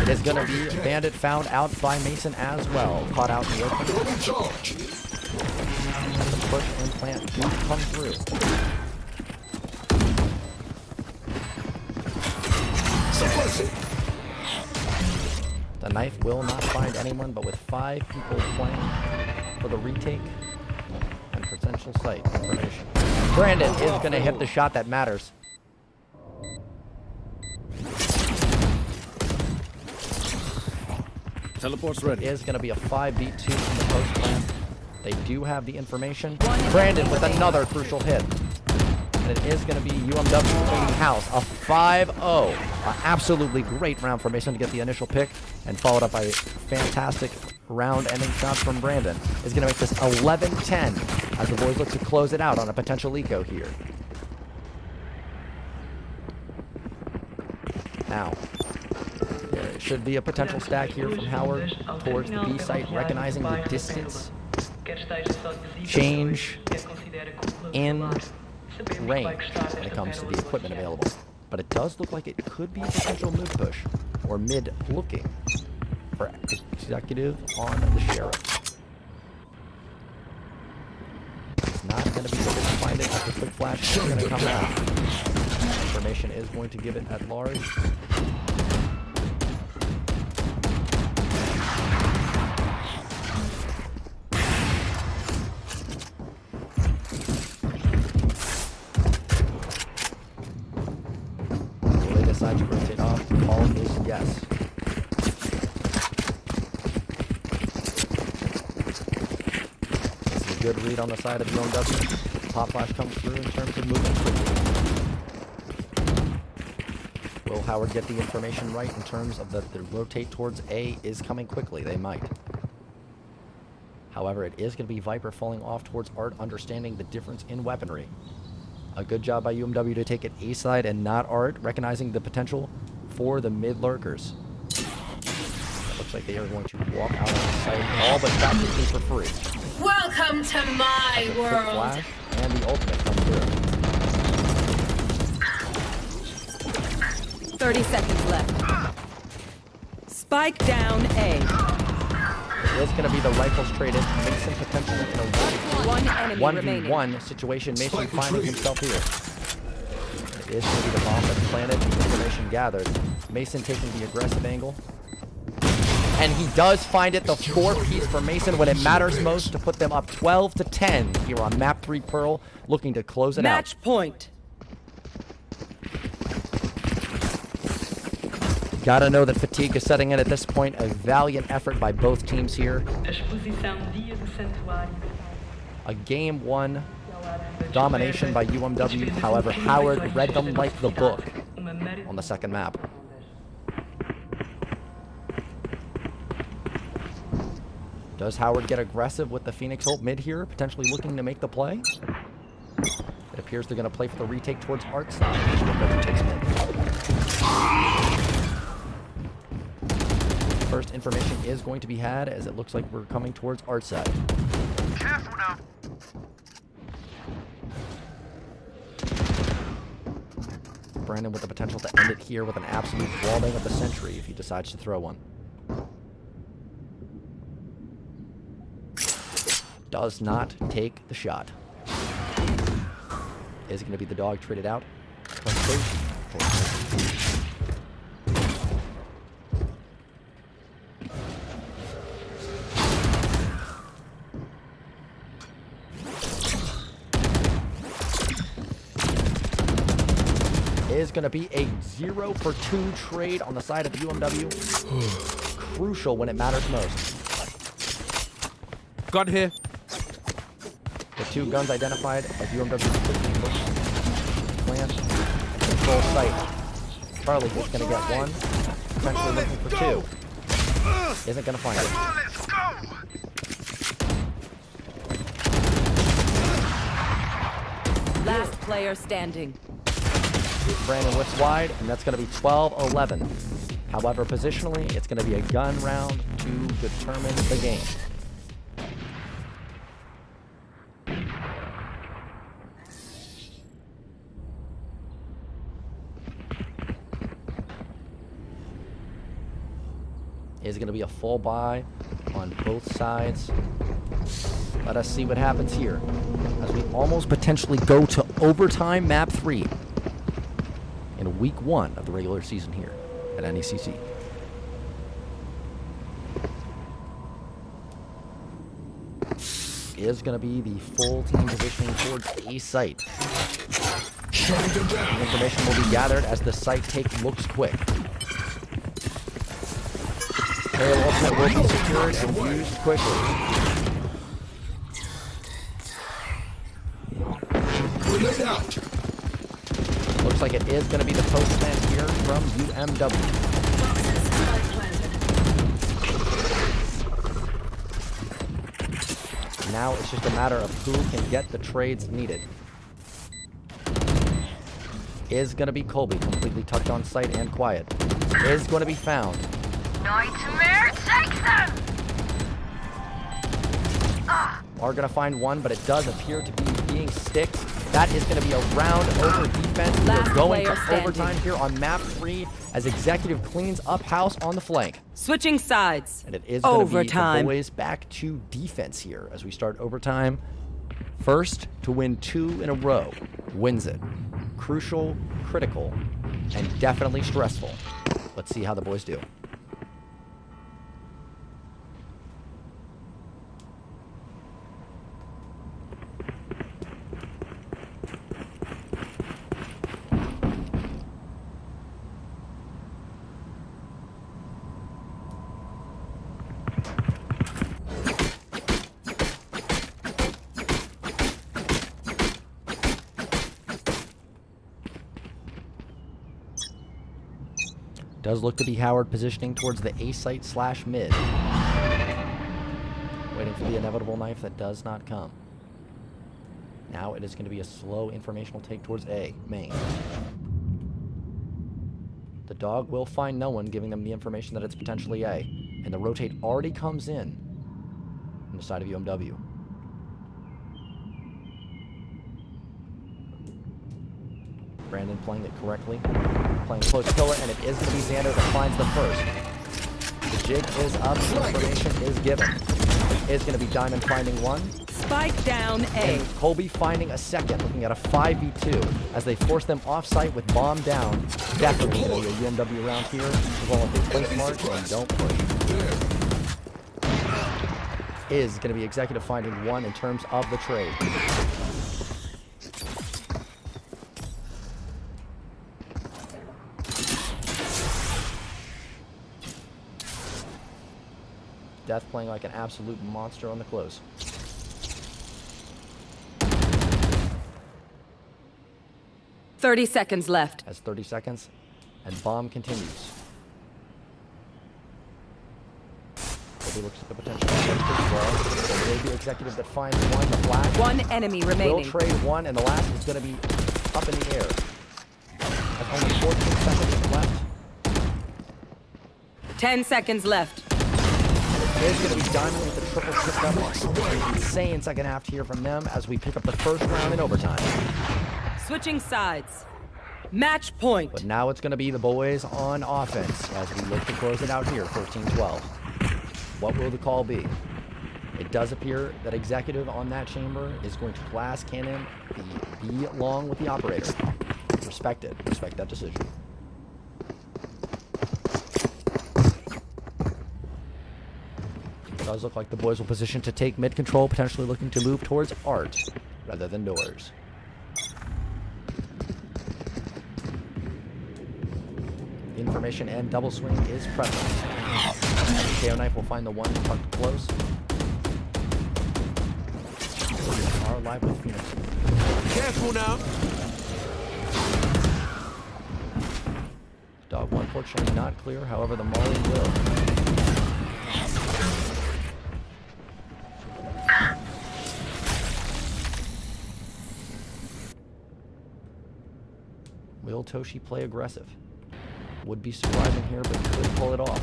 It is going to be Bandit found out by Mason as well. Caught out in the open. And the push and plant do come through. The knife will not find anyone, but with 5 people playing for the retake and potential site information. Brandon is going to hit the shot that matters. Teleport's ready. It is going to be a 5v2 from the post plant. They do have the information. Brandon with another crucial hit. And it is going to be UMW cleaning house. A 5-0. An absolutely great round for Mason to get the initial pick, and followed up by a fantastic round-ending shot from Brandon. Is going to make this 11-10 as the boys look to close it out on a potential eco here. Now, there should be a potential stack here from Howard towards the B site, recognizing the distance change in range when it comes to the equipment available. But it does look like it could be a potential mid push, or mid looking for executive on the sheriff. It's not going to be able to find it after quick flash is going to come out. Information is going to give it at large. Decide to rotate off. All is yes. This is a good read on the side of the UMW. Pop flash comes through in terms of movement quickly. Will Howard get the information right in terms of that the rotate towards A is coming quickly? They might. However, it is going to be Viper falling off towards Art, understanding the difference in weaponry. A good job by UMW to take it A side and not Art, recognizing the potential for the mid lurkers. It looks like they are going to walk out on the site, all but got the key for free. Welcome to my Quick world. flash, and the ultimate comes through. 30 seconds left. Spike down A. It is going to be the rifles traded. Mason potentially in a One enemy remaining. 1v1 situation. Mason finding himself here. It is going to be the bomb that's planted, the information gathered. Mason taking the aggressive angle. And he does find it, the score piece for Mason when it matters most to put them up 12-10 here on map 3 Pearl, looking to close it out. Match point. Gotta know that fatigue is setting in at this point. A valiant effort by both teams here. A exposição Dia do Santuário. A game 1 domination by UMW. However, Howard read them like the book on the second map. Does Howard get aggressive with the Phoenix ult mid here, potentially looking to make the play? It appears they're going to play for the retake towards Art side. UMW takes mid. First information is going to be had, as it looks like we're coming towards Art side. Careful now. Brandon with the potential to end it here with an absolute wallbang of the century if he decides to throw one. Does not take the shot. Is it going to be the dog traded out? Is going to be a 0-for-2 trade on the side of UMW. Crucial when it matters most. Gun here. The two guns identified as UMW quickly looks plant control site. Charlie is going to get one, potentially looking for two. Isn't going to find it. Let's go. Last player standing. Brandon whips wide, and that's going to be 12-11. However, positionally, it's going to be a gun round to determine the game. Is going to be a full buy on both sides. Let us see what happens here as we almost potentially go to overtime map 3 in week 1 of the regular season here at NECC. Is going to be the full team positioning towards a site. The information will be gathered as the site take looks quick. Aerial ultimate will be secured and used quickly. Grenade out. Looks like it is going to be the post plant here from UMW. Now it's just a matter of who can get the trades needed. Is going to be Colby, completely tucked on site and quiet. Is going to be found. Nightmare takes them! Are going to find one, but it does appear to be being sticked. That is going to be a round over defense. We're going to overtime here on map 3 as Executive cleans up house on the flank. Switching sides. And it is going to be Overtime. the boys back to defense here as we start overtime. First to win 2 in a row wins it. Crucial, critical, and definitely stressful. Let's see how the boys do. Does look to be Howard positioning towards the A site / mid. Waiting for the inevitable knife that does not come. Now it is going to be a slow informational take towards A, main. The dog will find no one, giving them the information that it's potentially A. And the rotate already comes in on the side of UMW. Brandon playing it correctly. Playing close killer, and it is going to be Xander that finds the first. The jig is up, the information is given. It is going to be Diamond finding one. Spike down A. And Colby finding a second, looking at a 5v2 as they force them off-site with bomb down. Definitely going to be a UMW round here. As long as they play smart and don't push. Is going to be Executive finding one in terms of the trade. Death playing like an absolute monster on the close. "30 seconds left." Has 30 seconds, and bomb continues. He looks at the potential as well. So maybe Executive that finds one, the flash. One enemy Will remaining. trade one, and the last is going to be up in the air. Has only 14 seconds left. 10 seconds left. There's going to be Diamond with the triple tip double. An insane second half here from them as we pick up the first round in overtime. Switching sides. Match point. But now it's going to be the boys on offense as we look to close it out here, 13-12. What will the call be? It does appear that Executive on that chamber is going to glass cannon the B long with the operator. Respect it. Respect that decision. It does look like the boys will position to take mid control, potentially looking to move towards Art rather than Doors. Information and double swing is present. KO Knife will find the one tucked close. We are live with Phoenix. Careful now. Dog one, unfortunately not clear. However, the Molly will. Will Toshi play aggressive? Would be surprising here, but could pull it off.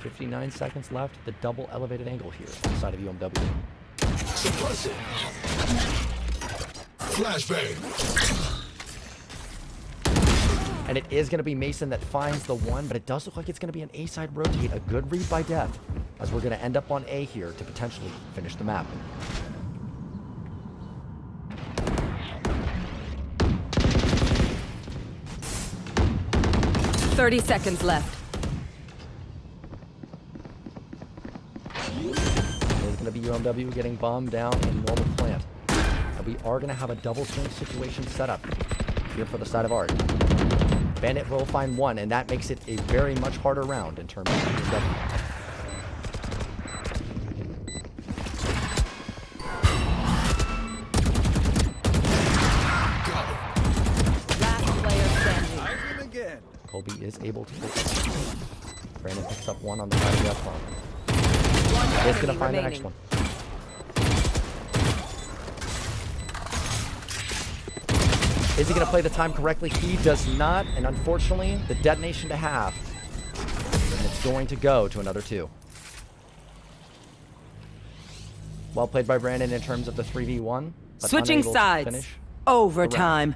$59 seconds left. The double elevated angle here on the side of UMW. Suppressing. Flashbang. And it is going to be Mason that finds the one, but it does look like it's going to be an A-side rotate. A good read by Death, as we're going to end up on A here to potentially finish the map. "30 seconds left." It's going to be UMW getting bombed down in normal plant. And we are going to have a double swing situation set up here for the side of Art. Bandit will find one, and that makes it a very much harder round in terms of UMW. Colby is able to pick up. Brandon picks up one on the side of the F-bomb. He's going to find the next one. Is he going to play the time correctly? He does not, and unfortunately, the detonation to half. And it's going to go to another two. Well played by Brandon in terms of the 3v1. But Switching unable to sides. finish Overtime.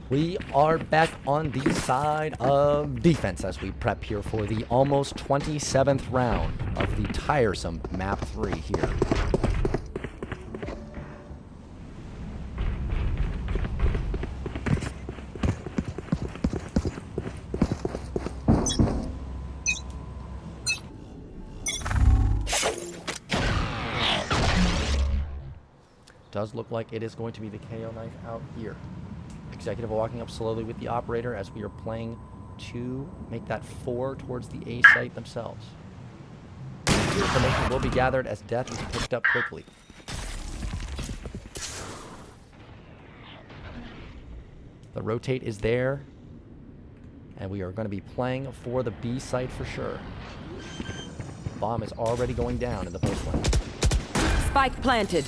We are back on the side of defense as we prep here for the almost 27th round of the tiresome map 3 here. Does look like it is going to be the KO knife out here. Executive walking up slowly with the operator as we are playing to make that 4 towards the A site themselves. Information will be gathered as Death is picked up quickly. The rotate is there. And we are going to be playing for the B site for sure. Bomb is already going down in the post lane. Spike planted.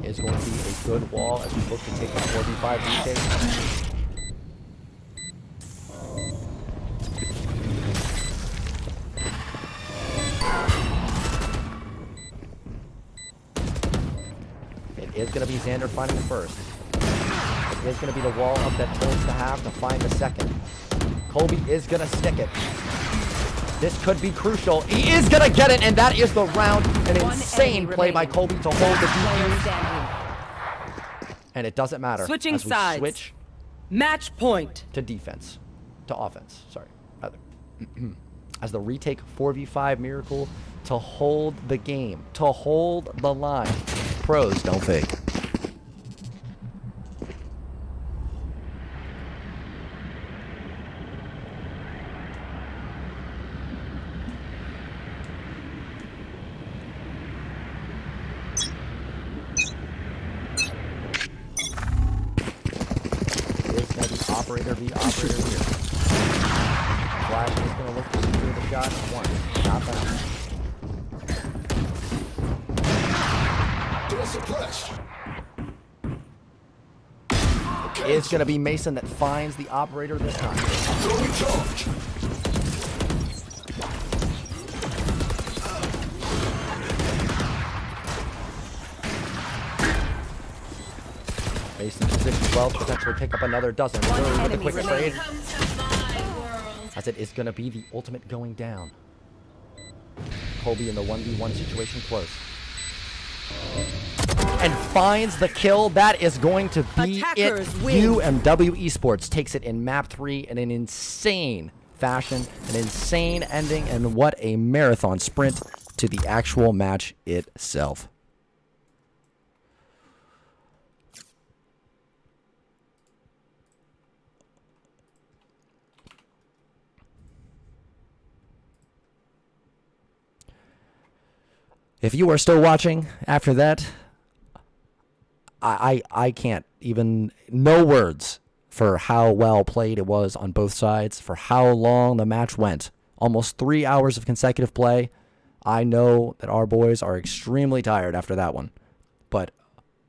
Is going to be a good wall as we look to take a 4v5 retake. It is going to be Xander finding the first. It is going to be the wall up that holds the half to find the second. Colby is going to stick it. This could be crucial. He is going to get it, and that is the round. An insane play by Colby to hold the defuse. And it doesn't matter. Switching as we sides. Switch Match point. to defense. To offense, sorry. Rather. As the retake 4v5 miracle to hold the game. To hold the line. Pros don't fake. Operator v operator here. Flash is going to look to secure the shot. One. Not bad. Door suppressed. It's going to be Mason that finds the operator this time. Throwing charge. Mason positions well to potentially pick up another dozen. Literally with a quick trade. Come to my world. As it is going to be the ultimate going down. Colby in the 1v1 situation close. And finds the kill. That is going to be Attackers it. win. UMW Esports takes it in map 3 in an insane fashion. An insane ending. And what a marathon sprint to the actual match itself. If you are still watching after that, I can't even, no words for how well played it was on both sides, for how long the match went. Almost 3 hours of consecutive play. I know that our boys are extremely tired after that one. But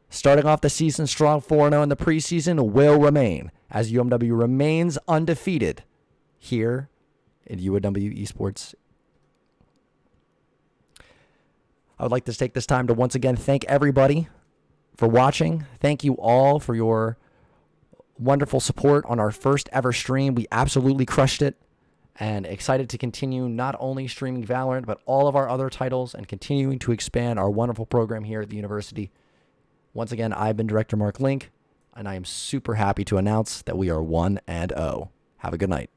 starting off the season strong 4-0 in the preseason will remain, as UMW remains undefeated here in UMW Esports. I would like to take this time to once again thank everybody for watching. Thank you all for your wonderful support on our first ever stream. We absolutely crushed it, and excited to continue not only streaming Valorant, but all of our other titles and continuing to expand our wonderful program here at the university. Once again, I've been Director Mark Link, and I am super happy to announce that we are 1-0. Have a good night.